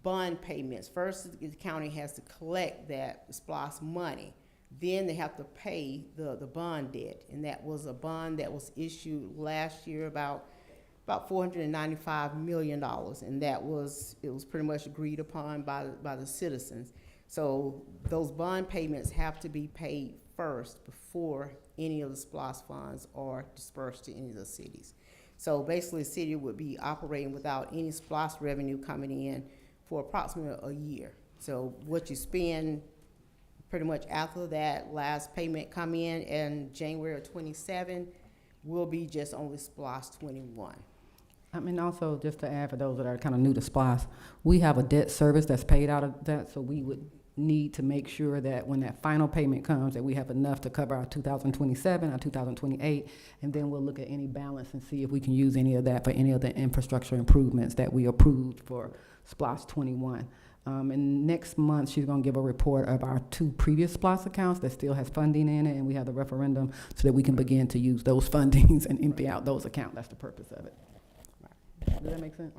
Speaker 20: bond payments, first the county has to collect that SPLOST money. Then they have to pay the bond debt. And that was a bond that was issued last year about $495 million. And it was pretty much agreed upon by the citizens. So those bond payments have to be paid first before any of the SPLOST funds are dispersed to any of the cities. So basically, the city would be operating without any SPLOST revenue coming in for approximately a year. So what you spend pretty much after that last payment come in January of 27 will be just only SPLOST 21.
Speaker 1: I mean, also, just to add for those that are kind of new to SPLOST, we have a debt service that's paid out of that, so we would need to make sure that when that final payment comes, that we have enough to cover our 2027, our 2028, and then we'll look at any balance and see if we can use any of that for any of the infrastructure improvements that we approved for SPLOST 21. And next month, she's going to give a report of our 2 previous SPLOST accounts that still has funding in it, and we have the referendum so that we can begin to use those fundings and empty out those accounts. That's the purpose of it. Does that make sense?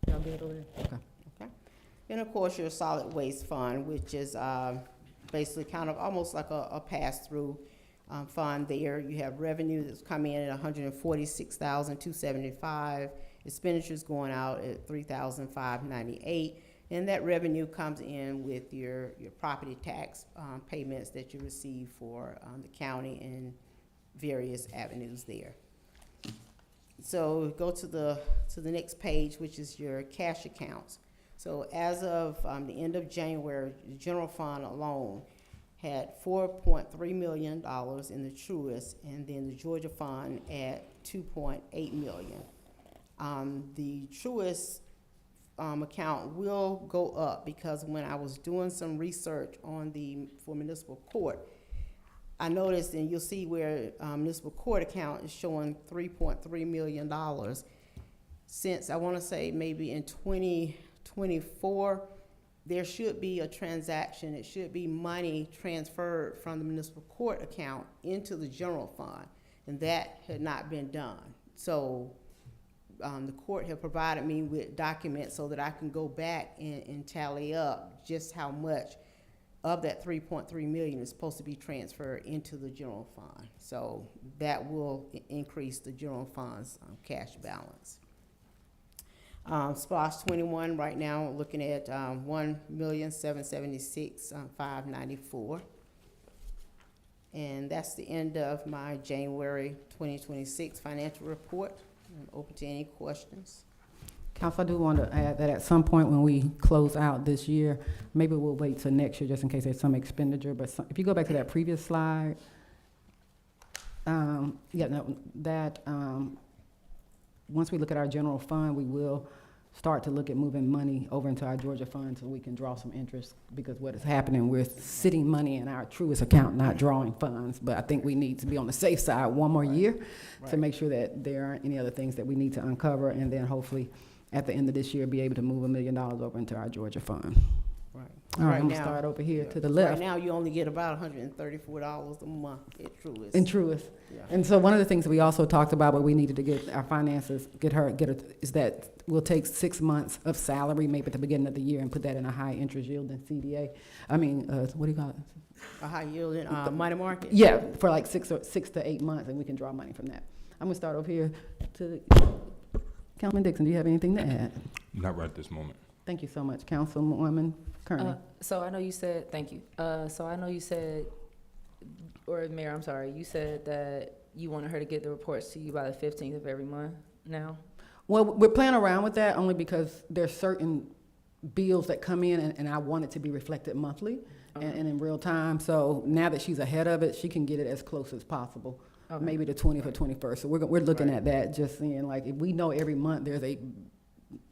Speaker 1: Y'all good over there? Okay.
Speaker 20: Okay. And of course, your solid waste fund, which is basically kind of almost like a pass-through fund there. You have revenue that's coming in at $146,275, expenditures going out at $3,598, and that revenue comes in with your property tax payments that you receive for the county and various avenues there. So go to the next page, which is your cash accounts. So as of the end of January, the general fund alone had $4.3 million in the Truist, and then the Georgia fund at $2.8 million. The Truist account will go up because when I was doing some research for municipal court, I noticed, and you'll see where municipal court account is showing $3.3 million. Since I want to say maybe in 2024, there should be a transaction. It should be money transferred from the municipal court account into the general fund, and that had not been done. So the court had provided me with documents so that I can go back and tally up just how much of that $3.3 million is supposed to be transferred into the general fund. So that will increase the general fund's cash balance. SPLOST 21 right now, we're looking at $1,776,594. And that's the end of my January 2026 financial report. I'm open to any questions.
Speaker 1: Council, I do want to add that at some point when we close out this year, maybe we'll wait till next year just in case there's some expenditure. But if you go back to that previous slide, once we look at our general fund, we will start to look at moving money over into our Georgia fund so we can draw some interest, because what is happening, we're sitting money in our Truist account, not drawing funds. But I think we need to be on the safe side one more year to make sure that there aren't any other things that we need to uncover, and then hopefully at the end of this year be able to move $1 million over into our Georgia fund.
Speaker 20: Right.
Speaker 1: All right,
Speaker 20: Right
Speaker 1: I'm gonna
Speaker 20: now-
Speaker 1: start over here
Speaker 20: yeah.
Speaker 1: to the
Speaker 20: Right
Speaker 1: left.
Speaker 20: now, you only get about $134 a month at Truist.
Speaker 1: In Truist.
Speaker 20: Yeah.
Speaker 1: And so one of the things we also talked about, but we needed to get our finances, is that we'll take 6 months of salary, maybe at the beginning of the year, and put that in a high interest yielding CDA. I mean, what do you call it?
Speaker 20: A high yielding, money market?
Speaker 1: Yeah, for like 6 to 8 months, and we can draw money from that. I'm gonna start over here to Councilman Dixon. Do you have anything to add?
Speaker 3: Not right at this moment.
Speaker 1: Thank you so much, Councilwoman Kearney.
Speaker 6: So I know you said, thank you. So I know you said, or Mayor, I'm sorry, you said that you wanted her to get the reports to you by the 15th of every month now?
Speaker 1: Well, we're playing around with that only because there's certain bills that come in, and I want it to be reflected monthly and in real time. So now that she's ahead of it, she can get it as close as possible.
Speaker 6: Okay.
Speaker 1: Maybe the 20th or 21st. So we're looking at that, just seeing, like, if we know every month there's a,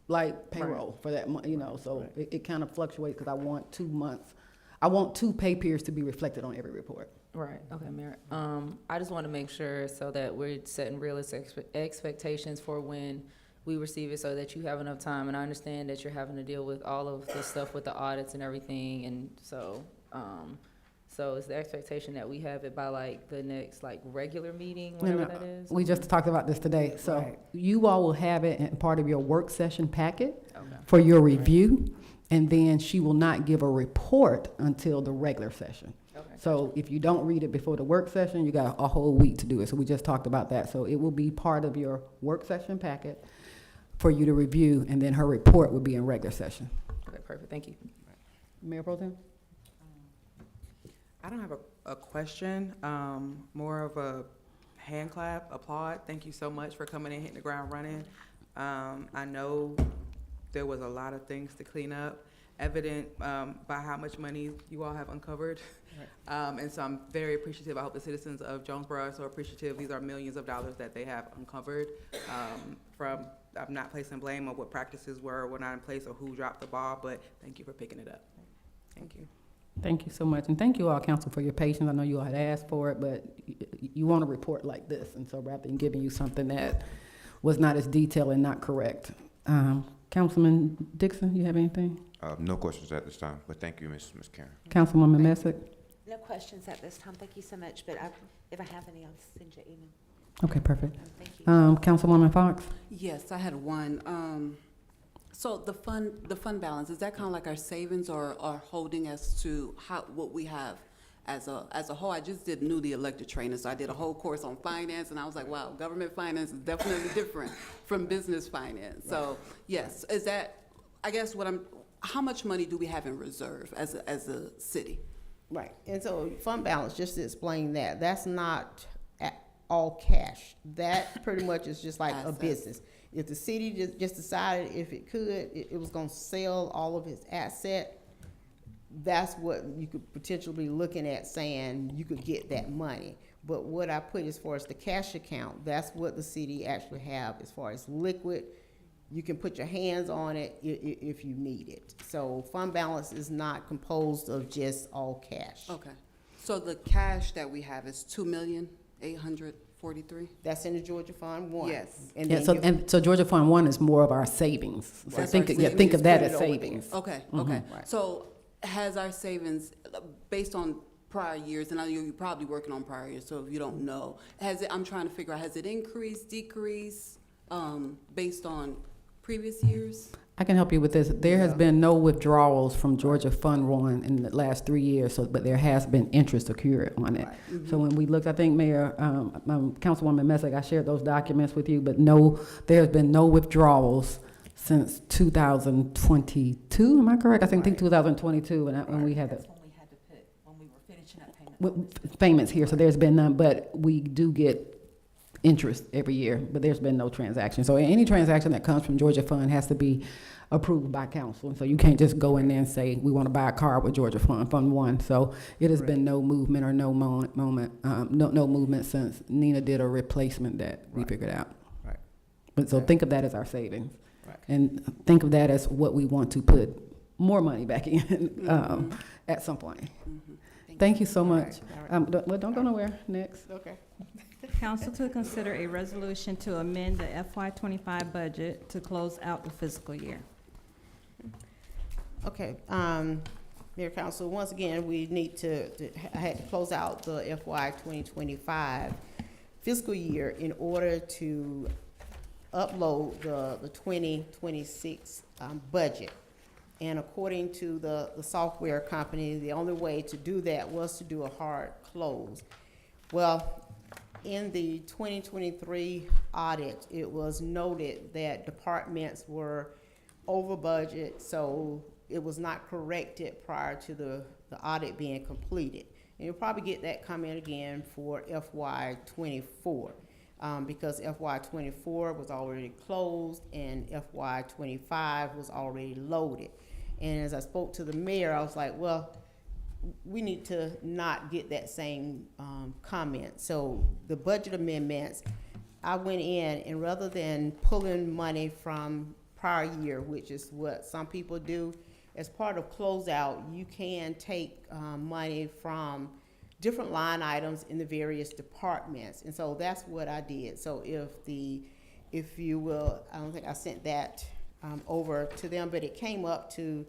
Speaker 1: like, payroll for that month, you know, so it kind of fluctuates, because I want 2 months. I want 2 pay periods to be reflected on every report.
Speaker 6: Right, okay, Mayor. I just want to make sure so that we're setting realistic expectations for when we receive it, so that you have enough time. And I understand that you're having to deal with all of the stuff with the audits and everything, and so, so is the expectation that we have it by like the next like regular meeting, whatever that is?
Speaker 1: We just talked about this today. So
Speaker 6: Right.
Speaker 1: you all will have it in part of your work session packet for your review, and then she will not give a report until the regular session. So if you don't read it before the work session, you got a whole week to do it. So we just talked about that. So it will be part of your work session packet for you to review, and then her report will be in regular session.
Speaker 6: Okay, perfect, thank you.
Speaker 1: Mayor Pro Tem?
Speaker 17: I don't have a question, more of a hand clap, applaud. Thank you so much for coming in, hitting the ground running. I know there was a lot of things to clean up, evident by how much money you all have uncovered. And so I'm very appreciative. I hope the citizens of Jonesboro are so appreciative. These are millions of dollars that they have uncovered I'm not placing blame on what practices were not in place or who dropped the ball, but thank you for picking it up. Thank you.
Speaker 1: Thank you so much. And thank you all, council, for your patience. I know you all had asked for it, but you want a report like this. And so rather than giving you something that was not as detailed and not correct. Councilman Dixon, you have anything?
Speaker 18: No questions at this time, but thank you, Ms. Karen.
Speaker 1: Councilwoman Messick?
Speaker 19: No questions at this time. Thank you so much, but if I have any, I'll send you an email.
Speaker 1: Okay, perfect.
Speaker 19: Thank you.
Speaker 1: Councilwoman Fox?
Speaker 4: Yes, I had one. So the fund balance, is that kind of like our savings or holding as to what we have as a whole? I just did newly elected training, so I did a whole course on finance, and I was like, wow, government finance is definitely different from business finance. So yes, is that, I guess how much money do we have in reserve as a city?
Speaker 20: Right, and so fund balance, just to explain that, that's not all cash. That pretty much is just like a business. If the city just decided if it could, it was gonna sell all of its asset, that's what you could potentially be looking at, saying you could get that money. But what I put as far as the cash account, that's what the city actually have as far as liquid. You can put your hands on it if you need it. So fund balance is not composed of just all cash.
Speaker 4: Okay, so the cash that we have is $2,843,000?
Speaker 20: That's in the Georgia Fund 1.
Speaker 4: Yes.
Speaker 20: And
Speaker 1: Yeah,
Speaker 20: then
Speaker 1: so Georgia Fund 1 is more of our savings. So
Speaker 4: That's
Speaker 1: think
Speaker 4: our
Speaker 1: of
Speaker 4: savings.
Speaker 1: that
Speaker 20: Put
Speaker 1: as
Speaker 20: it over there.
Speaker 1: savings.
Speaker 4: Okay,
Speaker 1: Mhm.
Speaker 4: okay. So has our savings, based on prior years, and I know you're probably working on prior years, so if you don't know, I'm trying to figure out, has it increased, decreased, based on previous years?
Speaker 1: I can help you with this. There has been no withdrawals from Georgia Fund 1 in the last 3 years, but there has been interest accrued on it. So when we looked, I think Mayor, Councilwoman Messick, I shared those documents with you, but no, there has been no withdrawals since 2022, am I correct? I think 2022, when we had the
Speaker 19: That's when we had to put, when we were finishing up payments.
Speaker 1: payments here, so there's been none, but we do get interest every year, but there's been no transaction. So any transaction that comes from Georgia Fund has to be approved by council. And so you can't just go in there and say, we want to buy a car with Georgia Fund 1. So it has been no movement or no movement since Nina did a replacement that we figured out.
Speaker 20: Right.
Speaker 1: But so think of that as our savings.
Speaker 20: Right.
Speaker 1: And think of that as what we want to put more money back in at some point. Thank you so much. Don't go nowhere. Next.
Speaker 20: Okay.
Speaker 2: Council to consider a resolution to amend the FY '25 budget to close out the fiscal year.
Speaker 20: Okay, Mayor Council, once again, we need I had to close out the FY 2025 fiscal year in order to upload the 2026 budget. And according to the software company, the only way to do that was to do a hard close. Well, in the 2023 audit, it was noted that departments were over budget, so it was not corrected prior to the audit being completed. And you'll probably get that comment again for FY 24, because FY 24 was already closed and FY 25 was already loaded. And as I spoke to the mayor, I was like, well, we need to not get that same comment. So the budget amendments, I went in and rather than pulling money from prior year, which is what some people do, as part of closeout, you can take money from different line items in the various departments. And so that's what I did. So if you will, I don't think I sent that over to them, but it came up to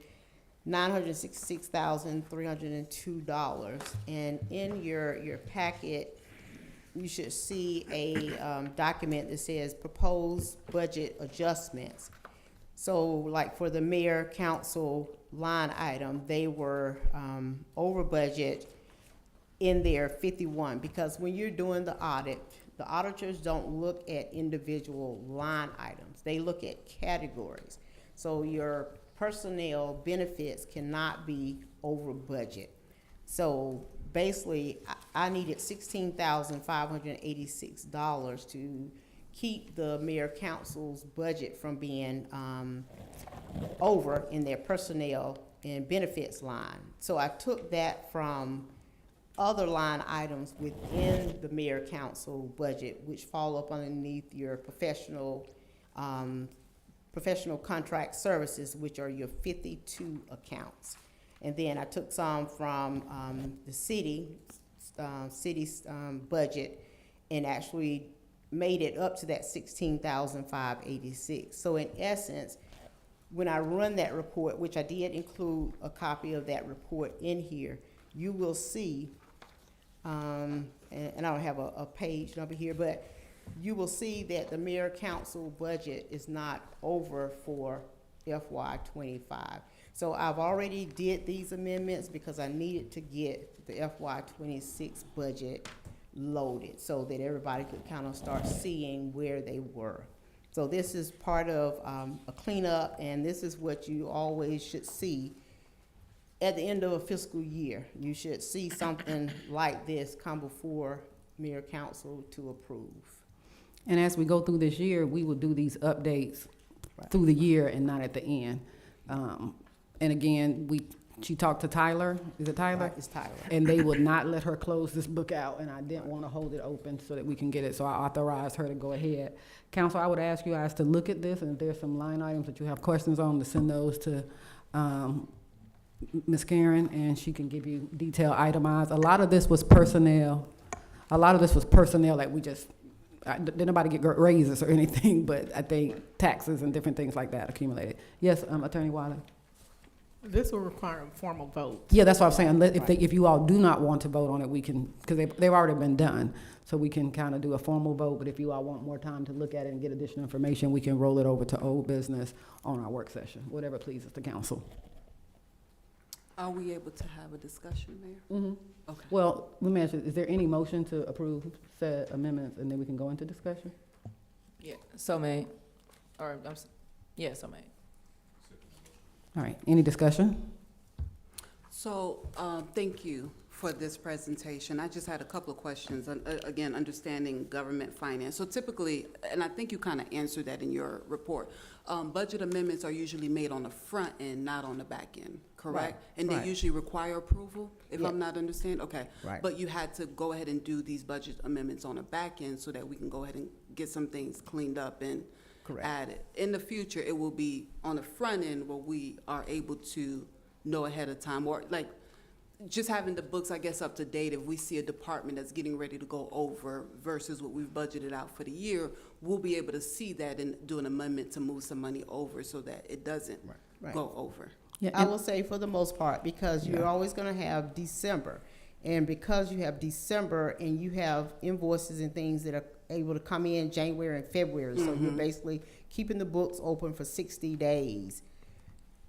Speaker 20: $966,302. And in your packet, you should see a document that says proposed budget adjustments. So like for the mayor council line item, they were over budget in their 51, because when you're doing the audit, the auditors don't look at individual line items. They look at categories. So your personnel benefits cannot be over budget. So basically, I needed $16,586 to keep the mayor council's budget from being over in their personnel and benefits line. So I took that from other line items within the mayor council budget, which fall up underneath your professional contract services, which are your 52 accounts. And then I took some from the city's budget and actually made it up to that 16,586. So in essence, when I run that report, which I did include a copy of that report in here, you will see, and I don't have a page number here, but you will see that the mayor council budget is not over for FY 25. So I've already did these amendments because I needed to get the FY 26 budget loaded so that everybody could kind of start seeing where they were. So this is part of a cleanup, and this is what you always should see at the end of a fiscal year. You should see something like this come before mayor council to approve.
Speaker 1: And as we go through this year, we will do these updates through the year and not at the end. And again, she talked to Tyler. Is it Tyler?
Speaker 20: Right, it's Tyler.
Speaker 1: And they would not let her close this book out, and I didn't want to hold it open so that we can get it. So I authorized her to go ahead. Council, I would ask you guys to look at this, and if there's some line items that you have questions on, to send those to Ms. Karen, and she can give you detailed itemized. A lot of this was personnel. Like we just, didn't nobody get raises or anything, but I think taxes and different things like that accumulated. Yes, Attorney Wiley?
Speaker 7: This will require a formal vote.
Speaker 1: Yeah, that's what I'm saying. If you all do not want to vote on it, we can, because they've already been done. So we can kind of do a formal vote, but if you all want more time to look at it and get additional information, we can roll it over to old business on our work session, whatever pleases the council.
Speaker 4: Are we able to have a discussion, Mayor?
Speaker 1: Mm-hmm.
Speaker 4: Okay.
Speaker 1: Well, let me ask you, is there any motion to approve said amendments, and then we can go into discussion?
Speaker 6: Yeah, so made. So made.
Speaker 1: All right, any discussion?
Speaker 4: So, thank you for this presentation. I just had a couple of questions. Again, understanding government finance. So typically, and I think you kind of answered that in your report, budget amendments are usually made on the front end, not on the back end, correct?
Speaker 20: Right,
Speaker 4: And they
Speaker 20: right.
Speaker 4: usually require approval, if
Speaker 20: Yeah.
Speaker 4: I'm not understanding? Okay.
Speaker 20: Right.
Speaker 4: But you had to go ahead and do these budget amendments on the back end so that we can go ahead and get some things cleaned up and
Speaker 20: Correct.
Speaker 4: added. In the future, it will be on the front end where we are able to know ahead of time, or like just having the books, I guess, up to date. If we see a department that's getting ready to go over versus what we've budgeted out for the year, we'll be able to see that and do an amendment to move some money over so that it doesn't
Speaker 20: Right.
Speaker 4: go over.
Speaker 1: Yeah,
Speaker 20: I
Speaker 1: and-
Speaker 20: will say for the most part, because you're
Speaker 1: Yeah.
Speaker 20: always gonna have December. And because you have December and you have invoices and things that are able to come in January and February, so you're basically keeping the books open for 60 days.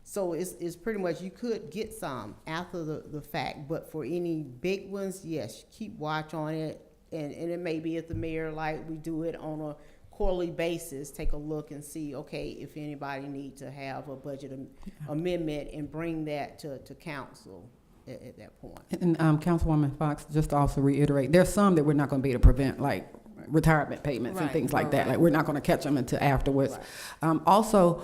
Speaker 20: So it's pretty much, you could get some after the fact, but for any big ones, yes, keep watch on it. And it may be if the mayor, like, we do it on a quarterly basis, take a look and see, okay, if anybody need to have a budget amendment and bring that to council at that point.
Speaker 1: And Councilwoman Fox, just to also reiterate, there's some that we're not going to be able to prevent, like retirement payments and
Speaker 20: Right,
Speaker 1: things like that.
Speaker 20: right.
Speaker 1: Like, we're not going to catch them until afterwards.
Speaker 20: Right.
Speaker 1: Also,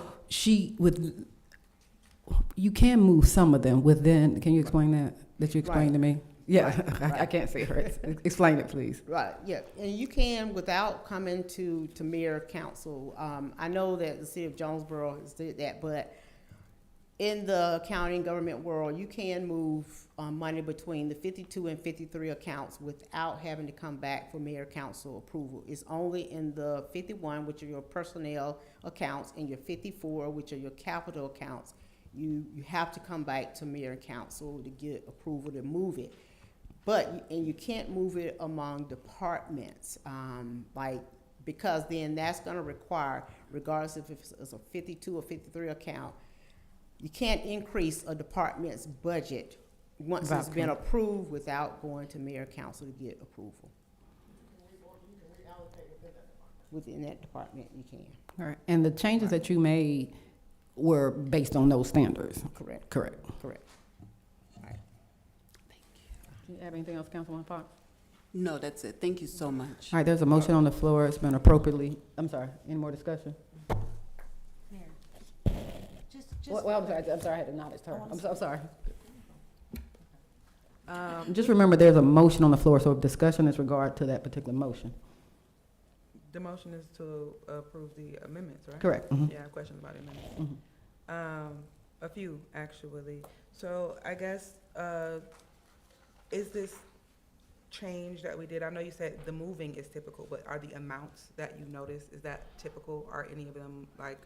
Speaker 1: you can move some of them within, can you explain that you explained to me? Yeah,
Speaker 20: Right,
Speaker 1: I can't see her. Explain it, please.
Speaker 20: Right, yeah, and you can without coming to mayor council. I know that the city of Jonesboro has did that, but in the accounting government world, you can move money between the 52 and 53 accounts without having to come back for mayor council approval. It's only in the 51, which are your personnel accounts, and your 54, which are your capital accounts. You have to come back to mayor and council to get approval to move it. But, and you can't move it among departments, because then that's gonna require, regardless if it's a 52 or 53 account, you can't increase a department's budget once it's been approved without going to mayor council to get approval. Within that department, you can.
Speaker 1: All right. And the changes that you made were based on those standards?
Speaker 20: Correct.
Speaker 1: Correct.
Speaker 20: Correct.
Speaker 1: Do you have anything else, Councilwoman Fox?
Speaker 4: No, that's it. Thank you so much.
Speaker 1: All right, there's a motion on the floor. It's been appropriately, I'm sorry, any more discussion? Well, I'm sorry, I had to nod at her. I'm so sorry. Just remember, there's a motion on the floor, so if discussion is regard to that particular motion.
Speaker 17: The motion is to approve the amendments, right?
Speaker 1: Correct. Mhm.
Speaker 17: Yeah, I have questions about the amendments. A few, actually. So I guess, is this change that we did, I know you said the moving is typical, but are the amounts that you noticed, is that typical? Are any of them like,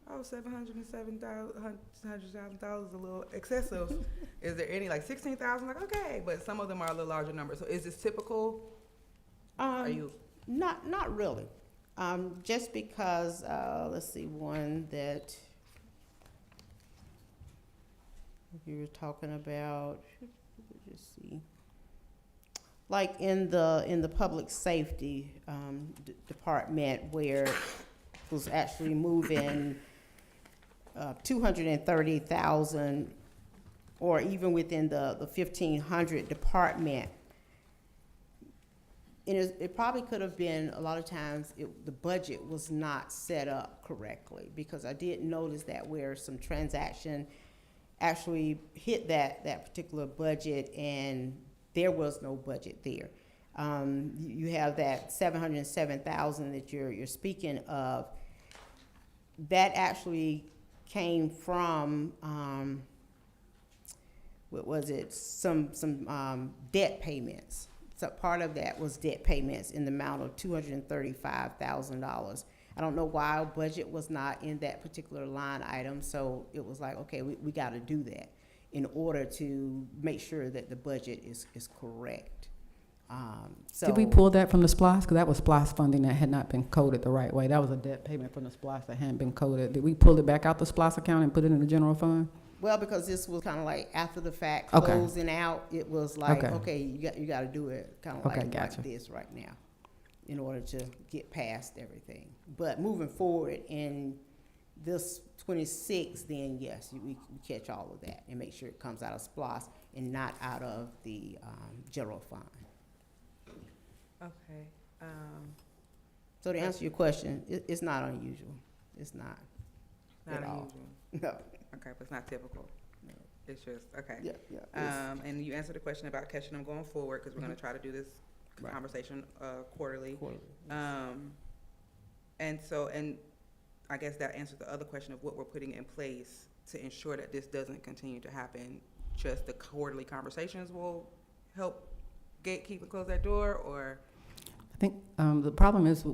Speaker 17: oh, $707,000 is a little excessive? Is there any, like 16,000, like, okay, but some of them are a little larger numbers. So is this typical? Are you?
Speaker 20: Not really. Just because, let's see, one that you were talking about, just see. Like in the public safety, department where it was actually moving, 230,000, or even within the 1,500 department. And it probably could have been, a lot of times, the budget was not set up correctly, because I did notice that where some transaction actually hit that particular budget and there was no budget there. You have that 707,000 that you're speaking of. That actually came from, what was it? Some debt payments. So part of that was debt payments in the amount of $235,000. I don't know why our budget was not in that particular line item, so it was like, okay, we got to do that in order to make sure that the budget is correct.
Speaker 1: Did we pull that from the SPLOST? Because that was SPLOST funding that had not been coded the right way. That was a debt payment from the SPLOST that hadn't been coded. Did we pull it back out the SPLOST account and put it in the general fund?
Speaker 20: Well, because this was kind of like after the fact,
Speaker 1: Okay.
Speaker 20: closing out, it was like,
Speaker 1: Okay.
Speaker 20: okay, you got to do it kind of
Speaker 1: Okay,
Speaker 20: like
Speaker 1: gotcha.
Speaker 20: this right now in order to get past everything. But moving forward in this 26, then yes, we catch all of that and make sure it comes out of SPLOST and not out of the general fund.
Speaker 17: Okay.
Speaker 20: So to answer your question, it's not unusual. It's not.
Speaker 17: Not
Speaker 20: at all.
Speaker 17: unusual.
Speaker 20: No.
Speaker 17: Okay, but it's not typical.
Speaker 20: No.
Speaker 17: It's just, okay.
Speaker 20: Yeah, yeah.
Speaker 17: And you answered the question about catching them going forward, because we're gonna try to do this conversation quarterly. And so, and I guess that answers the other question of what we're putting in place to ensure that this doesn't continue to happen. Just the quarterly conversations will help gatekeep and close that door, or?
Speaker 1: I think the problem is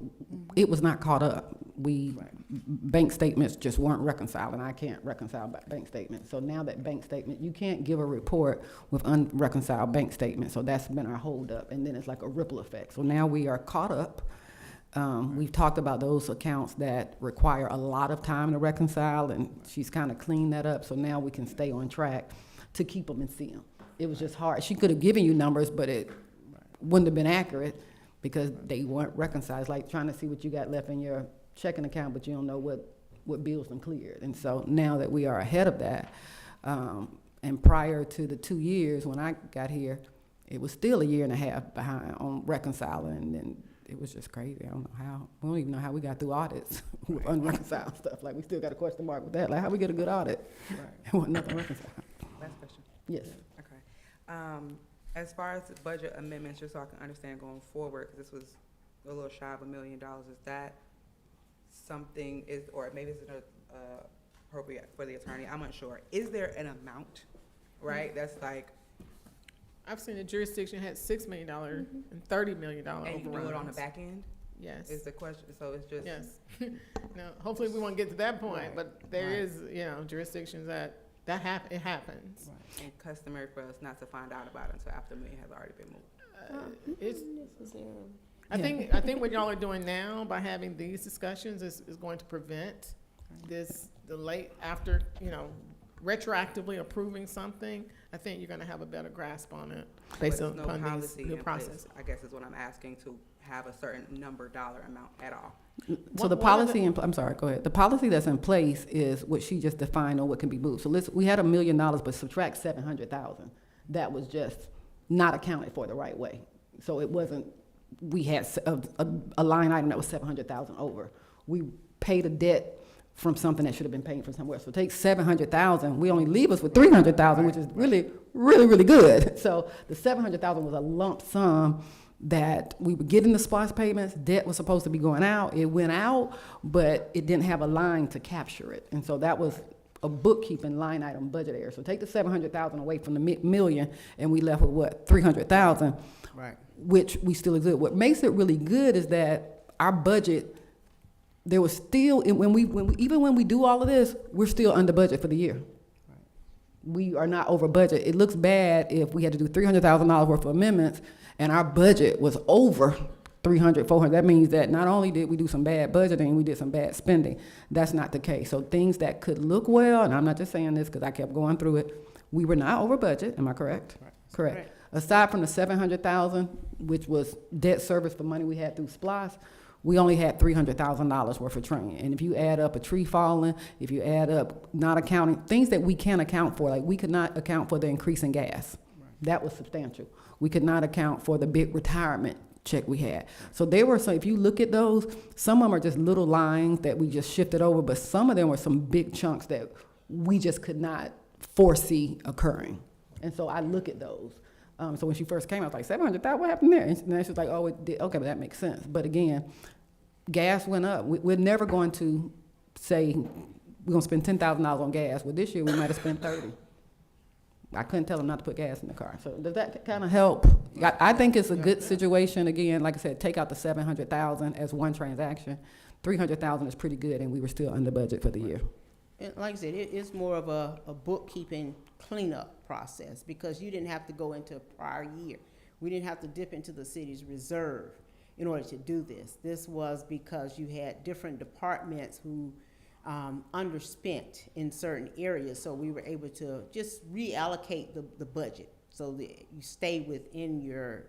Speaker 1: it was not caught up. bank statements just weren't reconciled, and I can't reconcile bank statements. So now that bank statement, you can't give a report with unreconciled bank statements. So that's been our holdup, and then it's like a ripple effect. So now we are caught up. We've talked about those accounts that require a lot of time to reconcile, and she's kind of cleaned that up. So now we can stay on track to keep them and see them. It was just hard. She could have given you numbers, but it wouldn't have been accurate because they weren't reconciled. It's like trying to see what you got left in your checking account, but you don't know what bills them cleared. And so now that we are ahead of that, and prior to the 2 years when I got here, it was still a year and a half behind on reconciling, and it was just crazy. I don't know how. We don't even know how we got through audits with unreconciled stuff. Like, we still got a question mark with that. Like, how we get a good audit?
Speaker 17: Right.
Speaker 1: And what nothing reconciled.
Speaker 17: Last question.
Speaker 1: Yes.
Speaker 17: Okay. As far as the budget amendments, just so I can understand going forward, because this was a little shy of $1 million, is that something or maybe it's appropriate for the attorney? I'm unsure. Is there an amount, right? That's like,
Speaker 7: I've seen a jurisdiction had $6 million and $30 million
Speaker 17: and you do it on the
Speaker 7: overruns.
Speaker 17: back end?
Speaker 7: Yes.
Speaker 17: Is the question, so it's just.
Speaker 7: Yes. Now, hopefully we won't get to that point,
Speaker 17: Right.
Speaker 7: but there
Speaker 17: Right.
Speaker 7: is, jurisdictions that it happens.
Speaker 17: And customary for us not to find out about it until after the million has already been moved.
Speaker 7: It's, I
Speaker 1: Yeah.
Speaker 7: think what y'all are doing now by having these discussions is going to prevent the late after, retroactively approving something. I think you're gonna have a better grasp on it based
Speaker 17: But there's
Speaker 7: upon
Speaker 17: no
Speaker 7: these
Speaker 17: policy
Speaker 7: new
Speaker 17: in
Speaker 7: process.
Speaker 17: place, I guess is what I'm asking, to have a certain dollar amount at all.
Speaker 1: So the policy, I'm sorry, go ahead. The policy that's in place is what she just defined on what can be moved. So we had $1 million, but subtract 700,000. That was just not accounted for the right way. So it wasn't, we had a line item that was 700,000 over. We paid a debt from something that should have been paid from somewhere. So take 700,000, we only leave us with 300,000, which is really, really, really good. So the 700,000 was a lump sum that we were getting the SPOS payments. Debt was supposed to be going out. It went out, but it didn't have a line to capture it. And so that was a bookkeeping line item budget error. So take the 700,000 away from the million, and we left with what, 300,000,
Speaker 20: Right.
Speaker 1: which we still exist. What makes it really good is that our budget, there was still, even when we do all of this, we're still under budget for the year. We are not over budget. It looks bad if we had to do $300,000 worth of amendments and our budget was over 300, 400. That means that not only did we do some bad budgeting, we did some bad spending. That's not the case. So things that could look well, and I'm not just saying this because I kept going through it, we were not over budget. Am I correct? Correct. Aside from the 700,000, which was debt service for money we had through SPLOS, we only had $300,000 worth of training. And if you add up a tree falling, if you add up not accounting, things that we can account for, like we could not account for the increase in gas. That was substantial. We could not account for the big retirement check we had. So they were, so if you look at those, some of them are just little lines that we just shifted over, but some of them were some big chunks that we just could not foresee occurring. And so I look at those. So when she first came, I was like, 700,000, what happened there? And then she was like, oh, it did. Okay, but that makes sense. But again, gas went up. We're never going to say we're going to spend $10,000 on gas. Well, this year we might have spent 30. I couldn't tell them not to put gas in the car. So does that kind of help? I think it's a good situation. Again, like I said, take out the 700,000 as one transaction. 300,000 is pretty good, and we were still under budget for the year.
Speaker 20: And like I said, it's more of a bookkeeping cleanup process because you didn't have to go into a prior year. We didn't have to dip into the city's reserve in order to do this. This was because you had different departments who underspent in certain areas, so we were able to just reallocate the budget so that you stay within your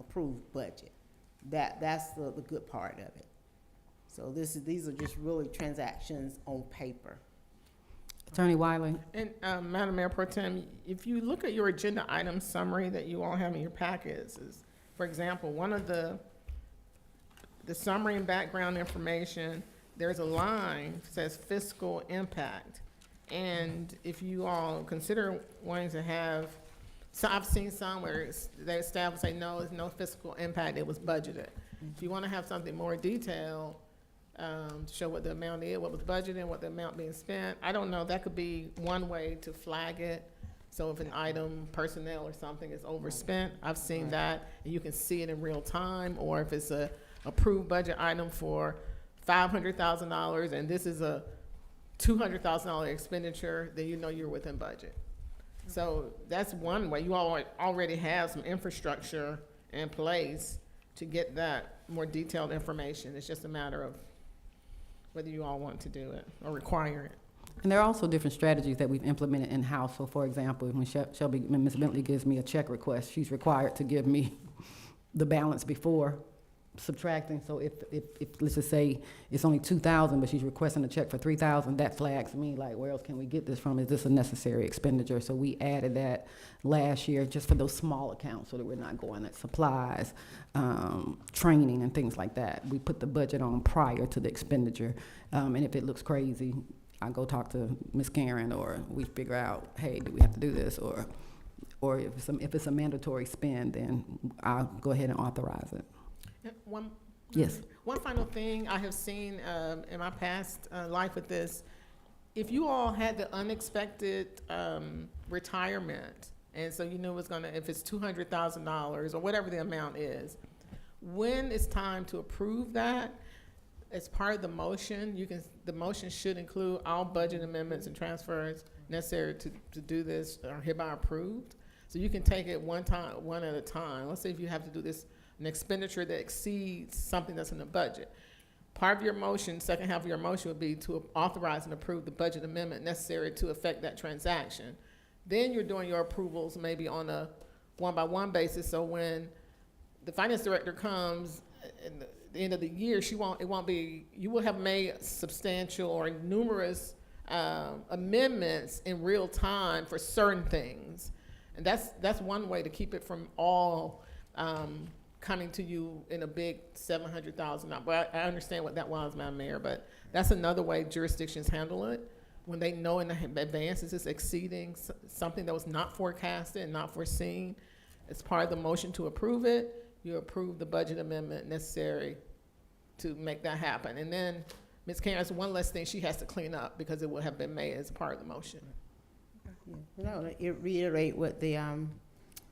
Speaker 20: approved budget. That's the good part of it. So these are just really transactions on paper.
Speaker 1: Attorney Wiley.
Speaker 7: And Madam Mayor Pro Tem, if you look at your agenda item summary that you all have in your packets, is, for example, one of the summary and background information, there's a line that says fiscal impact. And if you all consider wanting to have, so I've seen some where their staff will say, no, there's no fiscal impact, it was budgeted. If you want to have something more detailed, to show what the amount is, what was budgeted, what the amount being spent, I don't know, that could be one way to flag it. So if an item, personnel or something is overspent, I've seen that, and you can see it in real time, or if it's a approved budget item for $500,000 and this is a $200,000 expenditure, then you know you're within budget. So that's one way. You all already have some infrastructure in place to get that more detailed information. It's just a matter of whether you all want to do it or require it.
Speaker 1: And there are also different strategies that we've implemented in-house. So for example, when Ms. Bentley gives me a check request, she's required to give me the balance before subtracting. So if let's just say it's only 2,000, but she's requesting a check for 3,000, that flags me like, where else can we get this from? Is this a necessary expenditure? So we added that last year just for those small accounts so that we're not going at supplies, training and things like that. We put the budget on prior to the expenditure. And if it looks crazy, I go talk to Ms. Karen, or we figure out, hey, do we have to do this? Or if it's a mandatory spend, then I'll go ahead and authorize it. Yes.
Speaker 7: One final thing I have seen in my past life with this, if you all had the unexpected retirement, and so you knew it was gonna, if it's $200,000 or whatever the amount is, when it's time to approve that, as part of the motion, the motion should include all budget amendments and transfers necessary to do this are hereby approved. So you can take it one at a time. Let's say if you have to do this, an expenditure that exceeds something that's in the budget. Part of your motion, second half of your motion would be to authorize and approve the budget amendment necessary to effect that transaction. Then you're doing your approvals maybe on a one-by-one basis. So when the finance director comes at the end of the year, you will have made substantial or numerous amendments in real time for certain things. And that's one way to keep it from all coming to you in a big $700,000. But I understand what that was, Madam Mayor, but that's another way jurisdictions handle it. When they know in advance this is exceeding something that was not forecasted and not foreseen, as part of the motion to approve it, you approve the budget amendment necessary to make that happen. And then Ms. Karen has one less thing she has to clean up because it would have been made as part of the motion.
Speaker 20: No, reiterate what the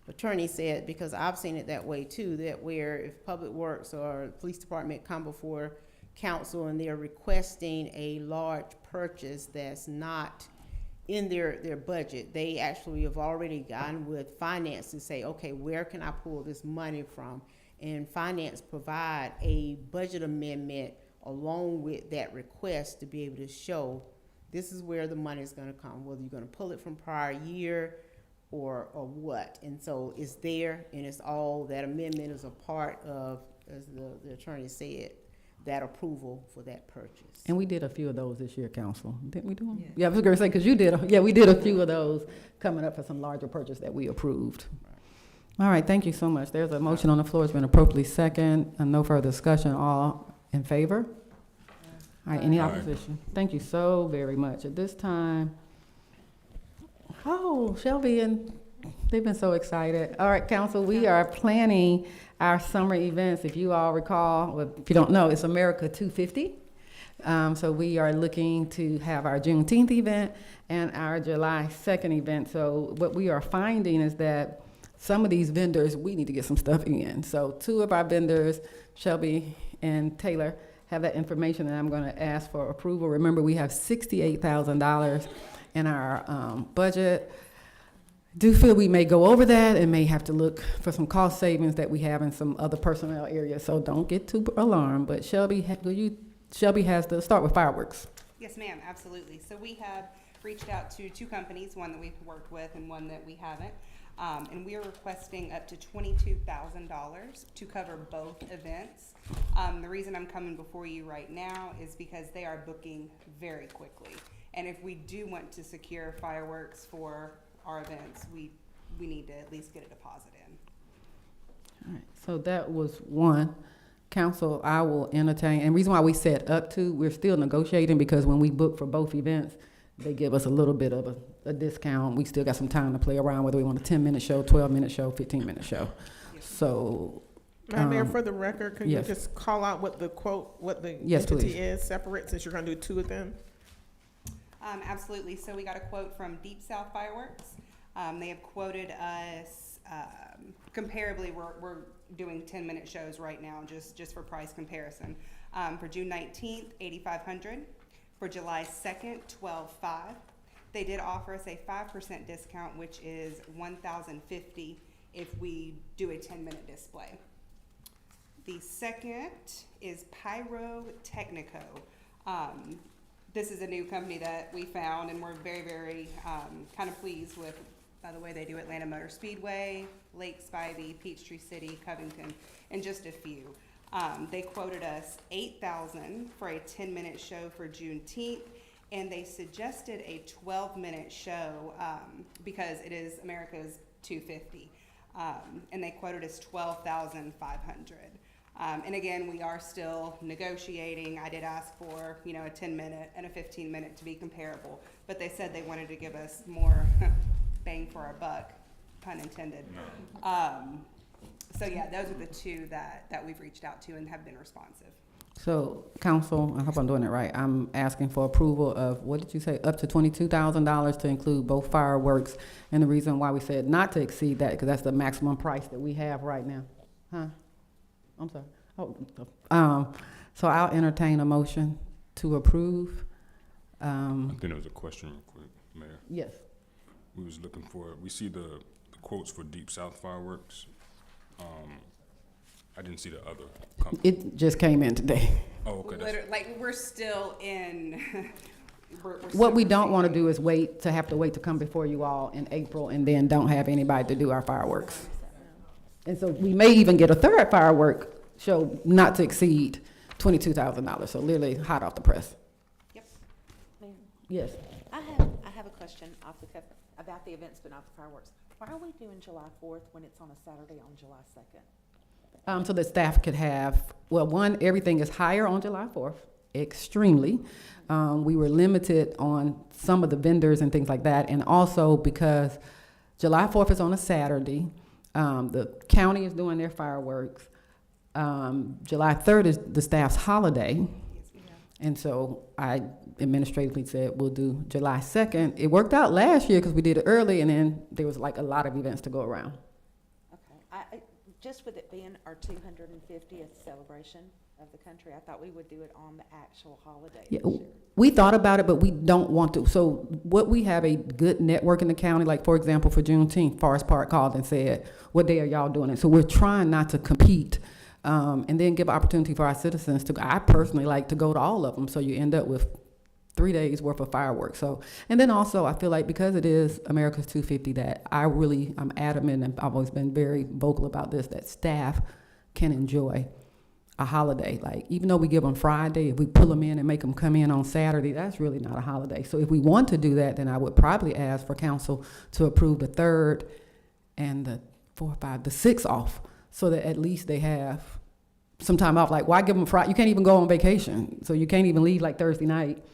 Speaker 20: attorney said, because I've seen it that way too, that where if Public Works or the Police Department come before council and they're requesting a large purchase that's not in their budget, they actually have already gotten with finance to say, okay, where can I pull this money from? And finance provide a budget amendment along with that request to be able to show this is where the money is going to come, whether you're going to pull it from prior year or what. And so it's there, and it's all, that amendment is a part of, as the attorney said, that approval for that purchase.
Speaker 1: And we did a few of those this year, Council. Didn't we do them? Yeah, I was going to say, because you did. We did a few of those coming up for some larger purchase that we approved. All right, thank you so much. There's a motion on the floor. It's been appropriately second, and no further discussion. All in favor? All right, any opposition? Thank you so very much. At this time, Shelby and they've been so excited. All right, Council, we are planning our summer events. If you all recall, well, if you don't know, it's America 250. So we are looking to have our Juneteenth event and our July 2nd event. So what we are finding is that some of these vendors, we need to get some stuff in. So two of our vendors, Shelby and Taylor, have that information, and I'm going to ask for approval. Remember, we have $68,000 in our budget. Do feel we may go over that and may have to look for some cost savings that we have in some other personnel areas. So don't get too alarmed. But Shelby, Shelby has to start with fireworks.
Speaker 21: Yes, ma'am, absolutely. So we have reached out to two companies, one that we've worked with and one that we haven't. And we are requesting up to $22,000 to cover both events. The reason I'm coming before you right now is because they are booking very quickly. And if we do want to secure fireworks for our events, we need to at least get a deposit in.
Speaker 1: All right, so that was one. Council, I will entertain, and the reason why we said up to, we're still negotiating because when we book for both events, they give us a little bit of a discount. We still got some time to play around, whether we want a 10-minute show, 12-minute show, 15-minute show. So,
Speaker 7: Madam Mayor, for the record, can
Speaker 1: yes.
Speaker 7: you just call out what the quote, what the
Speaker 1: Yes,
Speaker 7: entity
Speaker 1: please.
Speaker 7: is separate, since you're gonna do two of them?
Speaker 21: Absolutely. So we got a quote from Deep South Fireworks. They have quoted us comparably, we're doing 10-minute shows right now, just for price comparison. For June 19th, $8,500. For July 2nd, $12,500. They did offer us a 5% discount, which is $1,050 if we do a 10-minute display. The second is Pyrotechnico. This is a new company that we found, and we're very, very kind of pleased with the way they do Atlanta Motor Speedway, Lake Spivey, Peachtree City, Covington, and just a few. They quoted us $8,000 for a 10-minute show for Juneteenth, and they suggested a 12-minute show because it is America's 250, and they quoted us $12,500. And again, we are still negotiating. I did ask for, a 10-minute and a 15-minute to be comparable, but they said they wanted to give us more bang for our buck, pun intended. So yeah, those are the two that we've reached out to and have been responsive.
Speaker 1: So, council, I hope I'm doing it right. I'm asking for approval of, what did you say, up to $22,000 to include both fireworks. And the reason why we said not to exceed that, because that's the maximum price that we have right now. Huh? I'm sorry. So I'll entertain a motion to approve.
Speaker 3: I think there was a question real quick, Mayor.
Speaker 1: Yes.
Speaker 3: We was looking for, we see the quotes for Deep South fireworks. I didn't see the other company.
Speaker 1: It just came in today.
Speaker 3: Oh, okay.
Speaker 21: We're still in.
Speaker 1: What we don't want to do is have to wait to come before you all in April and then don't have anybody to do our fireworks. And so we may even get a third firework show not to exceed $22,000. So literally hot off the press.
Speaker 21: Yep.
Speaker 19: Mayor,
Speaker 1: Yes.
Speaker 19: I have a question off the cuff about the events, but not the fireworks. Why are we doing July 4th when it's on a Saturday on July 2nd?
Speaker 1: So that staff could have, well, one, everything is higher on July 4th, extremely. We were limited on some of the vendors and things like that. And also because July 4th is on a Saturday, the county is doing their fireworks. July 3rd is the staff's holiday. And so I administratively said, we'll do July 2nd. It worked out last year because we did it early, and then there was like a lot of events to go around.
Speaker 19: Okay. Just with it being our 250th celebration of the country, I thought we would do it on the actual holiday
Speaker 1: Yeah,
Speaker 19: this year.
Speaker 1: we thought about it, but we don't want to. So what we have a good network in the county, like for example, for Juneteenth, Forest Park called and said, what day are y'all doing it? So we're trying not to compete. And then give opportunity for our citizens to, I personally like to go to all of them, so you end up with 3 days worth of fireworks. So, and then also I feel like because it is America's 250 that I'm adamant, and I've always been very vocal about this, that staff can enjoy a holiday. Like, even though we give them Friday, if we pull them in and make them come in on Saturday, that's really not a holiday. So if we want to do that, then I would probably ask for council to approve the 3rd and the 4th, 5th, the 6th off, so that at least they have some time off. Like, why give them Friday? You can't even go on vacation. So you can't even leave like Thursday night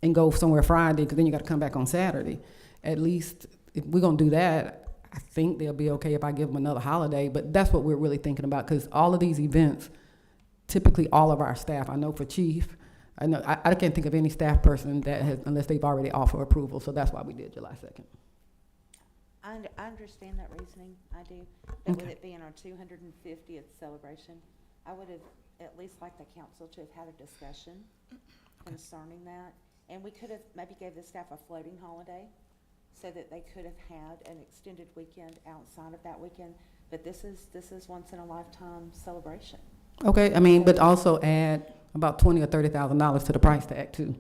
Speaker 1: and go somewhere Friday, because then you got to come back on Saturday. At least if we're going to do that, I think they'll be okay if I give them another holiday. But that's what we're really thinking about, because all of these events, typically all of our staff, I know for Chief, I can't think of any staff person that has, unless they've already offered approval. So that's why we did July 2nd.
Speaker 19: I understand that reasoning, I do. But
Speaker 1: Okay.
Speaker 19: with it being our 250th celebration, I would have at least liked the council to have had a discussion concerning that. And we could have maybe gave the staff a floating holiday so that they could have had an extended weekend outside of that weekend. But this is once in a lifetime celebration.
Speaker 1: Okay, I mean, but also add about $20,000 or $30,000 to the price tag too.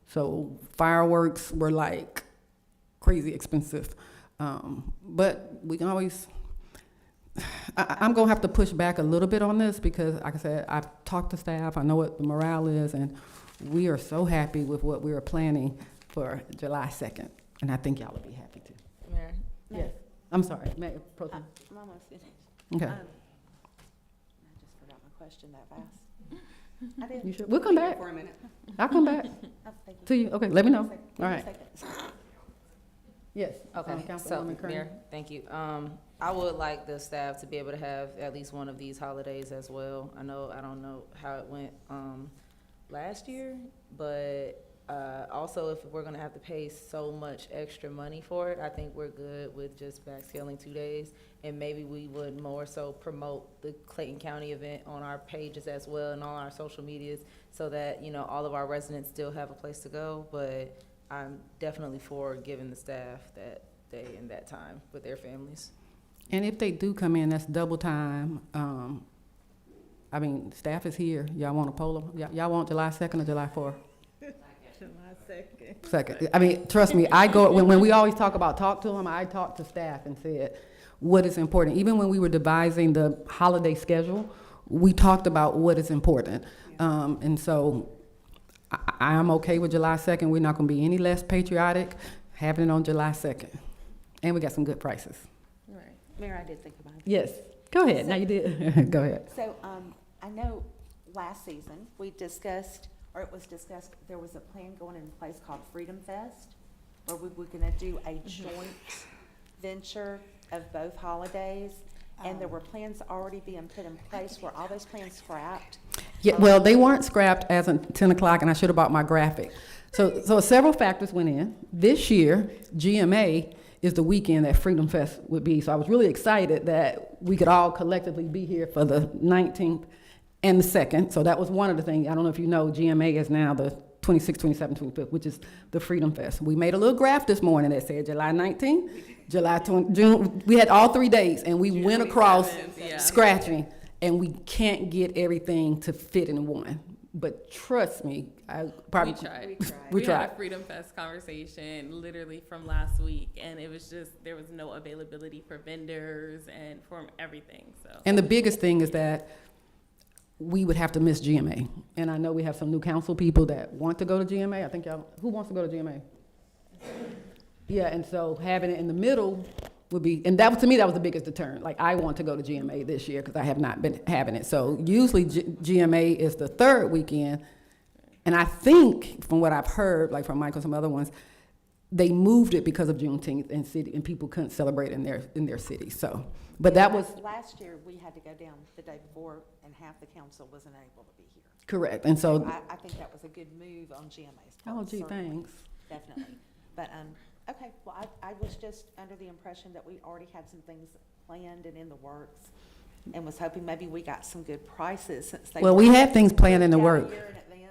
Speaker 1: So fireworks were like crazy expensive. But we can always, I'm gonna have to push back a little bit on this, because like I said, I've talked to staff, I know what the morale is, and we are so happy with what we are planning for July 2nd. And I think y'all will be happy too.
Speaker 6: Mayor?
Speaker 1: Yes. I'm sorry, Mayor Pro Tem.
Speaker 19: I'm almost finished.
Speaker 1: Okay.
Speaker 19: I just forgot my question that fast. I did.
Speaker 1: You sure? We'll come back.
Speaker 21: For a minute.
Speaker 1: I'll come back
Speaker 19: Oh, thank you.
Speaker 1: to you. Okay, let me know.
Speaker 19: Give me a second.
Speaker 1: All
Speaker 19: Give me a
Speaker 1: right.
Speaker 19: second.
Speaker 1: Yes.
Speaker 6: Okay, so,
Speaker 1: Councilwoman Kearney.
Speaker 6: Mayor, thank you. I would like the staff to be able to have at least one of these holidays as well. I don't know how it went, last year, but Also, if we're gonna have to pay so much extra money for it, I think we're good with just backscaling 2 days. And maybe we would more so promote the Clayton County event on our pages as well and on our social medias so that, you know, all of our residents still have a place to go. But I'm definitely for giving the staff that day and that time with their families.
Speaker 1: And if they do come in, that's double time. I mean, staff is here. Y'all want a poll? Y'all want July 2nd or July 4th? Second. I mean, trust me, I go, when we always talk to them, I talk to staff and said what is important. Even when we were devising the holiday schedule, we talked about what is important. And so I am okay with July 2nd. We're not gonna be any less patriotic having it on July 2nd. And we got some good prices.
Speaker 19: Right. Mayor, I did think about it.
Speaker 1: Yes, go ahead.
Speaker 19: So-
Speaker 1: Now you did. Go ahead.
Speaker 19: So, I know last season, we discussed, or it was discussed, there was a plan going in place called Freedom Fest, where we were gonna do a joint venture of both holidays, and there were plans already being put in place. Were all those plans scrapped?
Speaker 1: Yeah, well, they weren't scrapped as of 10 o'clock, and I should have bought my graphic. So several factors went in. This year, GMA is the weekend that Freedom Fest would be. So I was really excited that we could all collectively be here for the 19th and the 2nd. So that was one of the things. I don't know if you know, GMA is now the 26th, 27th, 25th, which is the Freedom Fest. We made a little graph this morning that said July 19th, July 20, June. We had all 3 days, and we went across scratching, and we can't get everything to fit in one. But trust me, I probably
Speaker 5: We
Speaker 1: tried.
Speaker 5: had a Freedom Fest conversation literally from last week, and it was just, there was no availability for vendors and for everything, so.
Speaker 1: And the biggest thing is that we would have to miss GMA. And I know we have some new council people that want to go to GMA. I think y'all, who wants to go to GMA? Yeah, and so having it in the middle would be, and that was, to me, that was the biggest deterrent. Like, I want to go to GMA this year because I have not been having it. So usually GMA is the third weekend. And I think, from what I've heard, like from Michael and some other ones, they moved it because of Juneteenth and people couldn't celebrate in their city. So, but that was
Speaker 19: Last year, we had to go down the day before, and half the council wasn't able to be here.
Speaker 1: correct. And so,
Speaker 19: I think that was a good move on GMA's part.
Speaker 1: oh, gee,
Speaker 19: certainly.
Speaker 1: thanks.
Speaker 19: Definitely. But, okay, well, I was just under the impression that we already had some things planned and in the works, and was hoping maybe we got some good prices since they.
Speaker 1: Well, we had things planned in the
Speaker 19: booked out a
Speaker 1: work.
Speaker 19: year in advance.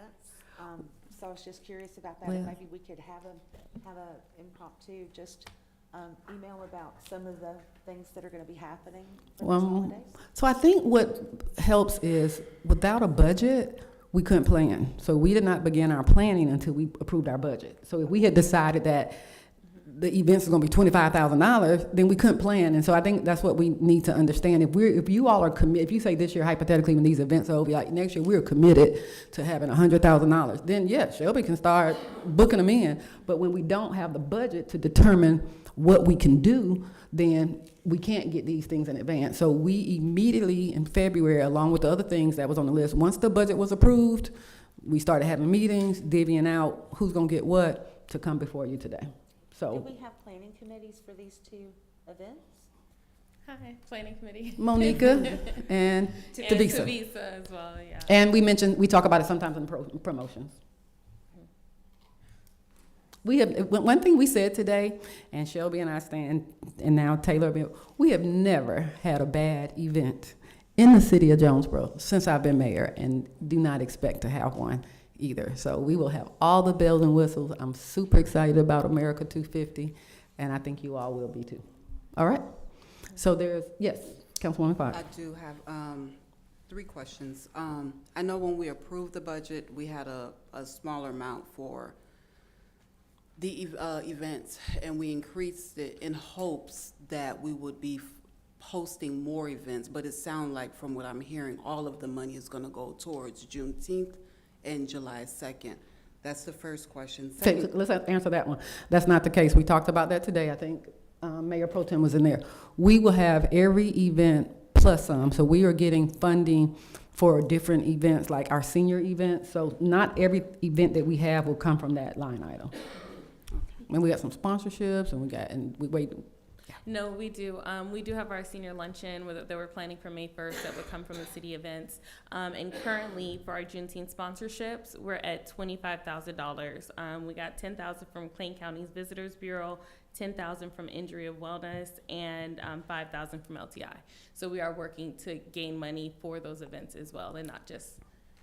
Speaker 19: So I was just curious about that,
Speaker 1: Well-
Speaker 19: and maybe we could have a impromptu, just, email about some of the things that are gonna be happening for these
Speaker 1: Well,
Speaker 19: holidays.
Speaker 1: so I think what helps is, without a budget, we couldn't plan. So we did not begin our planning until we approved our budget. So if we had decided that the events are gonna be $25,000, then we couldn't plan. And so I think that's what we need to understand. If you all are committed, if you say this year hypothetically when these events are over, like next year we're committed to having $100,000, then yes, Shelby can start booking them in. But when we don't have the budget to determine what we can do, then we can't get these things in advance. So we immediately in February, along with the other things that was on the list, once the budget was approved, we started having meetings, divvying out who's gonna get what to come before you today. So.
Speaker 19: Do we have planning committees for these two events?
Speaker 5: Hi, planning committee.
Speaker 1: Monica and Tavisa.
Speaker 5: Tavisa as well, yeah.
Speaker 1: And we talk about it sometimes in the promotions. We have, one thing we said today, and Shelby and I stand, and now Taylor, we have never had a bad event in the city of Jonesboro since I've been mayor, and do not expect to have one either. So we will have all the bells and whistles. I'm super excited about America 250, and I think you all will be too. All right? So there's, yes, Councilwoman Fox.
Speaker 4: I do have 3 questions. I know when we approved the budget, we had a smaller amount for the events, and we increased it in hopes that we would be hosting more events, but it sounds like from what I'm hearing, all of the money is gonna go towards Juneteenth and July 2nd. That's the first question.
Speaker 1: Okay, let's answer that one. That's not the case. We talked about that today. I think Mayor Pro Tem was in there. We will have every event plus some. So we are getting funding for different events, like our senior events. So not every event that we have will come from that line item. And we got some sponsorships, and we wait.
Speaker 5: No, we do. We do have our senior luncheon that we're planning for May 1st that would come from the city events. And currently for our Juneteenth sponsorships, we're at $25,000. We got $10,000 from Clayton County's Visitors Bureau, $10,000 from Injury of Wellness, and $5,000 from LTI. So we are working to gain money for those events as well, and not just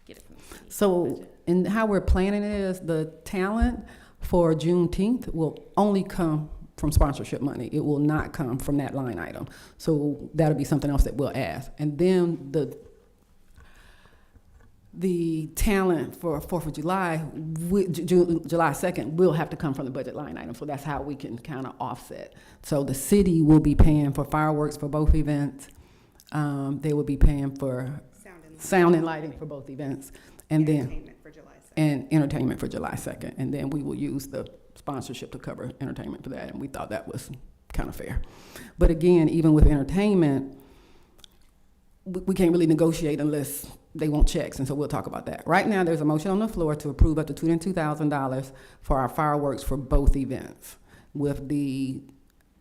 Speaker 5: get it from the city.
Speaker 1: So, and how we're planning it is the talent for Juneteenth will only come from sponsorship money. It will not come from that line item. So that'll be something else that we'll ask. And then the talent for 4th of July, July 2nd, will have to come from the budget line item. So that's how we can kind of offset. So the city will be paying for fireworks for both events. They will be paying for sound and lighting for both events. And then entertainment for July 2nd. And then we will use the sponsorship to cover entertainment for that, and we thought that was kind of fair. But again, even with entertainment, we can't really negotiate unless they want checks, and so we'll talk about that. Right now, there's a motion on the floor to approve up to $22,000 for our fireworks for both events, with the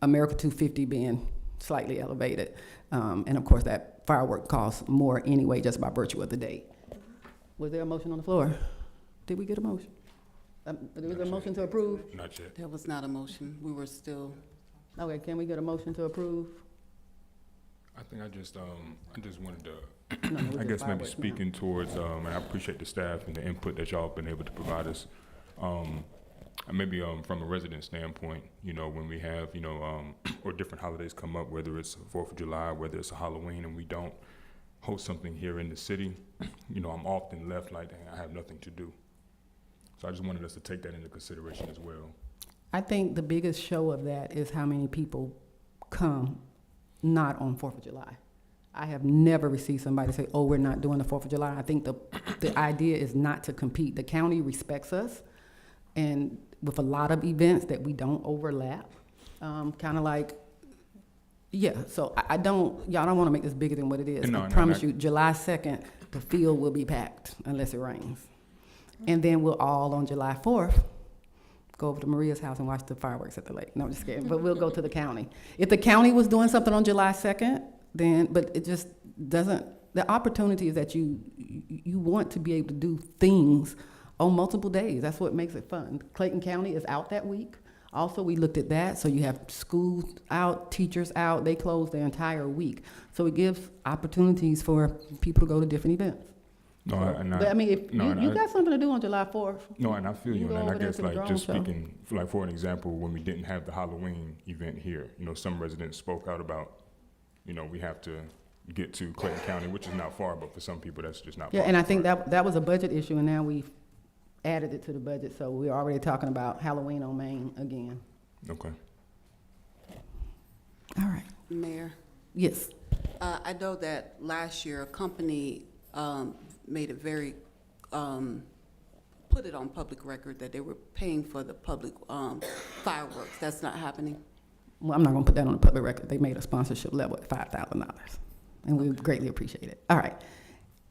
Speaker 1: America 250 being slightly elevated. And of course, that firework costs more anyway, just by virtue of the date. Was there a motion on the floor? Did we get a motion? There was a motion to approve?
Speaker 3: Not yet.
Speaker 4: There was not a motion. We were still.
Speaker 1: Okay, can we get a motion to approve?
Speaker 3: I think I just wanted to,
Speaker 1: No,
Speaker 3: I guess maybe
Speaker 1: fireworks
Speaker 3: speaking towards, and I appreciate the staff and the input that y'all have been able to provide us. And maybe from a resident standpoint, you know, when we have, you know, or different holidays come up, whether it's 4th of July, whether it's a Halloween, and we don't host something here in the city, you know, I'm often left like, dang, I have nothing to do. So I just wanted us to take that into consideration as well.
Speaker 1: I think the biggest show of that is how many people come not on 4th of July. I have never received somebody say, oh, we're not doing the 4th of July. I think the idea is not to compete. The county respects us, and with a lot of events that we don't overlap, kind of like, yeah, so y'all don't want to make this bigger than what it is. I promise you, July 2nd, the field will be packed unless it rains. And then we'll all, on July 4th, go over to Maria's house and watch the fireworks at the lake. No, I'm just kidding, but we'll go to the county. If the county was doing something on July 2nd, then, but it just doesn't, the opportunity is that you want to be able to do things on multiple days. That's what makes it fun. Clayton County is out that week. Also, we looked at that, so you have schools out, teachers out, they close the entire week. So it gives opportunities for people to go to different events.
Speaker 3: No,
Speaker 1: But I mean, if you got something to do on July 4th.
Speaker 3: No, and I feel you,
Speaker 1: go
Speaker 3: and I
Speaker 1: over there
Speaker 3: guess
Speaker 1: to the
Speaker 3: like
Speaker 1: drone
Speaker 3: just
Speaker 1: show.
Speaker 3: speaking, like for an example, when we didn't have the Halloween event here, you know, some residents spoke out about, you know, we have to get to Clayton County, which is not far, but for some people that's just not
Speaker 1: Yeah,
Speaker 3: possible.
Speaker 1: and I think that was a budget issue, and now we've added it to the budget, so we're already talking about Halloween on Main again.
Speaker 3: Okay.
Speaker 1: All right.
Speaker 4: Mayor?
Speaker 1: Yes.
Speaker 4: I know that last year a company made it very, put it on public record that they were paying for the public fireworks. That's not happening?
Speaker 1: Well, I'm not gonna put that on the public record. They made a sponsorship level at $5,000, and we greatly appreciate it. All right.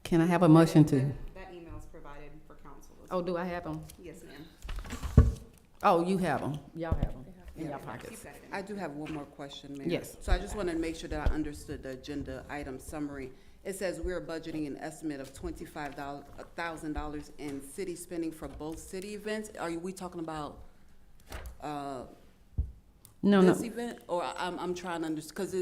Speaker 1: Can I have a motion to?
Speaker 21: That email is provided for council.
Speaker 1: Oh, do I have them?
Speaker 21: Yes, ma'am.
Speaker 1: Oh, you have them. Y'all have them in your pockets.
Speaker 4: I do have one more question, Mayor.
Speaker 1: Yes.
Speaker 4: So I just wanted to make sure that I understood the agenda item summary. It says we're budgeting an estimate of $25,000 in city spending for both city events. Are we talking about this event? Or I'm trying to understand, because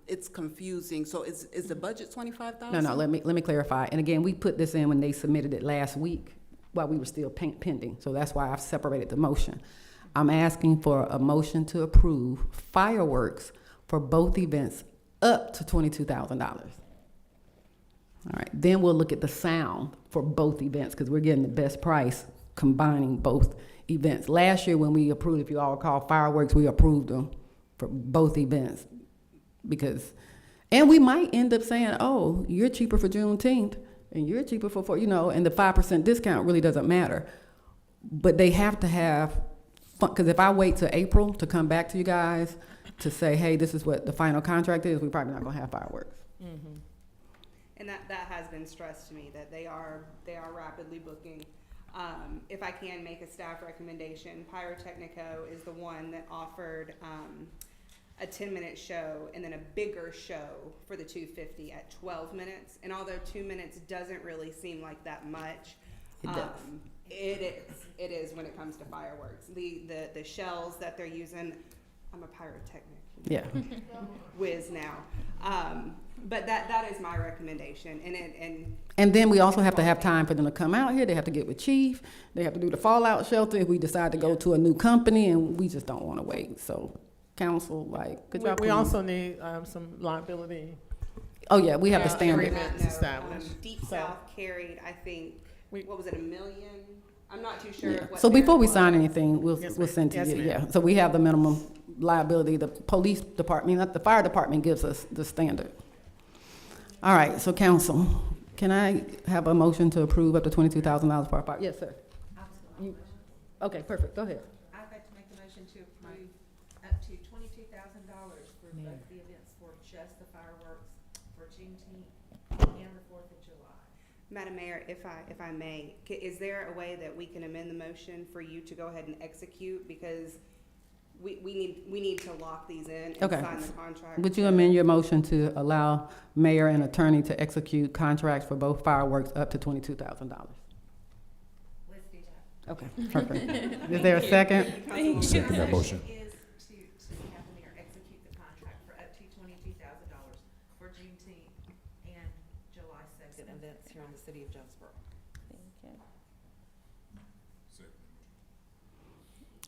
Speaker 4: it's confusing. So is the budget $25,000?
Speaker 1: No, let me clarify. And again, we put this in when they submitted it last week while we were still pending. So that's why I've separated the motion. I'm asking for a motion to approve fireworks for both events up to $22,000. All right, then we'll look at the sound for both events, because we're getting the best price combining both events. Last year when we approved, if you all recall, fireworks, we approved them for both events and we might end up saying, oh, you're cheaper for Juneteenth and you're cheaper for and the 5% discount really doesn't matter. But they have to have fun, because if I wait till April to come back to you guys to say, hey, this is what the final contract is, we're probably not gonna have fireworks.
Speaker 21: Mm-hmm. And that has been stressed to me, that they are rapidly booking. If I can make a staff recommendation, Pyrotechnico is the one that offered a 10-minute show and then a bigger show for the 250 at 12 minutes. And although 2 minutes doesn't really seem like that much,
Speaker 1: It does.
Speaker 21: It is when it comes to fireworks. The shells that they're using, I'm a pyrotechnic.
Speaker 1: Yeah.
Speaker 21: Whiz now. But that is my recommendation.
Speaker 1: And then we also have to have time for them to come out here. They have to get with chief. They have to do the fallout shelter if we decide to go to a new company, and we just don't want to wait. So, council, like, could y'all
Speaker 7: We
Speaker 1: please-
Speaker 7: also need some liability.
Speaker 1: Oh, yeah, we have the
Speaker 7: Standard.
Speaker 1: standard.
Speaker 21: Agreement, no.
Speaker 7: Established.
Speaker 21: Deep
Speaker 7: So-
Speaker 21: South carried, I think, what was it, $1 million? I'm not too sure
Speaker 1: Yeah.
Speaker 21: of what.
Speaker 1: So before we
Speaker 21: theirs
Speaker 1: sign
Speaker 21: was.
Speaker 1: anything, we'll
Speaker 7: Yes,
Speaker 1: we'll
Speaker 7: ma'am.
Speaker 1: send to
Speaker 7: Yes,
Speaker 1: you,
Speaker 7: ma'am.
Speaker 1: yeah. So we have the minimum liability, the police department, not the fire department gives us the standard. All right, so council, can I have a motion to approve up to $22,000 for our fire? Yes, sir. You- Okay, perfect, go ahead.
Speaker 9: I'd like to make the motion to approve up to $22,000 for both the events for just the fireworks for Juneteenth and the 4th of July.
Speaker 21: Madam Mayor, if I may, is there a way that we can amend the motion for you to go ahead and execute? Because we need to lock these in and
Speaker 1: Okay.
Speaker 21: sign the contract.
Speaker 1: Would you amend your motion to allow mayor and attorney to execute contracts for both fireworks up to $22,000?
Speaker 9: Let's do that.
Speaker 1: Okay, perfect. Is there a second?
Speaker 3: I'll second that motion.
Speaker 9: Is to have the mayor execute the contract for up to $22,000 for Juneteenth and July 2nd.
Speaker 17: Events here in the city of Jonesboro.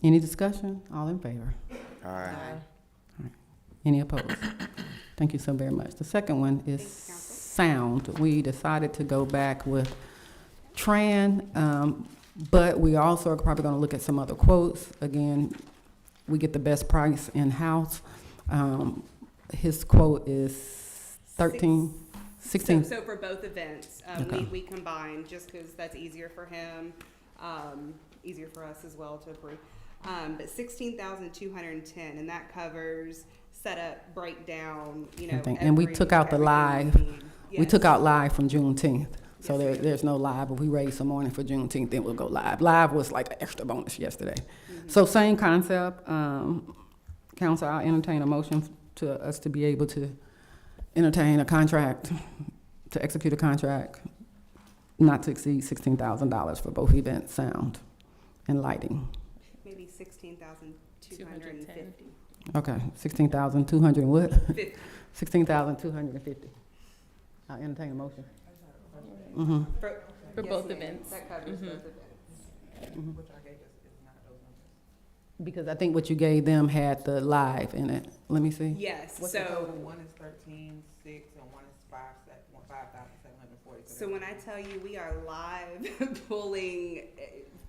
Speaker 1: Any discussion? All in favor?
Speaker 18: Aye.
Speaker 1: Any opposed? Thank you so very much. The second one is sound. We decided to go back with Tran, but we also are probably gonna look at some other quotes. Again, we get the best price in-house. His quote is 16.
Speaker 21: So for both events,
Speaker 1: Okay.
Speaker 21: we combined, just because that's easier for him, easier for us as well to approve. But 16,210, and that covers setup, breakdown,
Speaker 1: And we took out the live. We took out live from Juneteenth. So there's no live, but we raised some money for Juneteenth, then we'll go live. Live was like an extra bonus yesterday. So same concept. Council, I'll entertain a motion to us to be able to entertain a contract, to execute a contract not to exceed $16,000 for both events, sound and lighting.
Speaker 21: Maybe 16,250.
Speaker 1: Okay, 16,200 and what?
Speaker 21: 50.
Speaker 1: 16,250. I'll entertain a motion. Mm-hmm.
Speaker 21: For
Speaker 5: yes,
Speaker 21: both
Speaker 5: ma'am.
Speaker 21: events. That covers both events.
Speaker 1: Because I think what you gave them had the live in it. Let me see.
Speaker 21: Yes,
Speaker 17: What's the
Speaker 21: so.
Speaker 17: total? One is 13,600 and one is 5,740.
Speaker 21: So when I tell you we are live pulling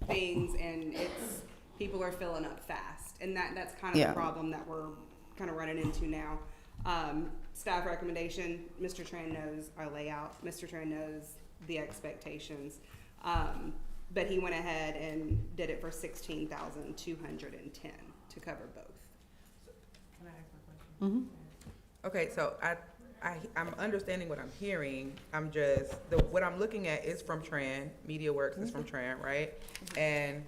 Speaker 21: things and people are filling up fast. And that's kind of
Speaker 1: Yeah.
Speaker 21: the problem that we're kind of running into now. Staff recommendation, Mr. Tran knows our layout. Mr. Tran knows the expectations. But he went ahead and did it for 16,210 to cover both.
Speaker 17: Can I ask a question?
Speaker 1: Mm-hmm.
Speaker 17: Okay, so I'm understanding what I'm hearing. I'm just, what I'm looking at is from Tran, MediaWorks is from Tran, right? And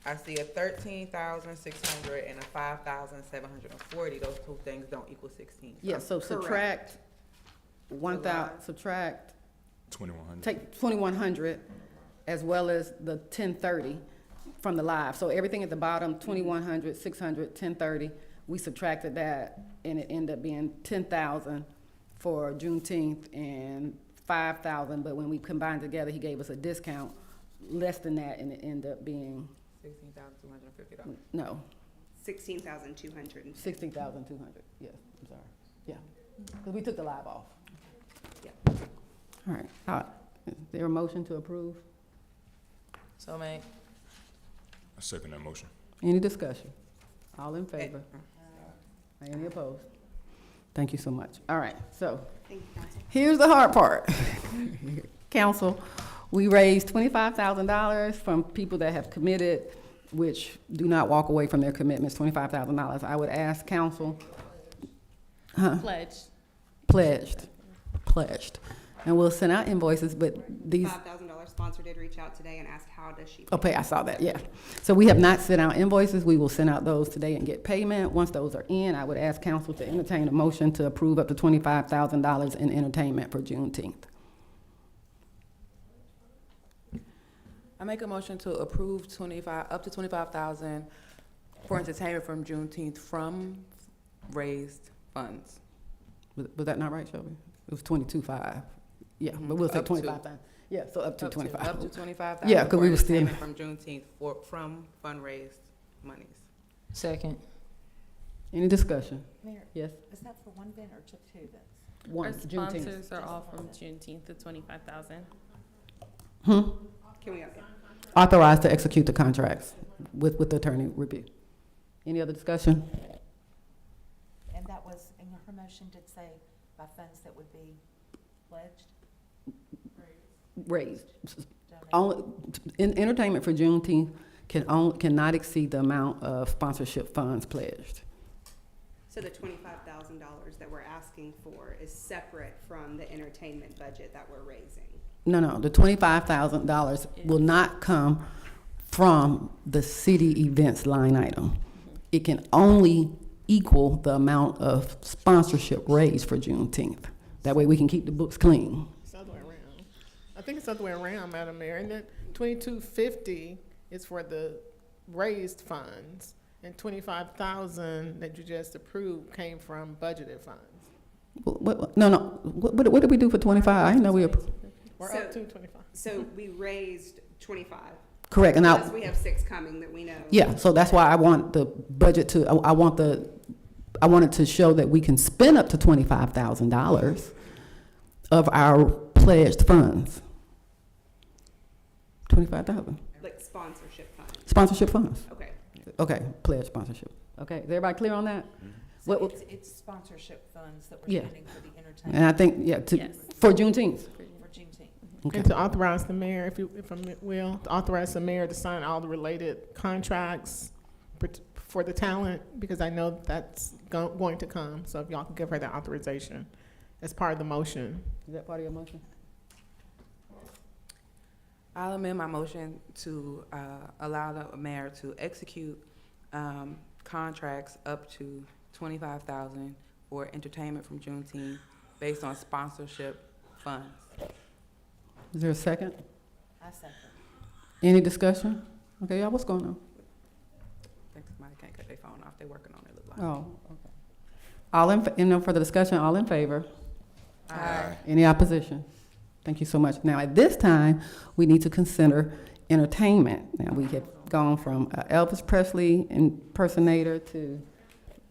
Speaker 17: I see a 13,600 and a 5,740. Those two things don't equal 16.
Speaker 1: Yeah, so subtract
Speaker 3: 2,100.
Speaker 1: take 2,100 as well as the 1030 from the live. So everything at the bottom, 2,100, 600, 1030, we subtracted that and it ended up being 10,000 for Juneteenth and 5,000, but when we combined together, he gave us a discount less than that and it ended up being,
Speaker 17: $16,250.
Speaker 1: no,
Speaker 21: 16,200.
Speaker 1: 16,200, yes, I'm sorry, yeah. Because we took the live off.
Speaker 21: Yeah.
Speaker 1: All right, is there a motion to approve?
Speaker 6: So made.
Speaker 3: I second that motion.
Speaker 1: Any discussion? All in favor? Any opposed? Thank you so much. All right, so
Speaker 21: Thank you, Council.
Speaker 1: here's the hard part. Council, we raised $25,000 from people that have committed, which do not walk away from their commitments, $25,000. I would ask council. Pledged. And we'll send out invoices, but these.
Speaker 21: $5,000 sponsor did reach out today and ask how does she.
Speaker 1: Okay, I saw that, yeah. So we have not sent out invoices. We will send out those today and get payment. Once those are in, I would ask council to entertain a motion to approve up to $25,000 in entertainment for Juneteenth.
Speaker 17: I make a motion to approve up to 25,000 for entertainment from Juneteenth from raised funds.
Speaker 1: Was that not right, Shelby? It was 22.5. Yeah, but we'll say
Speaker 17: Up to.
Speaker 1: 25,000. Yeah, so up to 25.
Speaker 17: Up to 25,000.
Speaker 1: Yeah, because we were still.
Speaker 17: From Juneteenth from fundraised monies.
Speaker 6: Second.
Speaker 1: Any discussion?
Speaker 19: Mayor,
Speaker 1: Yes?
Speaker 19: is that for one event or two events?
Speaker 1: One,
Speaker 5: Our
Speaker 1: Juneteenth.
Speaker 5: sponsors are all from Juneteenth, the 25,000.
Speaker 1: Hmm?
Speaker 21: Can we,
Speaker 1: Authorized to execute the contracts with the attorney review. Any other discussion?
Speaker 19: And that was, and her motion did say by funds that would be pledged?
Speaker 1: Raised. Only, entertainment for Juneteenth cannot exceed the amount of sponsorship funds pledged.
Speaker 21: so the $25,000 that we're asking for is separate from the entertainment budget that we're raising?
Speaker 1: No, the $25,000 will not come from the city events line item. It can only equal the amount of sponsorship raised for Juneteenth. That way we can keep the books clean.
Speaker 7: It's the other way around. I think it's the other way around, Madam Mayor. And that 2250 is for the raised funds, and 25,000 that you just approved came from budgeted funds.
Speaker 1: No. What did we do for 25? I didn't know we approved.
Speaker 7: We're
Speaker 21: So-
Speaker 7: up to 25.
Speaker 21: So we raised 25.
Speaker 1: Correct, and
Speaker 21: Plus we have 6 coming that we know.
Speaker 1: Yeah, so that's why I want the budget to, I wanted to show that we can spend up to $25,000 of our pledged funds. 25,000.
Speaker 21: Like sponsorship funds.
Speaker 1: Sponsorship funds.
Speaker 21: Okay.
Speaker 1: Okay, pledged sponsorship. Okay, is everybody clear on that?
Speaker 19: So
Speaker 1: What-
Speaker 19: it's sponsorship funds that we're
Speaker 1: Yeah.
Speaker 19: spending for the entertainment.
Speaker 1: And I think, yeah, for Juneteenth.
Speaker 19: For Juneteenth.
Speaker 1: Okay.
Speaker 7: And to authorize the mayor, if I will, to authorize the mayor to sign all the related contracts for the talent, because I know that's going to come. So if y'all can give her that authorization as part of the motion.
Speaker 1: Is that part of your motion?
Speaker 17: I'll amend my motion to allow the mayor to execute contracts up to 25,000 for entertainment from Juneteenth based on sponsorship funds.
Speaker 1: Is there a second?
Speaker 19: I second.
Speaker 1: Any discussion? Okay, y'all, what's going on?
Speaker 17: I think somebody can't cut their phone off. They're working on it, look like.
Speaker 1: Oh, okay. All in, no further discussion, all in favor?
Speaker 17: Aye.
Speaker 1: Any opposition? Thank you so much. Now, at this time, we need to consider entertainment. Now, we have gone from Elvis Presley impersonator to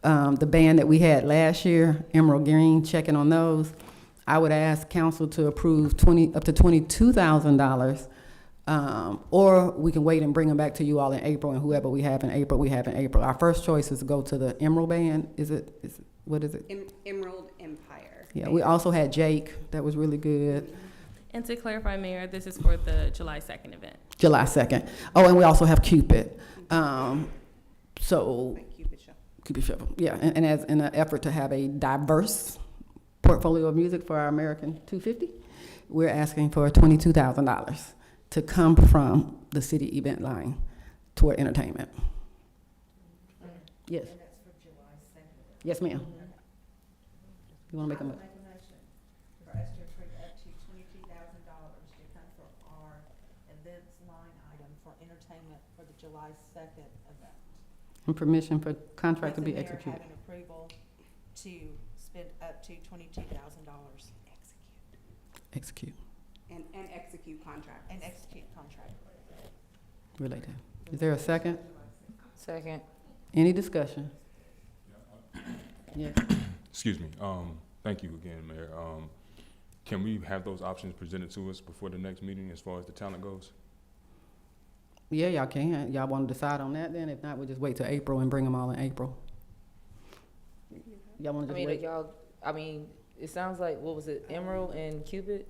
Speaker 1: the band that we had last year, Emerald Green, checking on those. I would ask council to approve up to $22,000, or we can wait and bring them back to you all in April, and whoever we have in April, we have in April. Our first choice is to go to the Emerald Band. What is it?
Speaker 21: Emerald Empire.
Speaker 1: Yeah, we also had Jake. That was really good.
Speaker 5: And to clarify, Mayor, this is for the July 2nd event.
Speaker 1: July 2nd. Oh, and we also have Cupid. So, Cupid Shuffle. Yeah, and as in an effort to have a diverse portfolio of music for our American 250, we're asking for $22,000 to come from the city event line toward entertainment. Yes.
Speaker 19: And that's for July 2nd.
Speaker 1: Yes, ma'am. You want to make a
Speaker 19: I
Speaker 1: motion?
Speaker 19: would make a motion for us to approve up to $22,000 to come from our events line item for entertainment for the July 2nd event.
Speaker 1: And permission for contract to
Speaker 19: With
Speaker 1: be
Speaker 19: the mayor
Speaker 1: executed.
Speaker 19: having approval to spend up to $22,000.
Speaker 1: Execute.
Speaker 21: And execute contract.
Speaker 19: And execute contract.
Speaker 1: Related. Is there a second?
Speaker 6: Second.
Speaker 1: Any discussion? Yes.
Speaker 3: Excuse me. Thank you again, Mayor. Can we have those options presented to us before the next meeting as far as the talent goes?
Speaker 1: Yeah, y'all can. Y'all want to decide on that then? If not, we'll just wait till April and bring them all in April. Y'all want to just wait?
Speaker 6: It sounds like, what was it, Emerald and Cupid?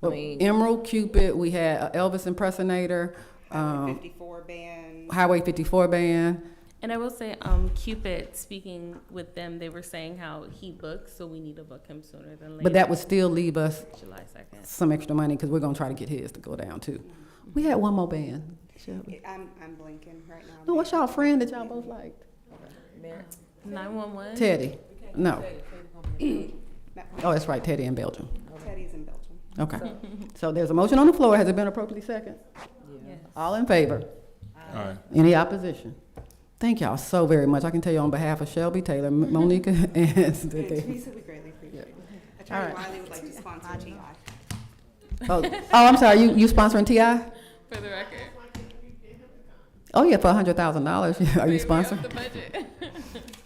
Speaker 1: Well, Emerald, Cupid, we had Elvis impersonator,
Speaker 21: Highway 54 band.
Speaker 1: Highway 54 band,
Speaker 5: And I will say, Cupid, speaking with them, they were saying how he books, so we need to book him sooner than later.
Speaker 1: But that would still leave us
Speaker 5: July 2nd.
Speaker 1: some extra money, because we're gonna try to get his to go down too. We had one more band.
Speaker 21: I'm blinking right now.
Speaker 1: No, what's y'all friend that y'all both liked?
Speaker 5: 911?
Speaker 1: Teddy. No. Oh, that's right, Teddy in Belgium.
Speaker 21: Teddy's in Belgium.
Speaker 1: Okay. So there's a motion on the floor. Has it been appropriately second?
Speaker 5: Yes.
Speaker 1: All in favor?
Speaker 3: Aye.
Speaker 1: Any opposition? Thank y'all so very much. I can tell you on behalf of Shelby, Taylor, Monica, and
Speaker 21: Teresa, we greatly appreciate it. Attorney
Speaker 1: All right.
Speaker 21: Wiley would like to sponsor TI.
Speaker 1: oh, I'm sorry, you sponsoring TI?
Speaker 5: For the record.
Speaker 1: Oh, yeah, for $100,000. Are you sponsoring?
Speaker 5: The budget.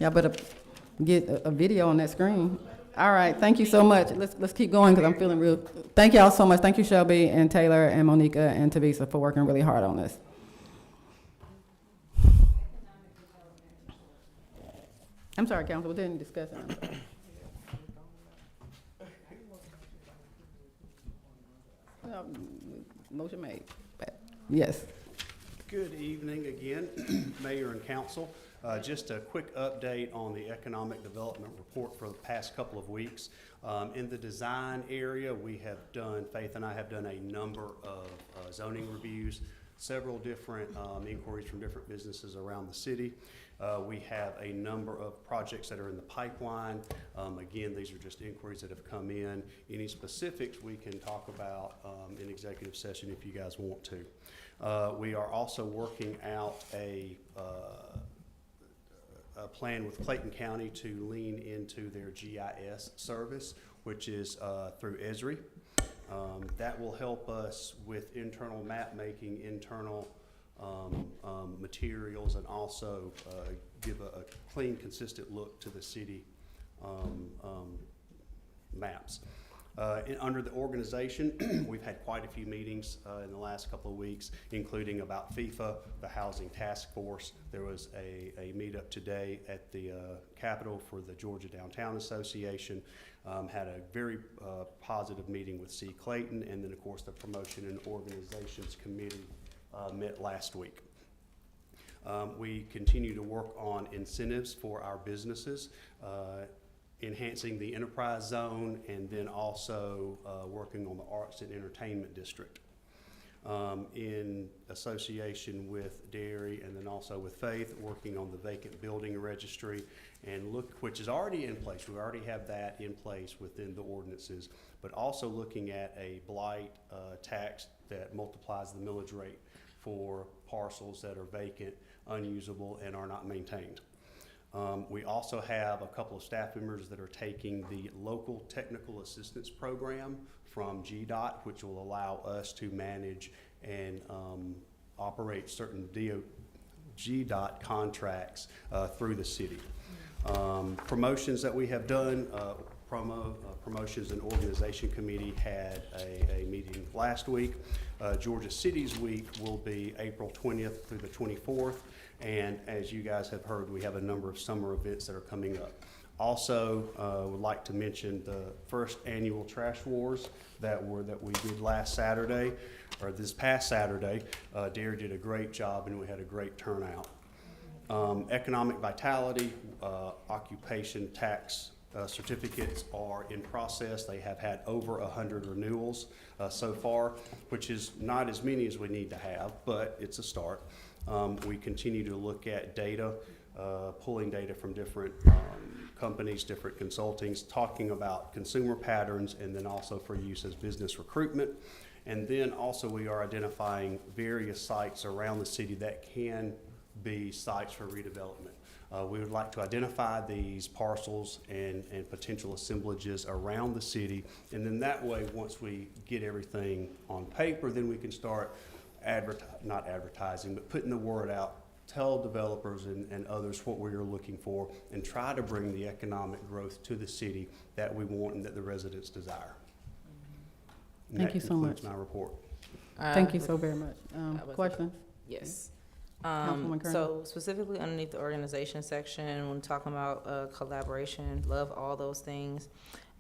Speaker 1: Y'all better get a video on that screen. All right, thank you so much. Let's keep going because I'm feeling real. Thank y'all so much. Thank you, Shelby and Taylor and Monica and Teresa for working really hard on this. I'm sorry, Council, we didn't discuss it. I'm sorry. Motion made. Yes.
Speaker 14: Good evening again, Mayor and Council. Just a quick update on the Economic Development Report for the past couple of weeks. In the design area, Faith and I have done a number of zoning reviews, several different inquiries from different businesses around the city. We have a number of projects that are in the pipeline. Again, these are just inquiries that have come in. Any specifics we can talk about in executive session if you guys want to. We are also working out a plan with Clayton County to lean into their GIS service, which is through Esri. That will help us with internal map making, internal materials, and also give a clean, consistent look to the city maps. Under the organization, we've had quite a few meetings in the last couple of weeks, including about FIFA, the Housing Task Force. There was a meetup today at the Capitol for the Georgia Downtown Association. Had a very positive meeting with C. Clayton, and then of course the Promotion and Organizations Committee met last week. We continue to work on incentives for our businesses, enhancing the enterprise zone, and then also working on the arts and entertainment district. In association with Dairy and then also with Faith, working on the vacant building registry, and which is already in place. We already have that in place within the ordinances, but also looking at a blight tax that multiplies the millage rate for parcels that are vacant, unusable, and are not maintained. We also have a couple of staff members that are taking the local technical assistance program from GDOT, which will allow us to manage and operate certain GDOT contracts through the city. Promotions that we have done, Promotions and Organization Committee had a meeting last week. Georgia Cities Week will be April 20th through the 24th. And as you guys have heard, we have a number of summer events that are coming up. Also, would like to mention the first annual Trash Wars that we did last Saturday, or this past Saturday. Dare did a great job, and we had a great turnout. Economic vitality, occupation tax certificates are in process. They have had over 100 renewals so far, which is not as many as we need to have, but it's a start. We continue to look at data, pulling data from different companies, different consultings, talking about consumer patterns, and then also for use as business recruitment. And then also we are identifying various sites around the city that can be sites for redevelopment. We would like to identify these parcels and potential assemblages around the city, and then that way, once we get everything on paper, then we can start not advertising, but putting the word out, tell developers and others what we are looking for, and try to bring the economic growth to the city that we want and that the residents desire. And
Speaker 1: Thank you so much.
Speaker 14: That concludes my report.
Speaker 1: Thank you so very much. Questions?
Speaker 6: Yes.
Speaker 1: Councilwoman Kearney?
Speaker 6: So specifically underneath the organization section, when talking about collaboration, love all those things,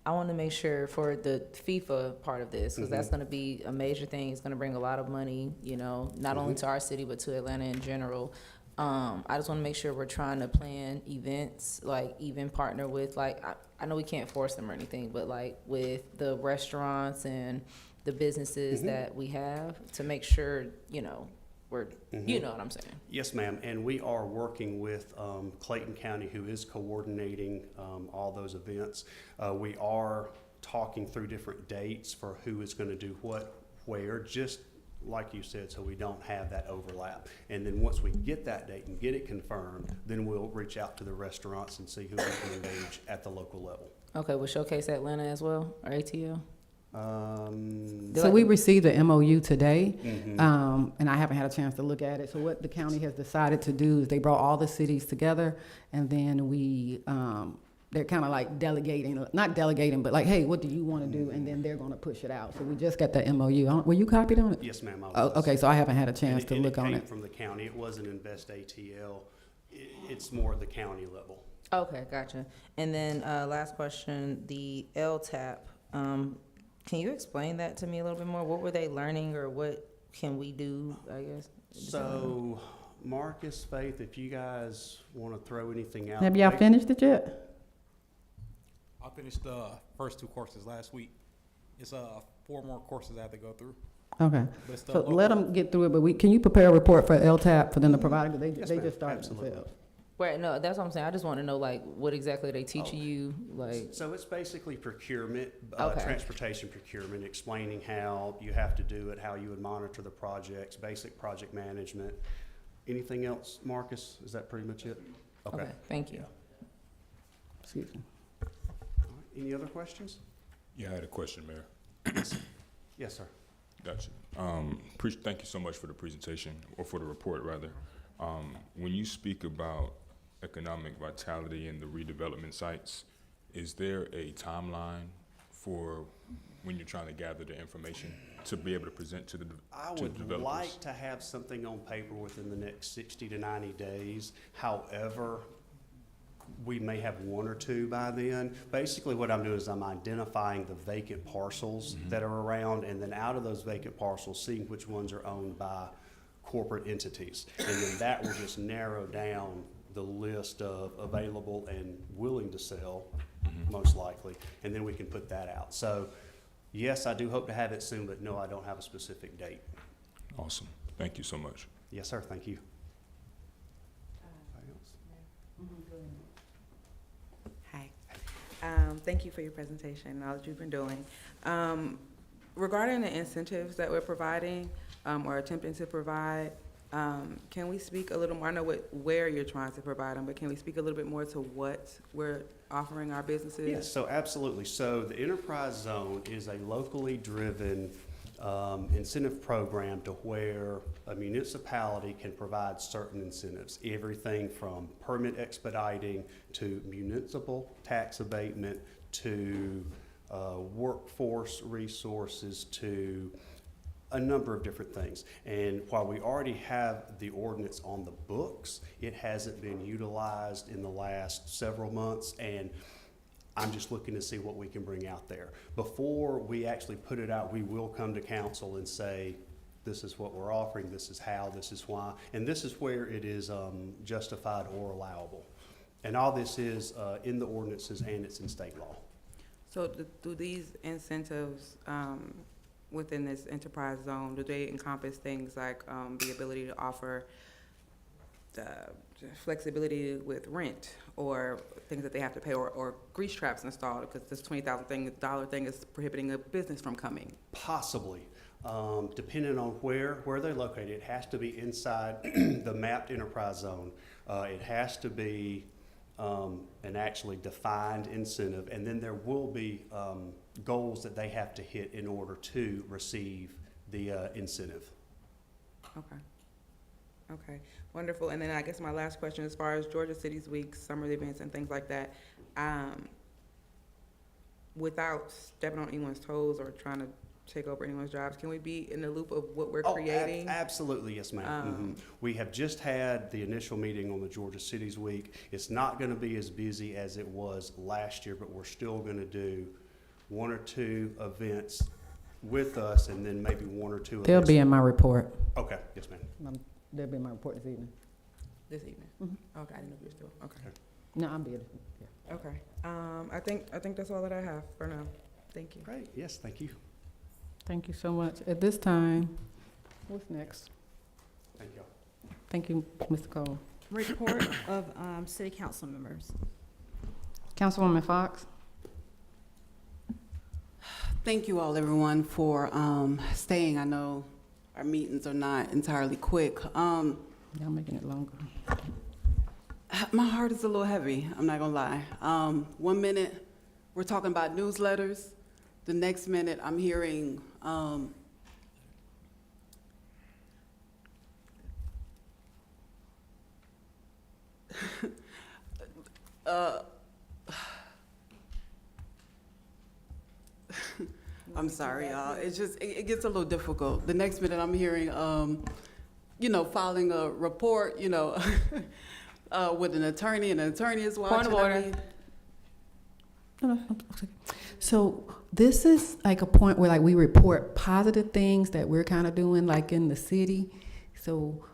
Speaker 6: I want to make sure for the FIFA part of this, because that's going to be a major thing. It's going to bring a lot of money, you know, not only to our city, but to Atlanta in general. I just want to make sure we're trying to plan events, like even partner with, like, I know we can't force them or anything, but like with the restaurants and the businesses that we have to make sure, you know, we're, you know what I'm saying?
Speaker 14: Yes, ma'am, and we are working with Clayton County, who is coordinating all those events. We are talking through different dates for who is going to do what, where, just like you said, so we don't have that overlap. And then once we get that date and get it confirmed, then we'll reach out to the restaurants and see who we can engage at the local level.
Speaker 6: Okay, we'll showcase Atlanta as well, or ATL?
Speaker 1: So we received the MOU today,
Speaker 14: Mhm.
Speaker 1: and I haven't had a chance to look at it. So what the county has decided to do is they brought all the cities together, and then they're kind of like delegating, not delegating, but like, hey, what do you want to do? And then they're going to push it out. So we just got the MOU. Were you copied on it?
Speaker 14: Yes, ma'am, I
Speaker 1: Oh,
Speaker 14: was.
Speaker 1: okay, so I haven't had a chance
Speaker 14: And
Speaker 1: to look on
Speaker 14: came
Speaker 1: it.
Speaker 14: from the county. It wasn't Invest ATL. It's more at the county level.
Speaker 6: Okay, gotcha. And then last question, the LTAP. Can you explain that to me a little bit more? What were they learning, or what can we do, I guess?
Speaker 14: So, Marcus, Faith, if you guys want to throw anything out.
Speaker 1: Have y'all finished it yet?
Speaker 11: I finished the first 2 courses last week. It's 4 more courses I have to go through.
Speaker 1: Okay.
Speaker 11: But it's the
Speaker 1: So
Speaker 11: local-
Speaker 1: let them get through it, but can you prepare a report for LTAP for them to provide it? Because
Speaker 14: Yes,
Speaker 1: they
Speaker 14: ma'am.
Speaker 1: just started
Speaker 14: Absolutely.
Speaker 1: themselves.
Speaker 6: Right, no, that's what I'm saying. I just want to know, like, what exactly they teaching you, like.
Speaker 14: So it's basically procurement,
Speaker 6: Okay.
Speaker 14: transportation procurement, explaining how you have to do it, how you would monitor the projects, basic project management. Anything else, Marcus? Is that pretty much it?
Speaker 6: Okay, thank you.
Speaker 1: Excuse me.
Speaker 14: All right. Any other questions?
Speaker 3: Yeah, I had a question, Mayor.
Speaker 14: Yes, sir.
Speaker 3: Gotcha. Thank you so much for the presentation, or for the report, rather. When you speak about economic vitality in the redevelopment sites, is there a timeline for when you're trying to gather the information to be able to present to the
Speaker 14: I
Speaker 3: to the
Speaker 14: would
Speaker 3: developers?
Speaker 14: like to have something on paper within the next 60 to 90 days. However, we may have 1 or 2 by then. Basically, what I'm doing is I'm identifying the vacant parcels that are around, and then out of those vacant parcels, seeing which ones are owned by corporate entities. And then that will just narrow down the list of available and willing to sell, most likely, and then we can put that out. So, yes, I do hope to have it soon, but no, I don't have a specific date.
Speaker 3: Awesome. Thank you so much.
Speaker 14: Yes, sir, thank you.
Speaker 17: Hi. Thank you for your presentation and all that you've been doing. Regarding the incentives that we're providing, or attempting to provide, can we speak a little more? I know where you're trying to provide them, but can we speak a little bit more to what we're offering our businesses?
Speaker 14: Yes, so absolutely. So the Enterprise Zone is a locally driven incentive program to where a municipality can provide certain incentives, everything from permit expediting to municipal tax abatement to workforce resources to a number of different things. And while we already have the ordinance on the books, it hasn't been utilized in the last several months, and I'm just looking to see what we can bring out there. Before we actually put it out, we will come to council and say, this is what we're offering, this is how, this is why, and this is where it is justified or allowable. And all this is in the ordinances and it's in state law.
Speaker 17: So do these incentives within this enterprise zone, do they encompass things like the ability to offer the flexibility with rent, or things that they have to pay, or grease traps installed, because this $20,000 thing is prohibiting a business from coming?
Speaker 14: Possibly, depending on where they're located. It has to be inside the mapped enterprise zone. It has to be an actually defined incentive, and then there will be goals that they have to hit in order to receive the incentive.
Speaker 17: Okay. Okay, wonderful. And then I guess my last question, as far as Georgia Cities Week, summer events and things like that, without stepping on anyone's toes or trying to take over anyone's jobs, can we be in the loop of what we're creating?
Speaker 14: Absolutely, yes, ma'am. We have just had the initial meeting on the Georgia Cities Week. It's not going to be as busy as it was last year, but we're still going to do 1 or 2 events with us, and then maybe 1 or 2
Speaker 1: They'll
Speaker 14: events.
Speaker 1: be in my report.
Speaker 14: Okay, yes, ma'am.
Speaker 1: They'll be in my report this evening.
Speaker 17: This evening?
Speaker 1: Mhm.
Speaker 17: Okay, I didn't know if you were still, okay.
Speaker 1: No, I'm good. Yeah.
Speaker 17: Okay, I think that's all that I have for now. Thank you.
Speaker 14: Great, yes, thank you.
Speaker 1: Thank you so much. At this time, what's next?
Speaker 14: Thank you.
Speaker 1: Thank you, Mr. Cole.
Speaker 2: Report of city council members.
Speaker 1: Councilwoman Fox?
Speaker 4: Thank you all, everyone, for staying. I know our meetings are not entirely quick.
Speaker 1: Y'all making it longer.
Speaker 4: My heart is a little heavy, I'm not gonna lie. 1 minute, we're talking about newsletters. The next minute, I'm hearing I'm sorry, y'all. It's just, it gets a little difficult. The next minute, I'm hearing, filing a report, with an attorney, and an attorney is watching.
Speaker 6: Point of order.
Speaker 1: No, okay. So this is like a point where like we report positive things that we're kind of doing like in the city. So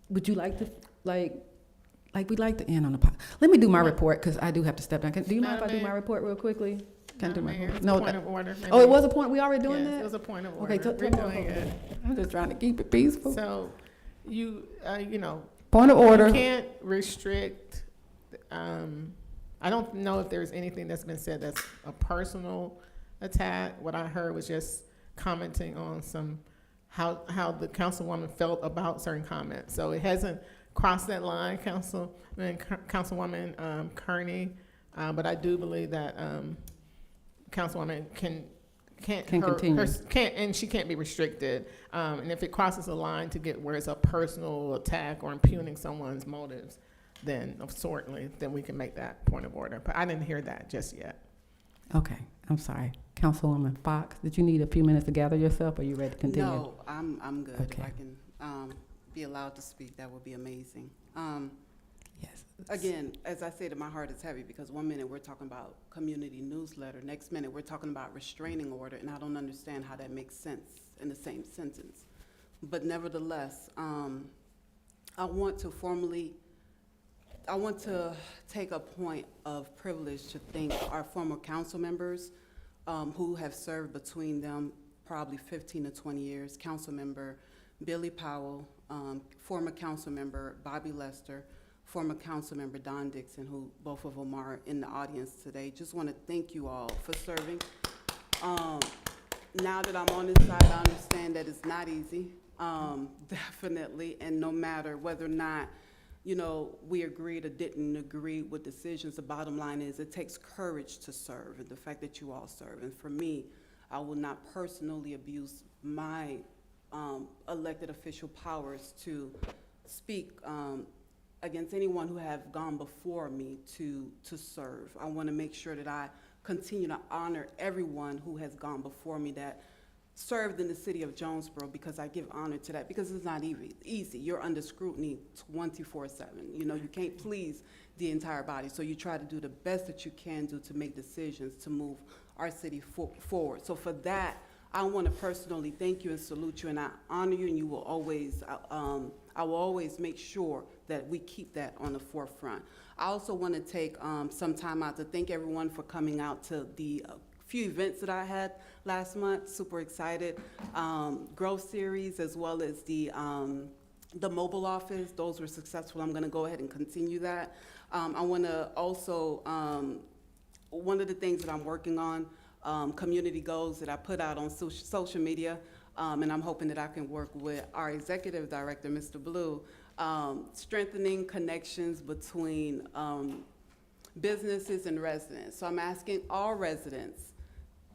Speaker 1: would you like to like we'd like to end on the let me do my report because I do have to step down. Do you mind if I do my report real quickly? Can I do my report?
Speaker 7: No, point of order.
Speaker 1: Oh, it was a point. We already doing that?
Speaker 7: It was a point of order.
Speaker 1: Okay,
Speaker 7: We're doing it.
Speaker 1: I'm just trying to keep it peaceful.
Speaker 7: So,
Speaker 1: Point of order.
Speaker 7: You can't restrict, I don't know if there's anything that's been said that's a personal attack. What I heard was just commenting on how the councilwoman felt about certain comments. So it hasn't crossed that line, Councilwoman Kearney, but I do believe that Councilwoman can't continue. And she can't be restricted. And if it crosses a line to get where it's a personal attack or impugning someone's motives, then certainly, then we can make that point of order. But I didn't hear that just yet.
Speaker 1: Okay, I'm sorry. Councilwoman Fox, did you need a few minutes to gather yourself, or are you ready to continue?
Speaker 4: No, I'm good.
Speaker 1: Okay.
Speaker 4: If I can be allowed to speak, that would be amazing.
Speaker 1: Yes.
Speaker 4: Again, as I said, my heart is heavy because 1 minute we're talking about community newsletter, next minute we're talking about restraining order, and I don't understand how that makes sense in the same sentence. But nevertheless, I want to take a point of privilege to thank our former council members who have served between them probably 15 to 20 years. Council member Billy Powell, former council member Bobby Lester, former council member Don Dixon, who both of them are in the audience today. Just want to thank you all for serving. Now that I'm on this side, I understand that it's not easy, definitely, and no matter whether or not we agreed or didn't agree with decisions, the bottom line is it takes courage to serve, and the fact that you all serve. And for me, I will not personally abuse my elected official powers to speak against anyone who have gone before me to serve. I want to make sure that I continue to honor everyone who has gone before me that served in the city of Jonesboro, because I give honor to that, because it's not easy. You're under scrutiny 24/7. You can't please the entire body, so you try to do the best that you can do to make decisions to move our city forward. So for that, I want to personally thank you and salute you, and I honor you, and you will always, I will always make sure that we keep that on the forefront. I also want to take some time out to thank everyone for coming out to the few events that I had last month. Super excited. Growth Series, as well as the mobile office, those were successful. I'm going to go ahead and continue that. I want to also, one of the things that I'm working on, community goals that I put out on social media, and I'm hoping that I can work with our executive director, Mr. Blue, strengthening connections between businesses and residents. So I'm asking all residents,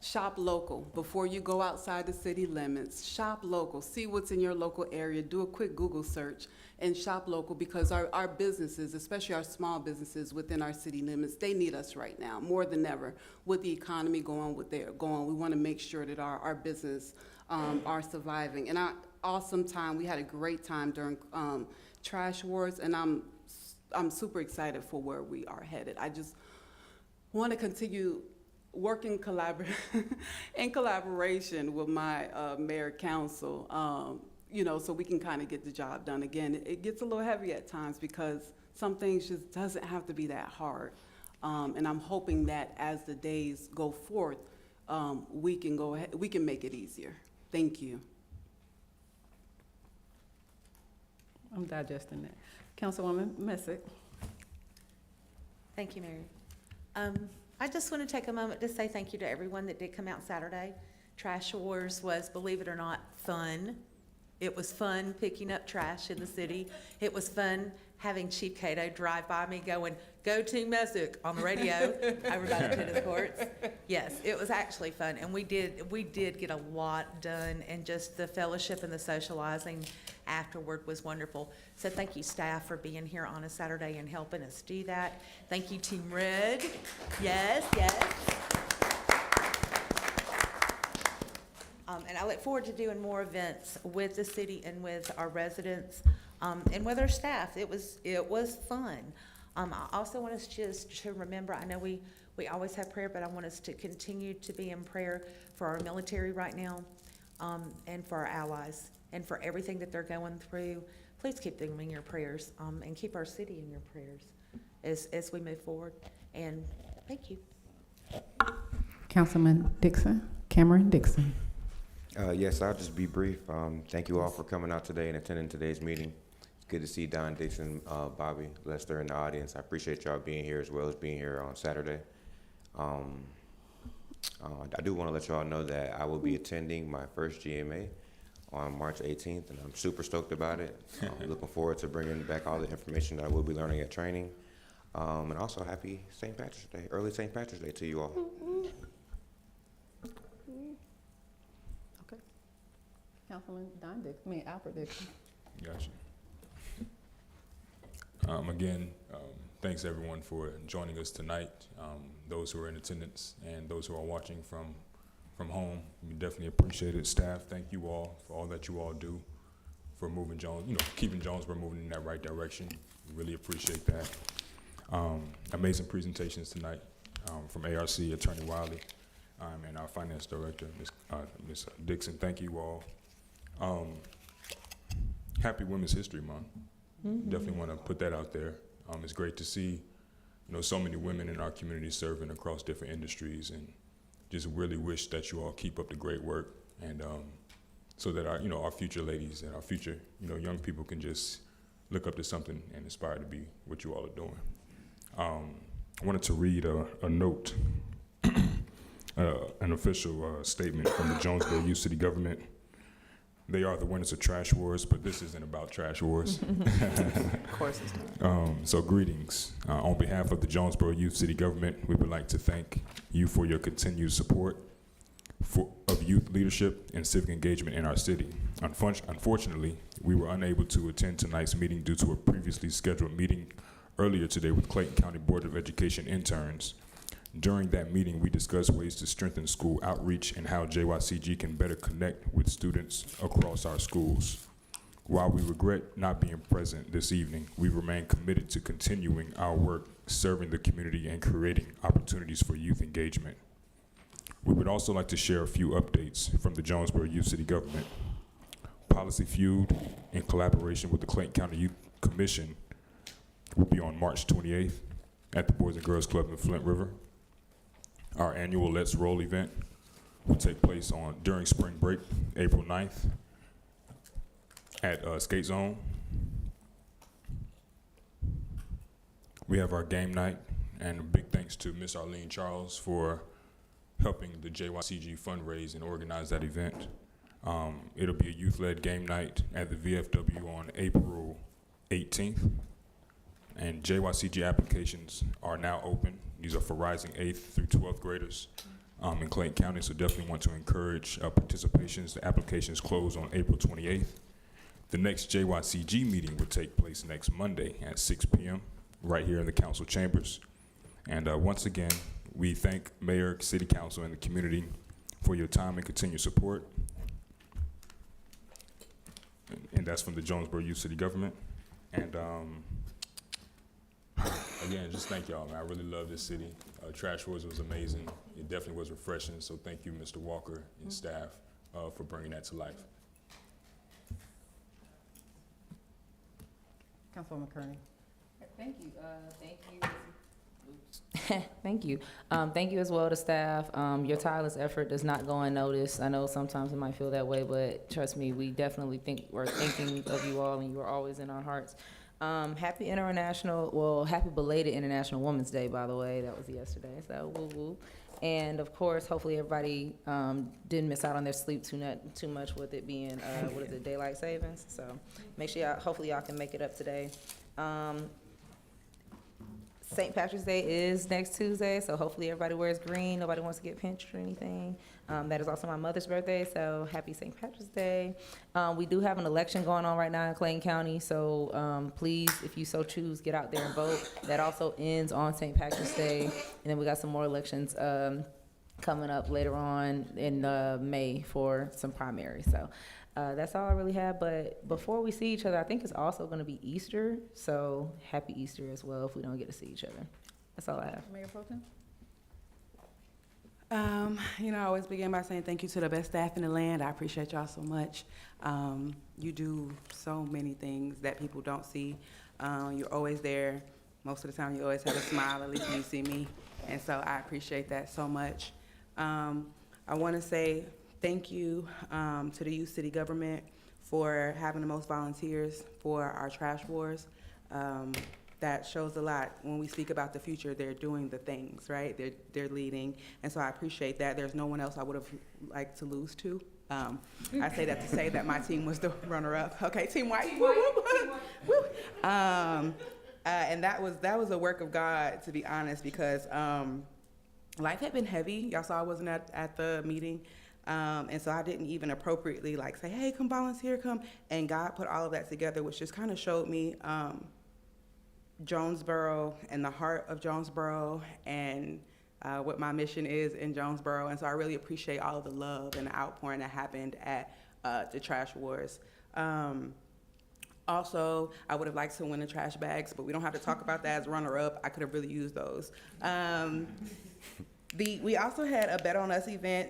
Speaker 4: shop local. Before you go outside the city limits, shop local. See what's in your local area. Do a quick Google search and shop local, because our businesses, especially our small businesses within our city limits, they need us right now more than ever. With the economy going what they're going, we want to make sure that our business are surviving. And awesome time. We had a great time during Trash Wars, and I'm super excited for where we are headed. I just want to continue working in collaboration with my mayor council, so we can kind of get the job done. Again, it gets a little heavy at times because some things just doesn't have to be that hard. And I'm hoping that as the days go forth, we can make it easier. Thank you.
Speaker 1: I'm digesting that. Councilwoman Messick.
Speaker 19: Thank you, Mary. I just want to take a moment to say thank you to everyone that did come out Saturday. Trash Wars was, believe it or not, fun. It was fun picking up trash in the city. It was fun having Chief Cato drive by me going, "Go Team Messick" on the radio over by the tennis courts. Yes, it was actually fun, and we did get a lot done, and just the fellowship and the socializing afterward was wonderful. So thank you, staff, for being here on a Saturday and helping us do that. Thank you, Team Red. Yes, yes. And I look forward to doing more events with the city and with our residents, and with our staff. It was fun. I also want us just to remember, I know we always have prayer, but I want us to continue to be in prayer for our military right now, and for our allies, and for everything that they're going through. Please keep them in your prayers, and keep our city in your prayers as we move forward. And thank you.
Speaker 1: Councilman Dixon, Cameron Dixon.
Speaker 18: Yes, I'll just be brief. Thank you all for coming out today and attending today's meeting. It's good to see Don Dixon, Bobby Lester in the audience. I appreciate y'all being here as well as being here on Saturday. I do want to let y'all know that I will be attending my first GMA on March 18th, and I'm super stoked about it. Looking forward to bringing back all the information that I will be learning at training. And also happy St. Patrick's Day, early St. Patrick's Day to you all.
Speaker 1: Councilman Alfred Dixon.
Speaker 3: Gotcha. Again, thanks everyone for joining us tonight. Those who are in attendance and those who are watching from home, we definitely appreciate it. Staff, thank you all for all that you all do for moving keeping Jonesboro moving in that right direction. We really appreciate that. Amazing presentations tonight from ARC, Attorney Wiley, and our Finance Director, Ms. Dixon. Thank you all. Happy Women's History Month. Definitely want to put that out there. It's great to see, so many women in our community serving across different industries, and just really wish that you all keep up the great work, and so that our future ladies and our future, young people can just look up to something and aspire to be what you all are doing. I wanted to read a note, an official statement from the Jonesboro Youth City Government. They are the winners of Trash Wars, but this isn't about Trash Wars.
Speaker 17: Of course it's not.
Speaker 3: So greetings. On behalf of the Jonesboro Youth City Government, we would like to thank you for your continued support of youth leadership and civic engagement in our city. Unfortunately, we were unable to attend tonight's meeting due to a previously scheduled meeting earlier today with Clayton County Board of Education interns. During that meeting, we discussed ways to strengthen school outreach and how JYCG can better connect with students across our schools. While we regret not being present this evening, we remain committed to continuing our work serving the community and creating opportunities for youth engagement. We would also like to share a few updates from the Jonesboro Youth City Government. Policy Feud, in collaboration with the Clayton County Youth Commission, will be on March 28th at the Boys and Girls Club in Flint River. Our annual Let's Roll event will take place during spring break, April 9th at Skate Zone. We have our game night, and a big thanks to Miss Arlene Charles for helping the JYCG fundraise and organize that event. It'll be a youth-led game night at the VFW on April 18th. And JYCG applications are now open. These are for rising 8th through 12th graders in Clayton County, so definitely want to encourage participations. The applications close on April 28th. The next JYCG meeting will take place next Monday at 6 p.m. right here in the council chambers. And once again, we thank Mayor, City Council, and the community for your time and continued support. And that's from the Jonesboro Youth City Government. And again, just thank y'all, man. I really love this city. Trash Wars was amazing. It definitely was refreshing. So thank you, Mr. Walker and staff, for bringing that to life.
Speaker 1: Councilwoman Kearney.
Speaker 6: Thank you. Thank you. Thank you. Thank you as well to staff. Your tireless effort does not go unnoticed. I know sometimes it might feel that way, but trust me, we definitely we're thinking of you all, and you are always in our hearts. Happy happy belated International Women's Day, by the way. That was yesterday, so woo woo. And of course, hopefully everybody didn't miss out on their sleep too much with it being, daylight savings. So make sure hopefully y'all can make it up today. St. Patrick's Day is next Tuesday, so hopefully everybody wears green. Nobody wants to get pinched or anything. That is also my mother's birthday, so happy St. Patrick's Day. We do have an election going on right now in Clayton County, so please, if you so choose, get out there and vote. That also ends on St. Patrick's Day, and then we got some more elections coming up later on in May for some primaries. So that's all I really have, but before we see each other, I think it's also going to be Easter, so happy Easter as well if we don't get to see each other. That's all I have.
Speaker 1: Mayor Pro Tem?
Speaker 17: I always begin by saying thank you to the best staff in the land. I appreciate y'all so much. You do so many things that people don't see. You're always there. Most of the time you always have a smile, at least when you see me, and so I appreciate that so much. I want to say thank you to the youth city government for having the most volunteers for our trash wars. That shows a lot. When we speak about the future, they're doing the things, right? They're leading, and so I appreciate that. There's no one else I would have liked to lose to. I say that to say that my team was the runner-up. Okay, Team White. Woo, woo, woo. And that was a work of God, to be honest, because life had been heavy. Y'all saw I wasn't at the meeting. And so I didn't even appropriately say, hey, come volunteer, come. And God put all of that together, which just kind of showed me Jonesboro and the heart of Jonesboro and what my mission is in Jonesboro. And so I really appreciate all of the love and the outpouring that happened at the Trash Wars. Also, I would have liked to win the trash bags, but we don't have to talk about that as runner-up. I could have really used those. We also had a Bet on Us event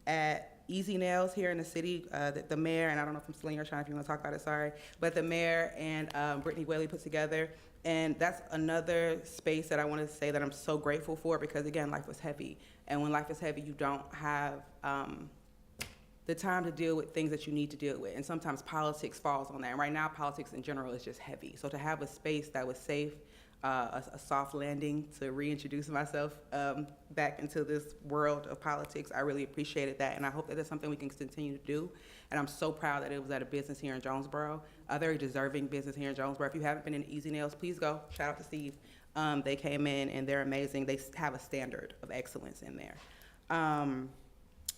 Speaker 17: at Easy Nails here in the city. The mayor, and I don't know if I'm stealing your shine if you want to talk about it, sorry, but the mayor and Brittany Whaley put together. And that's another space that I want to say that I'm so grateful for, because again, life was heavy. And when life is heavy, you don't have the time to deal with things that you need to deal with. And sometimes politics falls on that. And right now, politics in general is just heavy. So to have a space that was safe, a soft landing to reintroduce myself back into this world of politics, I really appreciated that. And I hope that that's something we can continue to do. And I'm so proud that it was at a business here in Jonesboro, a very deserving business here in Jonesboro. If you haven't been in Easy Nails, please go. Shout out to Steve. They came in and they're amazing. They have a standard of excellence in there.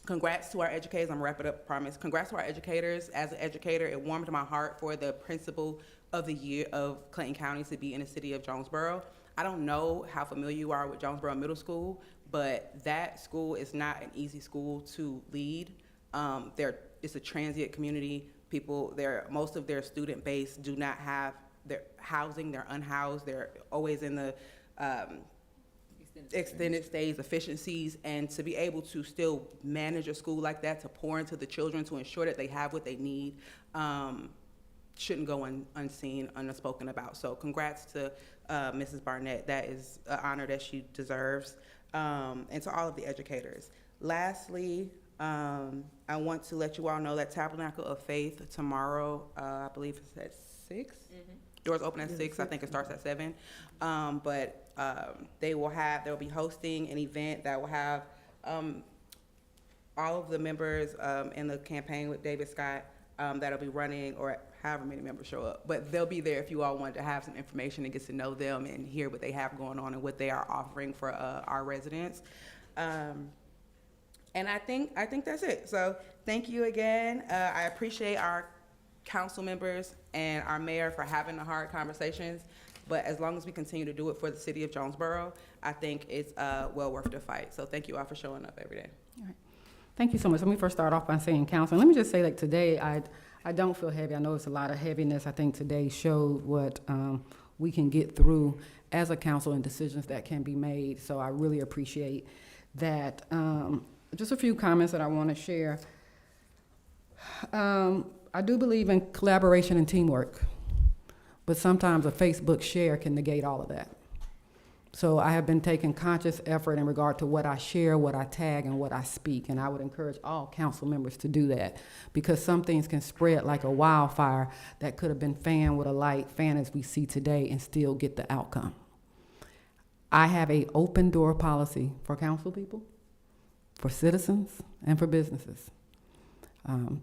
Speaker 17: Congrats to our educators. I'm gonna wrap it up, promise. Congrats to our educators. As an educator, it warmed my heart for the principal of the year of Clayton County to be in the city of Jonesboro. I don't know how familiar you are with Jonesboro Middle School, but that school is not an easy school to lead. It's a transient community. Most of their student base do not have their housing. They're unhoused. They're always in the extended stays, efficiencies, and to be able to still manage a school like that, to pour into the children, to ensure that they have what they need, shouldn't go unseen, unspoken about. So congrats to Mrs. Barnett. That is an honor that she deserves, and to all of the educators. Lastly, I want to let you all know that Tabernacle of Faith tomorrow, I believe it's at 6? Mm-hmm. Doors open at 6. I think it starts at 7. But they'll be hosting an event that will have all of the members in the campaign with David Scott that'll be running, or however many members show up. But they'll be there if you all want to have some information and get to know them and hear what they have going on and what they are offering for our residents. And I think that's it. So thank you again. I appreciate our council members and our mayor for having the hard conversations. But as long as we continue to do it for the city of Jonesboro, I think it's well worth the fight. So thank you all for showing up every day.
Speaker 1: All right. Thank you so much. Let me first start off by saying council. Let me just say that today I don't feel heavy. I know it's a lot of heaviness. I think today showed what we can get through as a council and decisions that can be made. So I really appreciate that. Just a few comments that I want to share. I do believe in collaboration and teamwork. but sometimes a Facebook share can negate all of that. So I have been taking conscious effort in regard to what I share, what I tag, and what I speak, and I would encourage all council members to do that, because some things can spread like a wildfire that could have been fanned with a light, fan as we see today, and still get the outcome. I have an open door policy for council people, for citizens, and for businesses.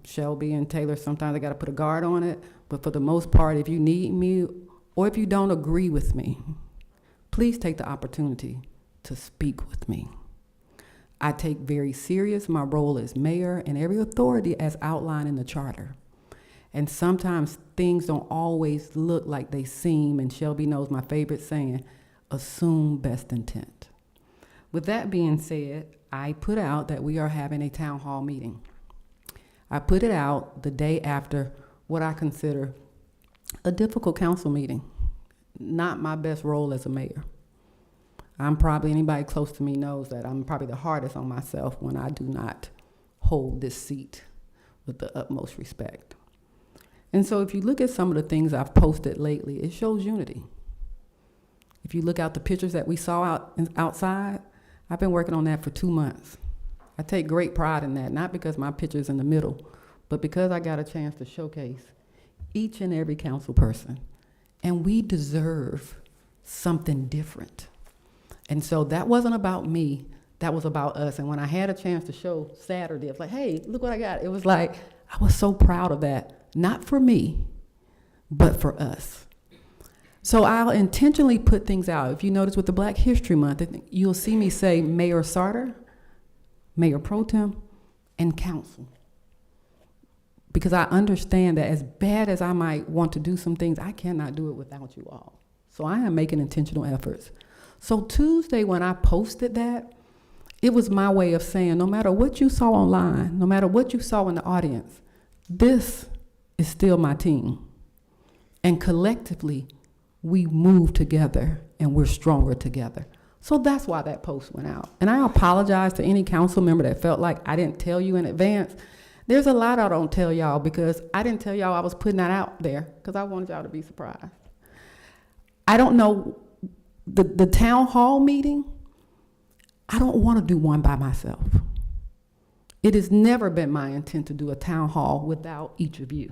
Speaker 1: Shelby and Taylor, sometimes I got to put a guard on it, but for the most part, if you need me or if you don't agree with me, please take the opportunity to speak with me. I take very serious my role as mayor and every authority as outlined in the charter. And sometimes things don't always look like they seem, and Shelby knows my favorite saying, assume best intent. With that being said, I put out that we are having a town hall meeting. I put it out the day after what I consider a difficult council meeting. Not my best role as a mayor. I'm probably, anybody close to me knows that I'm probably the hardest on myself when I do not hold this seat with the utmost respect. And so if you look at some of the things I've posted lately, it shows unity. If you look out the pictures that we saw outside, I've been working on that for 2 months. I take great pride in that, not because my picture's in the middle, but because I got a chance to showcase each and every council person. And we deserve something different. And so that wasn't about me, that was about us. And when I had a chance to show Saturday, it was like, hey, look what I got. It was like, I was so proud of that. Not for me, but for us. So I'll intentionally put things out. If you notice with the Black History Month, you'll see me say Mayor Sarter, Mayor Pro Tem, and council. Because I understand that as bad as I might want to do some things, I cannot do it without you all. So I am making intentional efforts. So Tuesday when I posted that, it was my way of saying, no matter what you saw online, no matter what you saw in the audience, this is still my team. And collectively, we move together and we're stronger together. So that's why that post went out. And I apologize to any council member that felt like I didn't tell you in advance. There's a lot I don't tell y'all because I didn't tell y'all I was putting that out there because I wanted y'all to be surprised. I don't know, the town hall meeting, I don't want to do one by myself. It has never been my intent to do a town hall without each of you.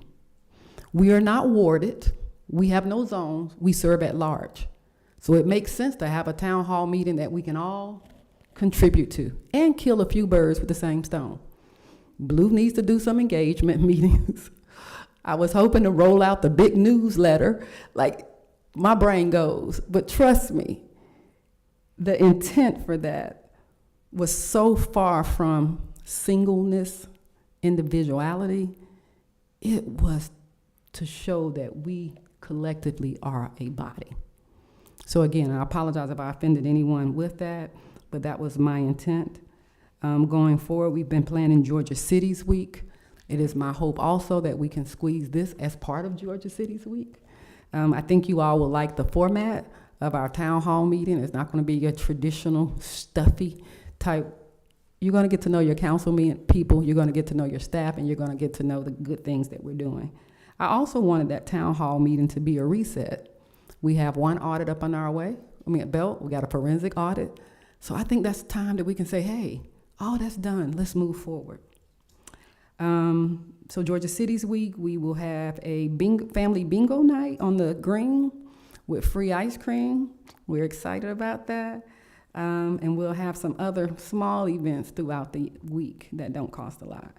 Speaker 1: We are not warded. We have no zones. We serve at large. So it makes sense to have a town hall meeting that we can all contribute to and kill a few birds with the same stone. Blue needs to do some engagement meetings. I was hoping to roll out the big newsletter, like my brain goes, but trust me, the intent for that was so far from singleness, individuality. It was to show that we collectively are a body. So again, I apologize if I offended anyone with that, but that was my intent. Going forward, we've been planning Georgia Cities Week. It is my hope also that we can squeeze this as part of Georgia Cities Week. I think you all will like the format of our town hall meeting. It's not going to be your traditional stuffy type. You're going to get to know your council people, you're going to get to know your staff, and you're going to get to know the good things that we're doing. I also wanted that town hall meeting to be a reset. We have one audit up on our way. At Belt, we got a forensic audit. So I think that's time that we can say, hey, all that's done, let's move forward. So Georgia Cities Week, we will have a family bingo night on the green with free ice cream. We're excited about that. And we'll have some other small events throughout the week that don't cost a lot.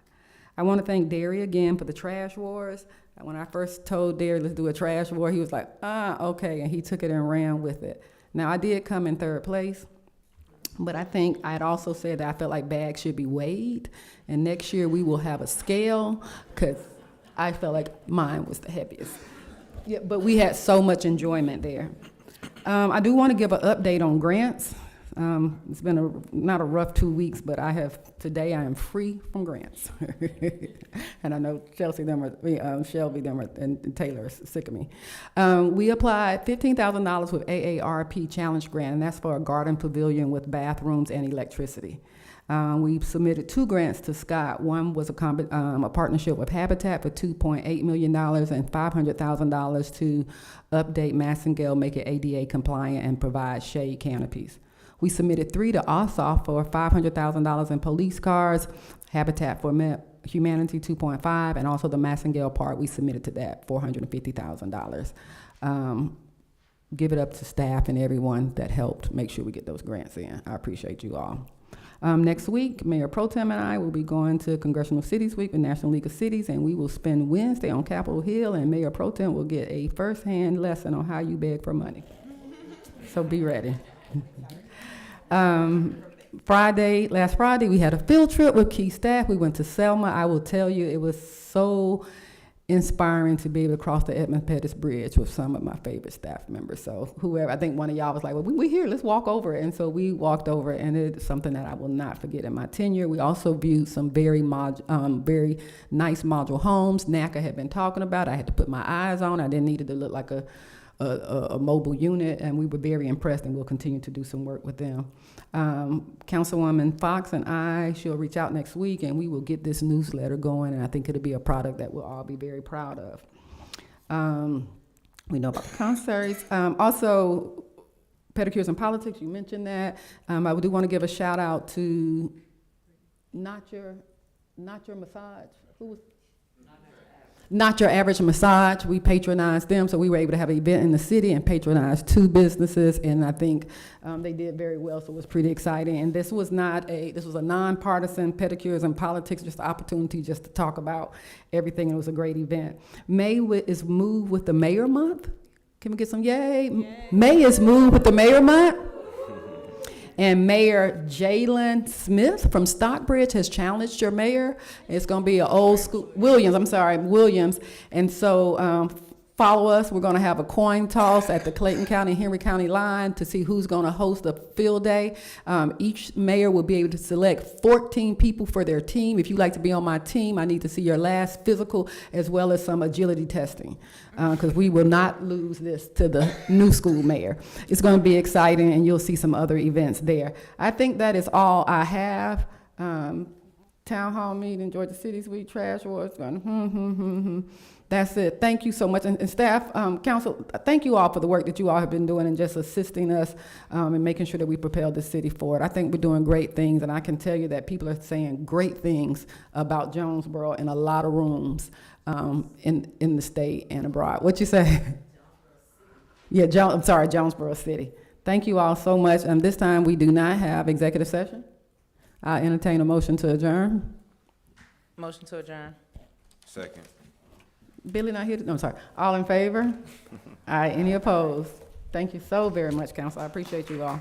Speaker 1: I want to thank Derry again for the trash wars. When I first told Derry, let's do a trash war, he was like, okay, and he took it and ran with it. Now, I did come in third place, but I think I had also said that I felt like bags should be weighed, and next year we will have a scale, because I felt like mine was the heaviest. Yeah, but we had so much enjoyment there. I do want to give an update on grants. It's been not a rough 2 weeks, but today I am free from grants. And I know Shelby and Taylor are sick of me. We applied $15,000 with AARP Challenge Grant, and that's for a garden pavilion with bathrooms and electricity. We submitted 2 grants to Scott. One was a partnership with Habitat for $2.8 million and $500,000 to update Massengale, make it ADA compliant, and provide shade canopies. We submitted 3 to Ossoff for $500,000 in police cars, Habitat for Humanity 2.5, and also the Massengale Park, we submitted to that $450,000. Give it up to staff and everyone that helped make sure we get those grants in. I appreciate you all. Next week, Mayor Pro Tem and I will be going to Congressional Cities Week with National League of Cities, and we will spend Wednesday on Capitol Hill, and Mayor Pro Tem will get a first-hand lesson on how you beg for money. So be ready. Last Friday, we had a field trip with key staff. We went to Selma. I will tell you, it was so inspiring to be able to cross the Edmund Pettus Bridge with some of my favorite staff members. So whoever, I think one of y'all was like, well, we're here, let's walk over it. And so we walked over it, and it's something that I will not forget in my tenure. We also viewed some very nice module homes NACA had been talking about. I had to put my eyes on. I didn't need it to look like a mobile unit, and we were very impressed, and we'll continue to do some work with them. Councilwoman Fox and she'll reach out next week, and we will get this newsletter going, and I think it'll be a product that we'll all be very proud of. We know about the concerts. Also, pedicures and politics, you mentioned that. I do want to give a shout out to Not Your Massage. Who was Not Your Average Massage. We patronized them, so we were able to have an event in the city and patronize 2 businesses, and I think they did very well, so it was pretty exciting. And this was a nonpartisan pedicures and politics, just an opportunity just to talk about everything, and it was a great event. May is moved with the Mayor Month. Can we get some yay? Yay. May is moved with the Mayor Month. And Mayor Jalen Smith from Stockbridge has challenged your mayor. It's going to be an old school, Williams. And so follow us. We're going to have a coin toss at the Clayton County, Henry County line to see who's going to host a field day. Each mayor will be able to select 14 people for their team. If you'd like to be on my team, I need to see your last physical as well as some agility testing, because we will not lose this to the new school mayor. It's going to be exciting, and you'll see some other events there. I think that is all I have. Town hall meeting, Georgia Cities Week, trash awards, That's it. Thank you so much. And staff, council, thank you all for the work that you all have been doing and just assisting us and making sure that we propel the city forward. I think we're doing great things, and I can tell you that people are saying great things about Jonesboro in a lot of rooms in the state and abroad. What you say? Yeah, Jonesboro City. Thank you all so much. This time we do not have executive session. I entertain a motion to adjourn.
Speaker 6: Motion to adjourn.
Speaker 18: Second.
Speaker 1: Billy not here? No, I'm sorry. All in favor? All right, any opposed? Thank you so very much, council. I appreciate you all.